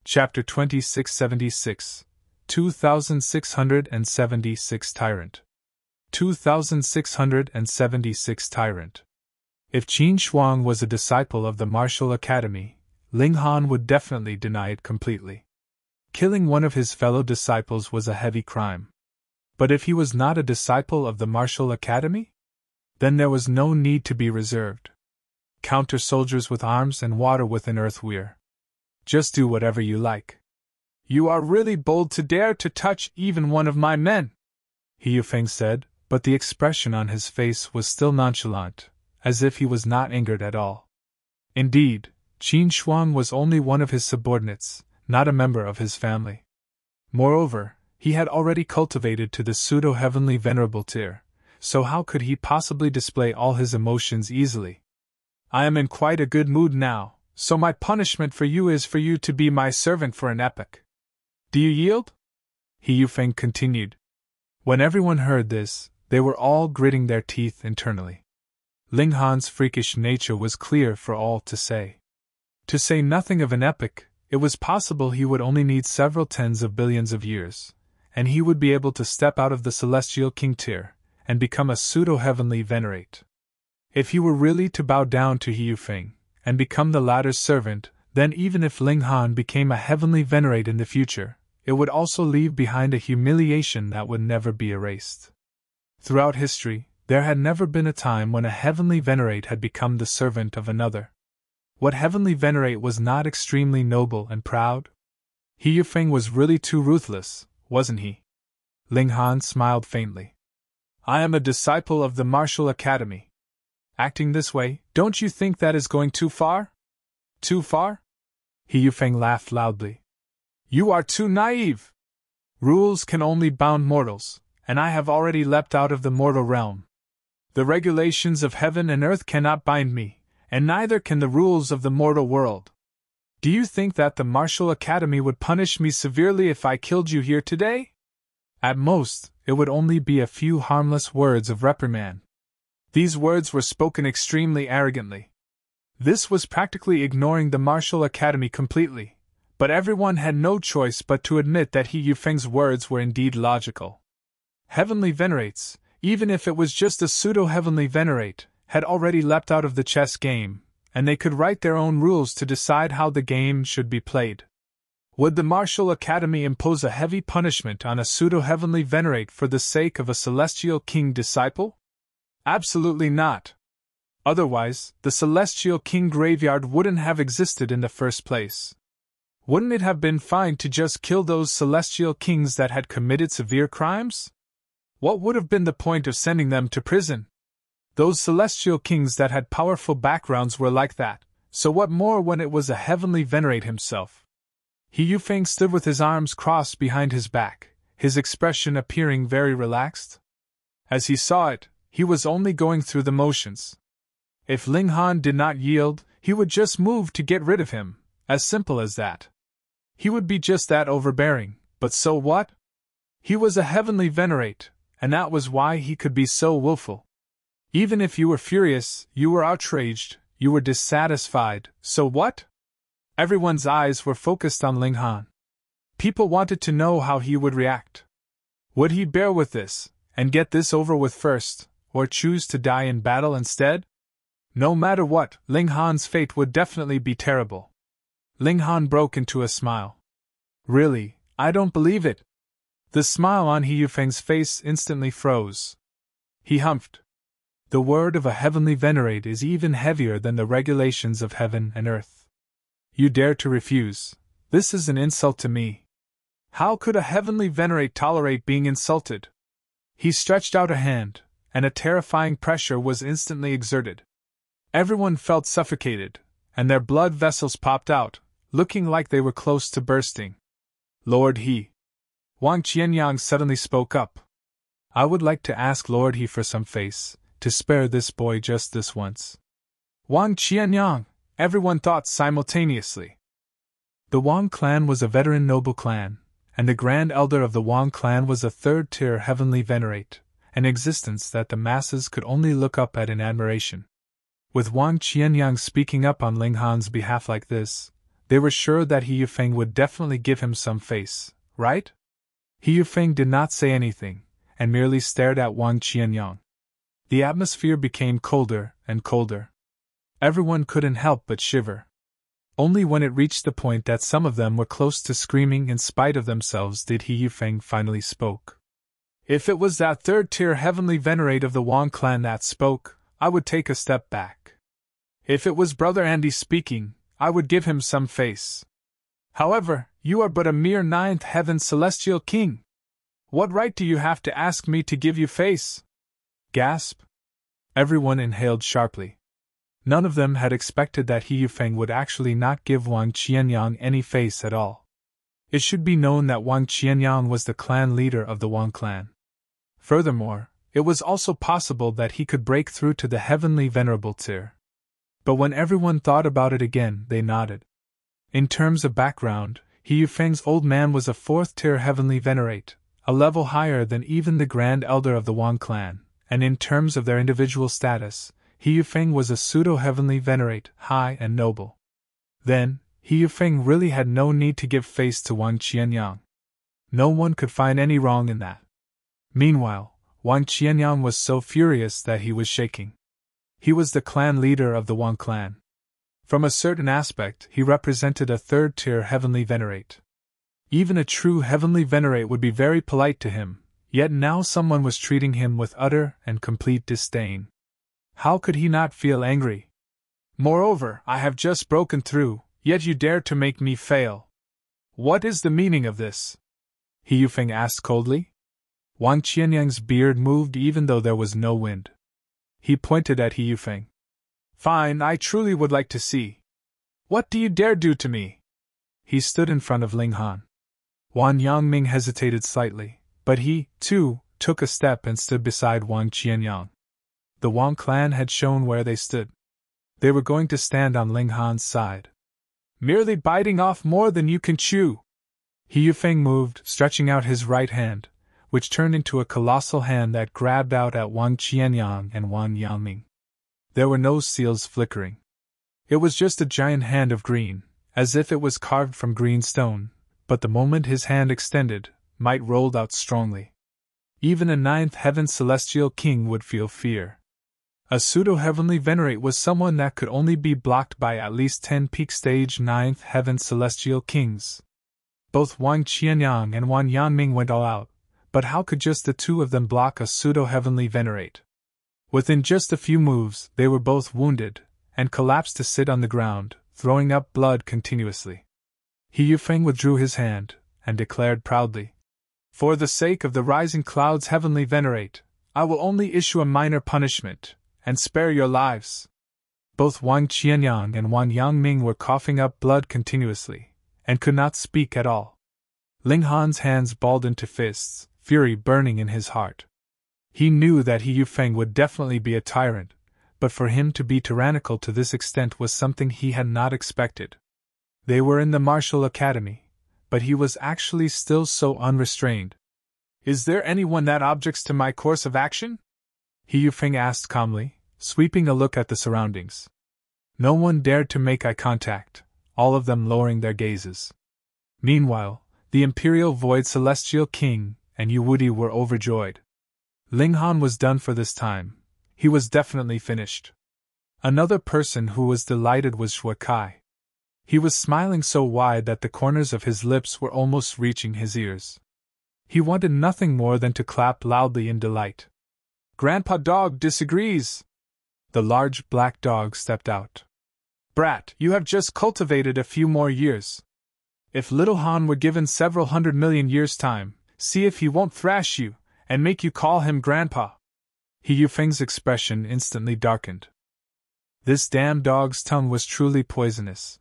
Chapter 2676 2676 Tyrant. 2676 Tyrant. If Qin Shuang was a disciple of the martial academy, Ling Han would definitely deny it completely. Killing one of his fellow disciples was a heavy crime. But if he was not a disciple of the martial academy? Then there was no need to be reserved. Counter soldiers with arms and water with an earthweir. Just do whatever you like. You are really bold to dare to touch even one of my men, He Yufeng said, but the expression on his face was still nonchalant, as if he was not angered at all. Indeed, Qin Shuang was only one of his subordinates, not a member of his family. Moreover, he had already cultivated to the pseudo-heavenly venerable tier, so how could he possibly display all his emotions easily? I am in quite a good mood now, so my punishment for you is for you to be my servant for an epoch. Do you yield? He Yufeng continued. When everyone heard this, they were all gritting their teeth internally. Ling Han's freakish nature was clear for all to say. To say nothing of an epoch, it was possible he would only need several tens of billions of years, and he would be able to step out of the celestial king tier and become a pseudo-heavenly venerate. If he were really to bow down to He Yufeng and become the latter's servant, then even if Ling Han became a heavenly venerate in the future, it would also leave behind a humiliation that would never be erased. Throughout history, there had never been a time when a heavenly venerate had become the servant of another. What heavenly venerate was not extremely noble and proud? He Yufeng was really too ruthless, wasn't he? Ling Han smiled faintly. I am a disciple of the martial academy. Acting this way, don't you think that is going too far? Too far? He Yufeng laughed loudly. You are too naive. Rules can only bound mortals, and I have already leapt out of the mortal realm. The regulations of heaven and earth cannot bind me, and neither can the rules of the mortal world. Do you think that the martial academy would punish me severely if I killed you here today? At most, it would only be a few harmless words of reprimand. These words were spoken extremely arrogantly. This was practically ignoring the martial academy completely, but everyone had no choice but to admit that He Yufeng's words were indeed logical. Heavenly venerates, even if it was just a pseudo-heavenly venerate, had already leapt out of the chess game, and they could write their own rules to decide how the game should be played. Would the martial academy impose a heavy punishment on a pseudo-heavenly venerate for the sake of a celestial king disciple? Absolutely not. Otherwise, the celestial king graveyard wouldn't have existed in the first place. Wouldn't it have been fine to just kill those celestial kings that had committed severe crimes? What would have been the point of sending them to prison? Those celestial kings that had powerful backgrounds were like that, so what more when it was a heavenly venerate himself? He Yufeng stood with his arms crossed behind his back, his expression appearing very relaxed. As he saw it, he was only going through the motions. If Ling Han did not yield, he would just move to get rid of him, as simple as that. He would be just that overbearing, but so what? He was a heavenly venerate, and that was why he could be so willful. Even if you were furious, you were outraged, you were dissatisfied, so what? Everyone's eyes were focused on Ling Han. People wanted to know how he would react. Would he bear with this, and get this over with first, or choose to die in battle instead? No matter what, Ling Han's fate would definitely be terrible. Ling Han broke into a smile. Really, I don't believe it. The smile on He Yufeng's face instantly froze. He humphed. The word of a heavenly venerate is even heavier than the regulations of heaven and earth. You dare to refuse. This is an insult to me. How could a heavenly venerate tolerate being insulted? He stretched out a hand, and a terrifying pressure was instantly exerted. Everyone felt suffocated, and their blood vessels popped out, looking like they were close to bursting. Lord He. Wang Qianyang suddenly spoke up. I would like to ask Lord He for some face, to spare this boy just this once. Wang Qianyang, everyone thought simultaneously. The Wang clan was a veteran noble clan, and the Grand Elder of the Wang clan was a third-tier heavenly venerate, an existence that the masses could only look up at in admiration. With Wang Qianyang speaking up on Ling Han's behalf like this, they were sure that He Yufeng would definitely give him some face, right? He Yufeng did not say anything, and merely stared at Wang Qianyang. The atmosphere became colder and colder. Everyone couldn't help but shiver. Only when it reached the point that some of them were close to screaming in spite of themselves did He Yufeng finally spoke. If it was that third-tier heavenly venerate of the Wang clan that spoke, I would take a step back. If it was Brother Andy speaking, I would give him some face. However, you are but a mere ninth heaven celestial king. What right do you have to ask me to give you face? Gasp. Everyone inhaled sharply. None of them had expected that He Yufeng would actually not give Wang Qianyang any face at all. It should be known that Wang Qianyang was the clan leader of the Wang clan. Furthermore, it was also possible that he could break through to the heavenly venerable tier. But when everyone thought about it again, they nodded. In terms of background, He Yufeng's old man was a fourth-tier heavenly venerate, a level higher than even the Grand Elder of the Wang clan, and in terms of their individual status, He Yufeng was a pseudo-heavenly venerate, high and noble. Then, He Yufeng really had no need to give face to Wang Qianyang. No one could find any wrong in that. Meanwhile, Wang Qianyang was so furious that he was shaking. He was the clan leader of the Wang clan. From a certain aspect, he represented a third-tier heavenly venerate. Even a true heavenly venerate would be very polite to him, yet now someone was treating him with utter and complete disdain. How could he not feel angry? Moreover, I have just broken through, yet you dare to make me fail. What is the meaning of this? He Yufeng asked coldly. Wang Qianyang's beard moved even though there was no wind. He pointed at He Yufeng. Fine, I truly would like to see. What do you dare do to me? He stood in front of Ling Han. Wan Yangming hesitated slightly, but he, too, took a step and stood beside Wang Qianyang. The Wang clan had shown where they stood. They were going to stand on Ling Han's side. Merely biting off more than you can chew. He Yufeng moved, stretching out his right hand, which turned into a colossal hand that grabbed out at Wang Qianyang and Wan Yangming. There were no seals flickering. It was just a giant hand of green, as if it was carved from green stone, but the moment his hand extended, might rolled out strongly. Even a ninth heaven celestial king would feel fear. A pseudo-heavenly venerate was someone that could only be blocked by at least 10 peak stage ninth heaven celestial kings. Both Wang Qianyang and Wan Yanming went all out, but how could just the two of them block a pseudo-heavenly venerate? Within just a few moves, they were both wounded, and collapsed to sit on the ground, throwing up blood continuously. He Yufeng withdrew his hand, and declared proudly, For the sake of the rising clouds heavenly venerate, I will only issue a minor punishment, and spare your lives. Both Wang Qianyang and Wan Yangming were coughing up blood continuously, and could not speak at all. Ling Han's hands balled into fists, fury burning in his heart. He knew that He Yufeng would definitely be a tyrant, but for him to be tyrannical to this extent was something he had not expected. They were in the martial academy, but he was actually still so unrestrained. "Is there anyone that objects to my course of action?" He Yufeng asked calmly, sweeping a look at the surroundings. No one dared to make eye contact, all of them lowering their gazes. Meanwhile, the Imperial Void Celestial King and Yu Wudi were overjoyed. Ling Han was done for this time. He was definitely finished. Another person who was delighted was Shui Kai. He was smiling so wide that the corners of his lips were almost reaching his ears. He wanted nothing more than to clap loudly in delight. "Grandpa Dog disagrees!" The large black dog stepped out. "Brat, you have just cultivated a few more years. If little Han were given several 100 million years' time, see if he won't thrash you, and make you call him Grandpa." He Yufeng's expression instantly darkened. This damn dog's tongue was truly poisonous.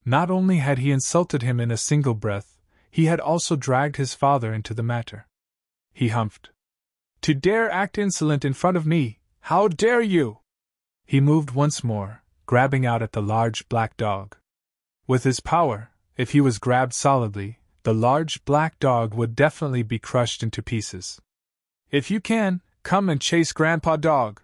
Not only had he insulted him in a single breath, he had also dragged his father into the matter. He humphed. "To dare act insolent in front of me, how dare you!" He moved once more, grabbing out at the large black dog. With his power, if he was grabbed solidly, the large black dog would definitely be crushed into pieces. "If you can, come and chase Grandpa Dog."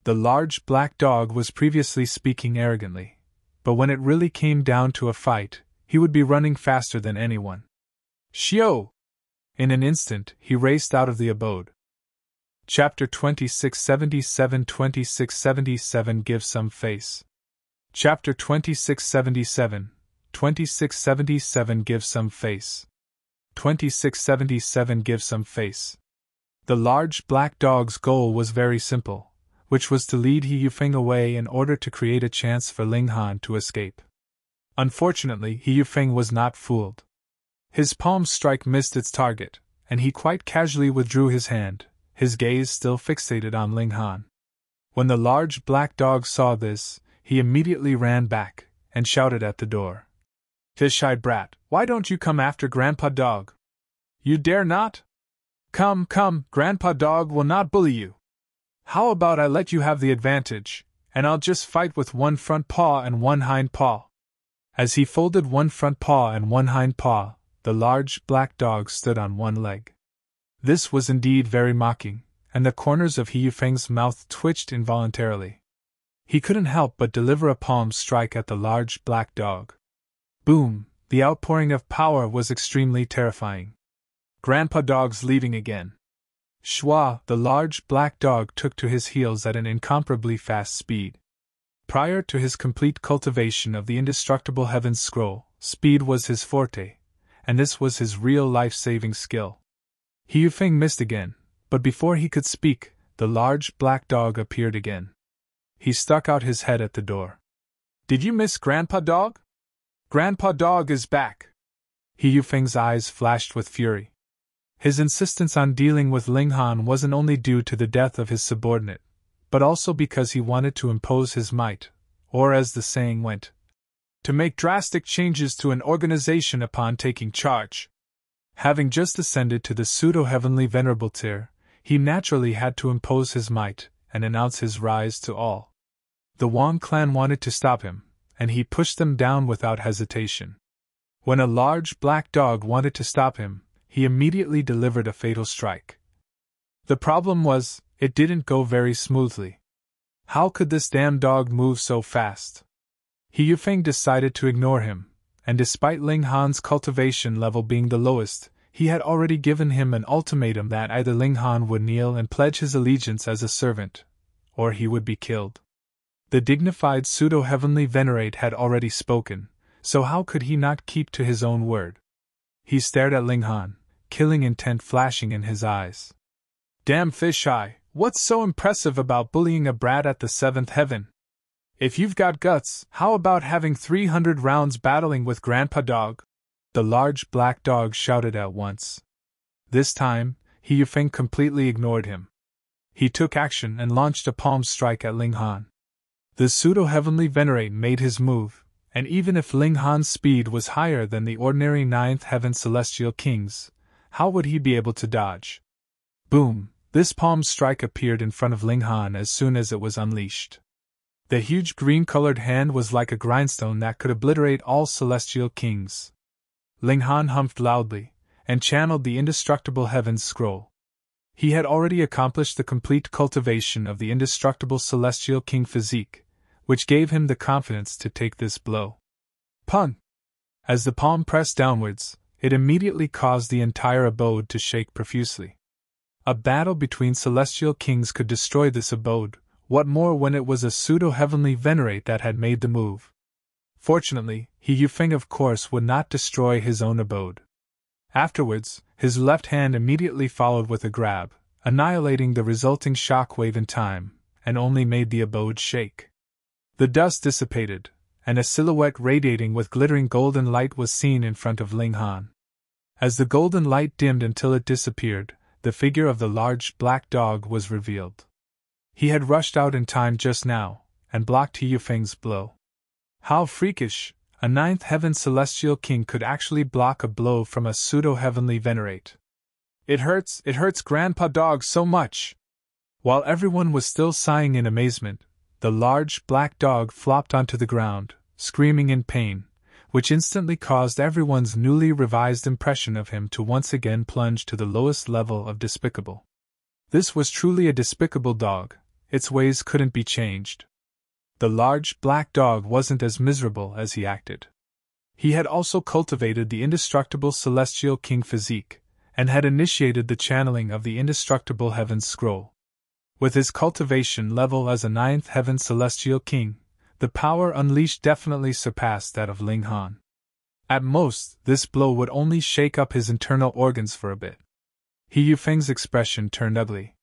The large black dog was previously speaking arrogantly, but when it really came down to a fight, he would be running faster than anyone. "Shio!" In an instant, he raced out of the abode. Chapter 2677 2677 Give Some Face. Chapter 2677 2677 Give Some Face. 2677 Give Some Face. The large black dog's goal was very simple, which was to lead He Yufeng away in order to create a chance for Ling Han to escape. Unfortunately, He Yufeng was not fooled. His palm strike missed its target, and he quite casually withdrew his hand, his gaze still fixated on Ling Han. When the large black dog saw this, he immediately ran back, and shouted at the door. "Fish-eyed brat, why don't you come after Grandpa Dog? You dare not? Come, come, Grandpa Dog will not bully you. How about I let you have the advantage, and I'll just fight with one front paw and one hind paw." As he folded one front paw and one hind paw, the large black dog stood on one leg. This was indeed very mocking, and the corners of He Yufeng's mouth twitched involuntarily. He couldn't help but deliver a palm strike at the large black dog. Boom! The outpouring of power was extremely terrifying. Grandpa Dog's leaving again. Shua, the large black dog, took to his heels at an incomparably fast speed. Prior to his complete cultivation of the indestructible Heaven's Scroll, speed was his forte, and this was his real life-saving skill. He Yufeng missed again, but before he could speak, the large black dog appeared again. He stuck out his head at the door. "Did you miss Grandpa Dog? Grandpa Dog is back!" He Yufeng's eyes flashed with fury. His insistence on dealing with Ling Han wasn't only due to the death of his subordinate, but also because he wanted to impose his might, or as the saying went, to make drastic changes to an organization upon taking charge. Having just ascended to the pseudo-heavenly venerable tier, he naturally had to impose his might and announce his rise to all. The Wang Clan wanted to stop him, and he pushed them down without hesitation. When a large black dog wanted to stop him, he immediately delivered a fatal strike. The problem was, it didn't go very smoothly. How could this damn dog move so fast? He Yufeng decided to ignore him, and despite Ling Han's cultivation level being the lowest, he had already given him an ultimatum that either Ling Han would kneel and pledge his allegiance as a servant, or he would be killed. The dignified pseudo-heavenly venerate had already spoken, so how could he not keep to his own word? He stared at Ling Han, killing intent flashing in his eyes. "Damn fish-eye, what's so impressive about bullying a brat at the seventh heaven? If you've got guts, how about having 300 rounds battling with Grandpa Dog?" The large black dog shouted at once. This time, He Yufeng completely ignored him. He took action and launched a palm strike at Ling Han. The pseudo-heavenly venerate made his move, and even if Ling Han's speed was higher than the ordinary ninth heaven celestial king's, how would he be able to dodge? Boom! This palm strike appeared in front of Ling Han as soon as it was unleashed. The huge green-colored hand was like a grindstone that could obliterate all celestial kings. Ling Han humphed loudly, and channeled the indestructible heavens scroll. He had already accomplished the complete cultivation of the indestructible celestial king Physique, which gave him the confidence to take this blow. Pun! As the palm pressed downwards, it immediately caused the entire abode to shake profusely. A battle between celestial kings could destroy this abode, what more when it was a pseudo-heavenly venerate that had made the move. Fortunately, He Yufeng of course would not destroy his own abode. Afterwards, his left hand immediately followed with a grab, annihilating the resulting shockwave in time, and only made the abode shake. The dust dissipated, and a silhouette radiating with glittering golden light was seen in front of Ling Han. As the golden light dimmed until it disappeared, the figure of the large black dog was revealed. He had rushed out in time just now, and blocked He Yufeng's blow. How freakish! A ninth heaven celestial king could actually block a blow from a pseudo-heavenly venerate. It hurts Grandpa Dog so much! While everyone was still sighing in amazement, the large black dog flopped onto the ground, screaming in pain, which instantly caused everyone's newly revised impression of him to once again plunge to the lowest level of despicable. This was truly a despicable dog, its ways couldn't be changed. The large black dog wasn't as miserable as he acted. He had also cultivated the indestructible celestial king Physique, and had initiated the channeling of the indestructible heavens scroll. With his cultivation level as a ninth heaven celestial king, the power unleashed definitely surpassed that of Ling Han. At most, this blow would only shake up his internal organs for a bit. He Yufeng's expression turned ugly.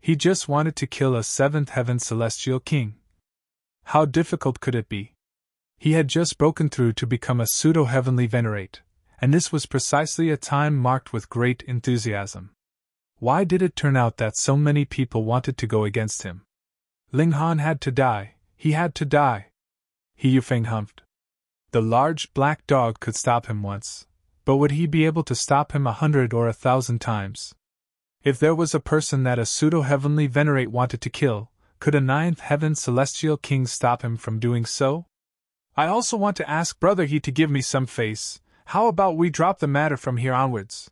He just wanted to kill a seventh heaven celestial king. How difficult could it be? He had just broken through to become a pseudo-heavenly venerate, and this was precisely a time marked with great enthusiasm. Why did it turn out that so many people wanted to go against him? Ling Han had to die, he had to die. He Yufeng humphed. The large black dog could stop him once, but would he be able to stop him 100 or 1,000 times? If there was a person that a pseudo-heavenly venerate wanted to kill, could a ninth heaven celestial king stop him from doing so? I also want to ask Brother He to give me some face. How about we drop the matter from here onwards?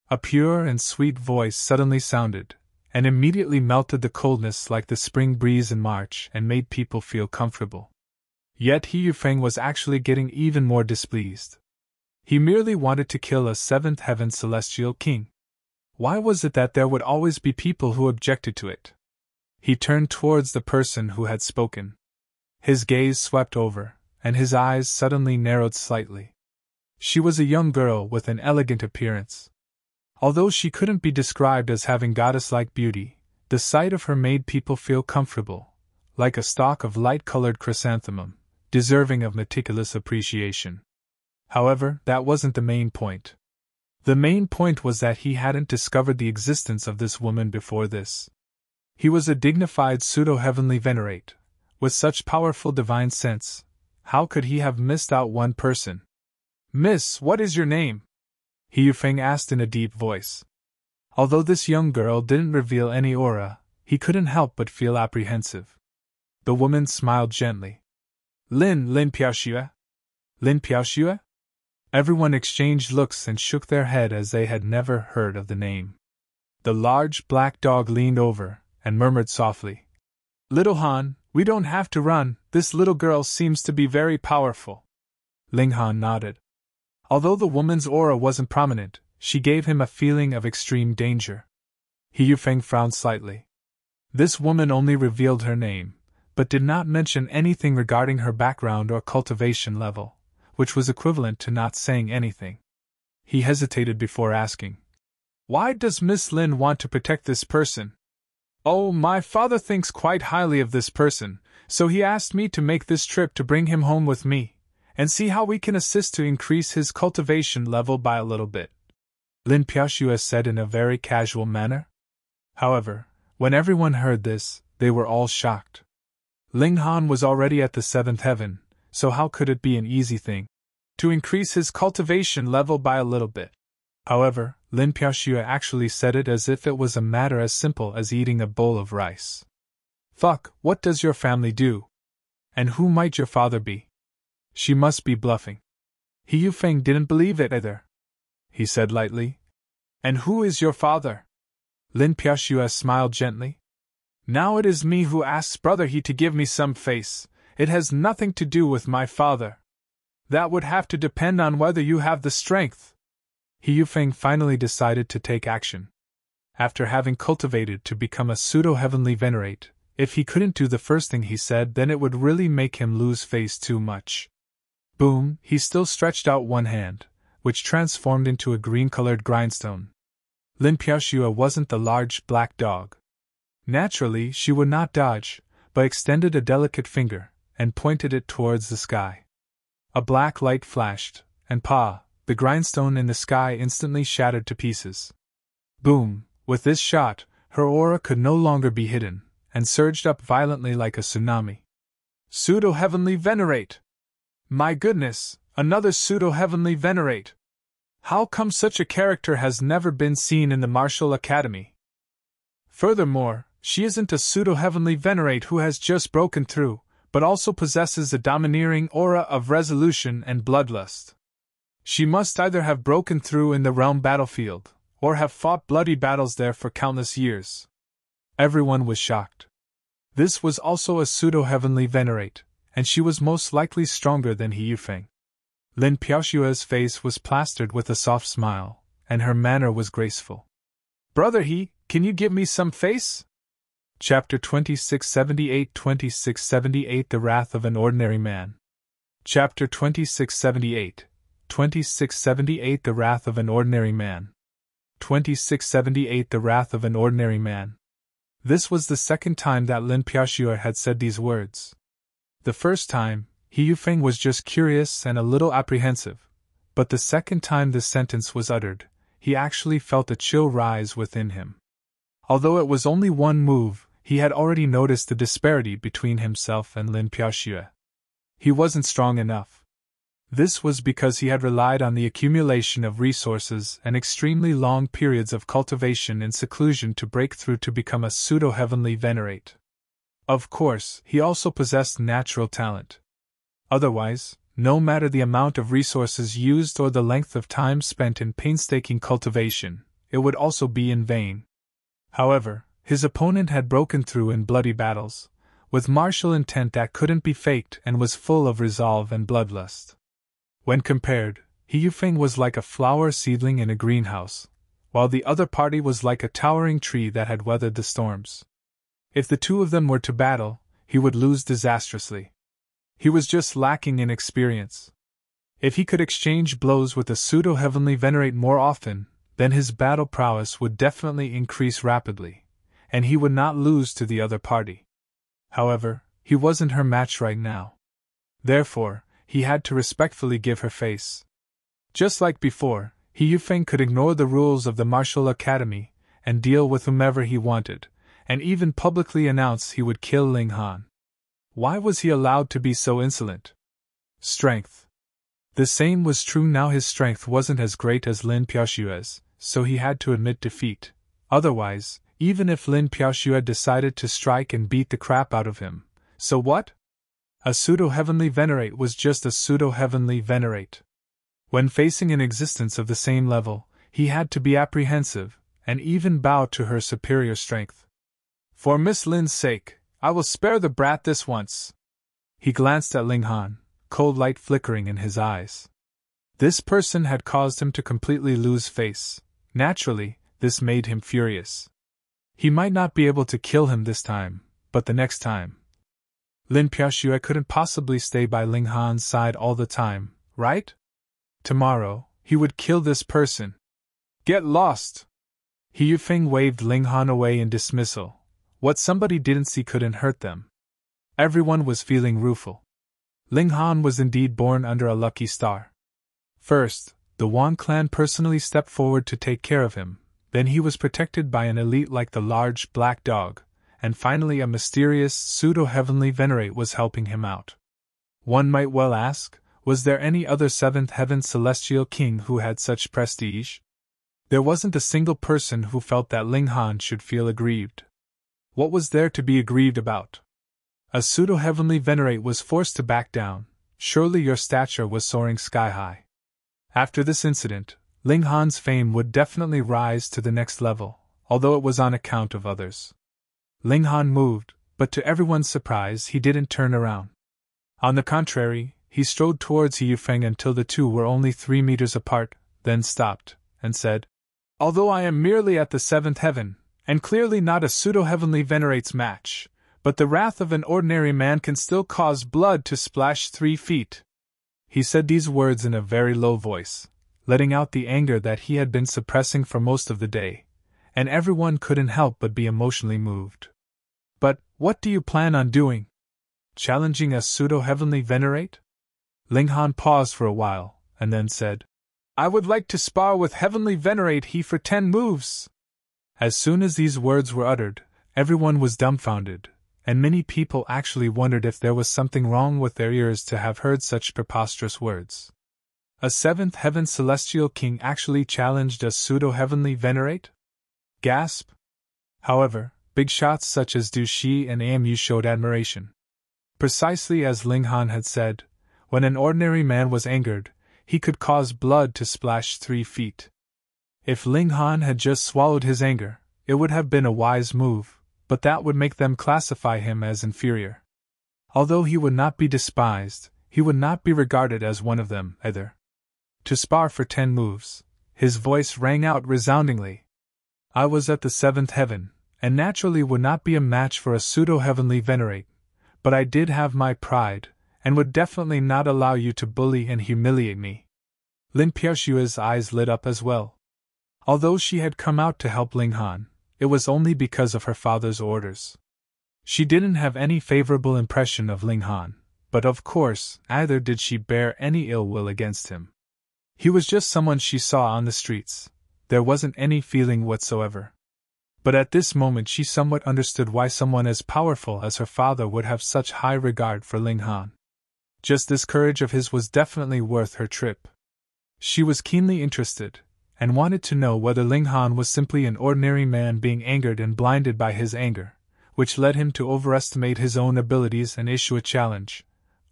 A pure and sweet voice suddenly sounded, and immediately melted the coldness like the spring breeze in March and made people feel comfortable. Yet He Yufeng was actually getting even more displeased. He merely wanted to kill a seventh heaven celestial king. Why was it that there would always be people who objected to it? He turned towards the person who had spoken. His gaze swept over, and his eyes suddenly narrowed slightly. She was a young girl with an elegant appearance. Although she couldn't be described as having goddess-like beauty, the sight of her made people feel comfortable, like a stalk of light-colored chrysanthemum, deserving of meticulous appreciation. However, that wasn't the main point. The main point was that he hadn't discovered the existence of this woman before this. He was a dignified pseudo-heavenly venerate, with such powerful divine sense. How could he have missed out one person? Miss, what is your name? He Yufeng asked in a deep voice. Although this young girl didn't reveal any aura, he couldn't help but feel apprehensive. The woman smiled gently. Lin Piaoxue? Lin Piaoxue? Everyone exchanged looks and shook their head as they had never heard of the name. The large black dog leaned over and murmured softly, Little Han, we don't have to run, this little girl seems to be very powerful. Ling Han nodded. Although the woman's aura wasn't prominent, she gave him a feeling of extreme danger. He Yufeng frowned slightly. This woman only revealed her name, but did not mention anything regarding her background or cultivation level, which was equivalent to not saying anything. He hesitated before asking, Why does Miss Lin want to protect this person? Oh, my father thinks quite highly of this person, so he asked me to make this trip to bring him home with me, and see how we can assist to increase his cultivation level by a little bit. Lin Piaoxue said in a very casual manner. However, when everyone heard this, they were all shocked. Ling Han was already at the seventh heaven, so how could it be an easy thing to increase his cultivation level by a little bit? However, Lin Piaoxue actually said it as if it was a matter as simple as eating a bowl of rice. Fuck, what does your family do? And who might your father be? She must be bluffing. He Yufeng didn't believe it either. He said lightly. And who is your father? Lin Piaoxue smiled gently. Now it is me who asks Brother He to give me some face. It has nothing to do with my father. That would have to depend on whether you have the strength. He Yufeng finally decided to take action. After having cultivated to become a pseudo-heavenly venerate, if he couldn't do the first thing he said, then it would really make him lose face too much. Boom, he still stretched out one hand, which transformed into a green-colored grindstone. Lin Piaoxue wasn't the large black dog. Naturally, she would not dodge, but extended a delicate finger and pointed it towards the sky. A black light flashed, and the grindstone in the sky instantly shattered to pieces. Boom! With this shot, her aura could no longer be hidden, and surged up violently like a tsunami. Pseudo-heavenly venerate! My goodness, another pseudo-heavenly venerate! How come such a character has never been seen in the martial academy? Furthermore, she isn't a pseudo-heavenly venerate who has just broken through, but also possesses a domineering aura of resolution and bloodlust. She must either have broken through in the realm battlefield, or have fought bloody battles there for countless years. Everyone was shocked. This was also a pseudo-heavenly venerate, and she was most likely stronger than He Yufeng. Lin Piaoxue's face was plastered with a soft smile, and her manner was graceful. Brother He, can you give me some face? Chapter 2678 The Wrath of an Ordinary Man. Chapter 2678 The Wrath of an Ordinary Man. 2678 The Wrath of an Ordinary Man. This was the second time that Lin Piaoxue had said these words. The first time, He Yufeng was just curious and a little apprehensive, but the second time this sentence was uttered, he actually felt a chill rise within him. Although it was only one move, he had already noticed the disparity between himself and Lin Piaoxue. He wasn't strong enough. This was because he had relied on the accumulation of resources and extremely long periods of cultivation in seclusion to break through to become a pseudo-heavenly venerate. Of course, he also possessed natural talent. Otherwise, no matter the amount of resources used or the length of time spent in painstaking cultivation, it would also be in vain. However, his opponent had broken through in bloody battles, with martial intent that couldn't be faked and was full of resolve and bloodlust. When compared, He Yufeng was like a flower seedling in a greenhouse, while the other party was like a towering tree that had weathered the storms. If the two of them were to battle, he would lose disastrously. He was just lacking in experience. If he could exchange blows with a pseudo-heavenly venerate more often, then his battle prowess would definitely increase rapidly, and he would not lose to the other party. However, he wasn't her match right now. Therefore, he had to respectfully give her face. Just like before, He Yufeng could ignore the rules of the martial academy and deal with whomever he wanted, and even publicly announce he would kill Ling Han. Why was he allowed to be so insolent? Strength. The same was true now. His strength wasn't as great as Lin Piaoxue's, so he had to admit defeat. Otherwise, even if Lin Piaoxue decided to strike and beat the crap out of him, so what? A pseudo-heavenly venerate was just a pseudo-heavenly venerate. When facing an existence of the same level, he had to be apprehensive, and even bow to her superior strength. For Miss Lin's sake, I will spare the brat this once. He glanced at Ling Han, cold light flickering in his eyes. This person had caused him to completely lose face. Naturally, this made him furious. He might not be able to kill him this time, but the next time. Lin Piaoxue couldn't possibly stay by Ling Han's side all the time, right? Tomorrow, he would kill this person. Get lost! He Yufeng waved Ling Han away in dismissal. What somebody didn't see couldn't hurt them. Everyone was feeling rueful. Ling Han was indeed born under a lucky star. First, the Wang Clan personally stepped forward to take care of him, then he was protected by an elite like the large black dog, and finally a mysterious pseudo-heavenly venerate was helping him out. One might well ask, was there any other seventh heaven celestial king who had such prestige? There wasn't a single person who felt that Ling Han should feel aggrieved. What was there to be aggrieved about? A pseudo-heavenly venerate was forced to back down. Surely your stature was soaring sky-high. After this incident, Ling Han's fame would definitely rise to the next level, although it was on account of others. Ling Han moved, but to everyone's surprise he didn't turn around. On the contrary, he strode towards He Yufeng until the two were only 3 meters apart, then stopped, and said, "Although I am merely at the 7th heaven, and clearly not a pseudo-heavenly venerate's match, but the wrath of an ordinary man can still cause blood to splash 3 feet. He said these words in a very low voice, letting out the anger that he had been suppressing for most of the day, and everyone couldn't help but be emotionally moved. "But, what do you plan on doing? Challenging a pseudo-heavenly venerate?" Ling Han paused for a while, and then said, "I would like to spar with heavenly venerate He for 10 moves. As soon as these words were uttered, everyone was dumbfounded, and many people actually wondered if there was something wrong with their ears to have heard such preposterous words. A 7th heaven celestial king actually challenged a pseudo-heavenly venerate? Gasp! However, big shots such as Du Shi and Amu showed admiration. Precisely as Ling Han had said, when an ordinary man was angered, he could cause blood to splash 3 feet. If Ling Han had just swallowed his anger, it would have been a wise move, but that would make them classify him as inferior. Although he would not be despised, he would not be regarded as one of them, either. To spar for 10 moves, his voice rang out resoundingly. I was at the 7th heaven, and naturally would not be a match for a pseudo-heavenly venerate, but I did have my pride, and would definitely not allow you to bully and humiliate me. Lin Piaoshua's eyes lit up as well. Although she had come out to help Ling Han, it was only because of her father's orders. She didn't have any favorable impression of Ling Han, but of course, neither did she bear any ill will against him. He was just someone she saw on the streets. There wasn't any feeling whatsoever. But at this moment she somewhat understood why someone as powerful as her father would have such high regard for Ling Han. Just this courage of his was definitely worth her trip. She was keenly interested, and wanted to know whether Ling Han was simply an ordinary man being angered and blinded by his anger, which led him to overestimate his own abilities and issue a challenge,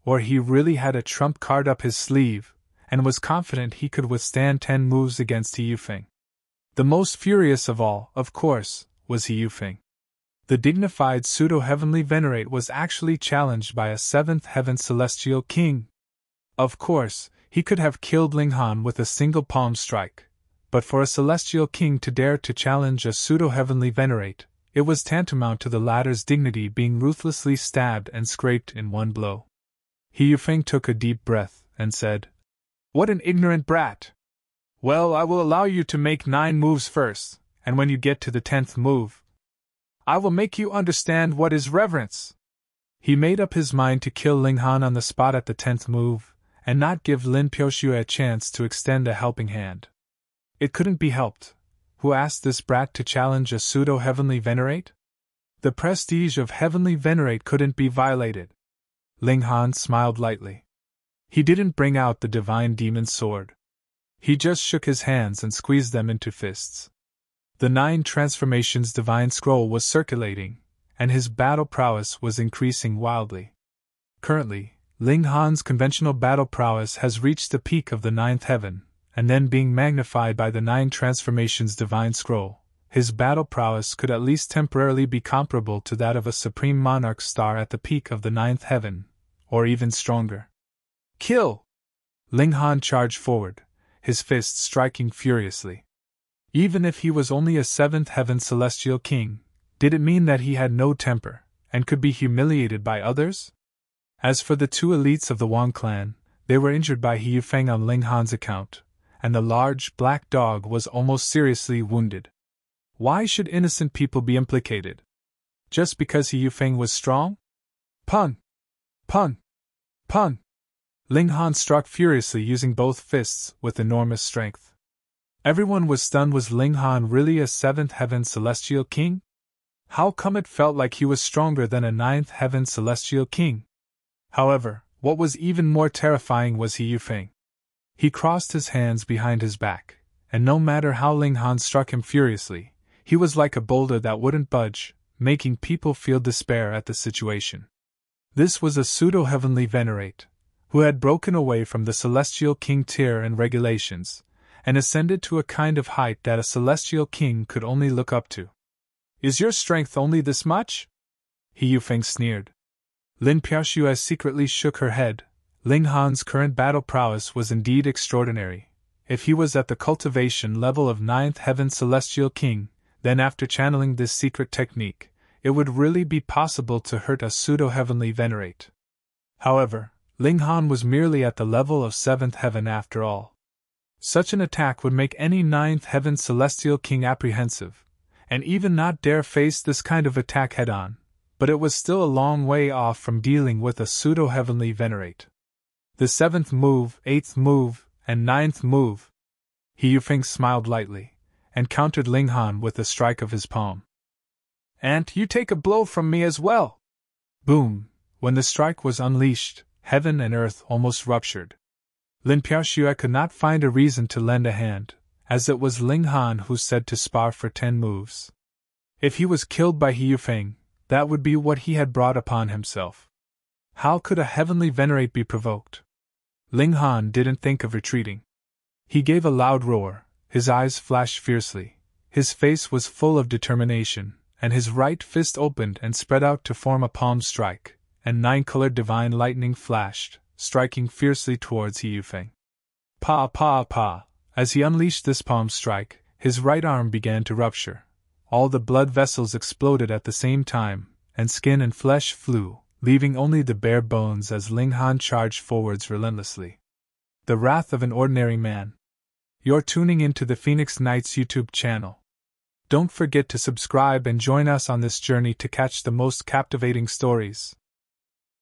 or he really had a trump card up his sleeve, and was confident he could withstand 10 moves against He Yufeng. The most furious of all, of course, was He Yufeng. The dignified pseudo-heavenly venerate was actually challenged by a 7th heaven celestial king. Of course, he could have killed Ling Han with a single palm strike, but for a celestial king to dare to challenge a pseudo-heavenly venerate, it was tantamount to the latter's dignity being ruthlessly stabbed and scraped in one blow. He Yufeng took a deep breath, and said, "What an ignorant brat! Well, I will allow you to make 9 moves first, and when you get to the 10th move, I will make you understand what is reverence." He made up his mind to kill Ling Han on the spot at the 10th move, and not give Lin Piaoshua a chance to extend a helping hand. It couldn't be helped. Who asked this brat to challenge a pseudo-heavenly venerate? The prestige of heavenly venerate couldn't be violated. Ling Han smiled lightly. He didn't bring out the divine demon's sword. He just shook his hands and squeezed them into fists. The 9 transformations divine scroll was circulating, and his battle prowess was increasing wildly. Currently, Ling Han's conventional battle prowess has reached the peak of the 9th heaven, and then being magnified by the 9 transformations divine scroll, his battle prowess could at least temporarily be comparable to that of a supreme monarch star at the peak of the 9th heaven, or even stronger. Kill! Ling Han charged forward, his fists striking furiously. Even if he was only a 7th heaven celestial king, did it mean that he had no temper, and could be humiliated by others? As for the 2 elites of the Wang Clan, they were injured by He Yufeng on Ling Han's account, and the large black dog was almost seriously wounded. Why should innocent people be implicated? Just because He Yufeng was strong? Pun! Pun! Pun! Ling Han struck furiously using both fists with enormous strength. Everyone was stunned. Was Ling Han really a 7th heaven celestial king? How come it felt like he was stronger than a 9th heaven celestial king? However, what was even more terrifying was He Yufeng. He crossed his hands behind his back, and no matter how Ling Han struck him furiously, he was like a boulder that wouldn't budge, making people feel despair at the situation. This was a pseudo-heavenly venerate, who had broken away from the celestial king tier and regulations, and ascended to a kind of height that a celestial king could only look up to. "Is your strength only this much?" He Yufeng sneered. Lin Piaoxue secretly shook her head. Ling Han's current battle prowess was indeed extraordinary. If he was at the cultivation level of 9th Heaven Celestial King, then after channeling this secret technique, it would really be possible to hurt a pseudo-heavenly venerate. However, Ling Han was merely at the level of 7th Heaven after all. Such an attack would make any 9th Heaven Celestial King apprehensive, and even not dare face this kind of attack head-on, but it was still a long way off from dealing with a pseudo-heavenly venerate. The 7th move, 8th move, and 9th move. He Yufeng smiled lightly, and countered Ling Han with a strike of his palm. "And you take a blow from me as well!" Boom! When the strike was unleashed, heaven and earth almost ruptured. Lin Piaoxue could not find a reason to lend a hand, as it was Ling Han who said to spar for 10 moves. If he was killed by He Yufeng, that would be what he had brought upon himself. How could a heavenly venerate be provoked? Ling Han didn't think of retreating. He gave a loud roar, his eyes flashed fiercely, his face was full of determination, and his right fist opened and spread out to form a palm strike, and 9-colored divine lightning flashed, striking fiercely towards He Yufeng. Pa pa pa! As he unleashed this palm strike, his right arm began to rupture. All the blood vessels exploded at the same time, and skin and flesh flew, leaving only the bare bones as Ling Han charged forwards relentlessly. The wrath of an ordinary man. You're tuning into the Phoenix Knights YouTube channel. Don't forget to subscribe and join us on this journey to catch the most captivating stories.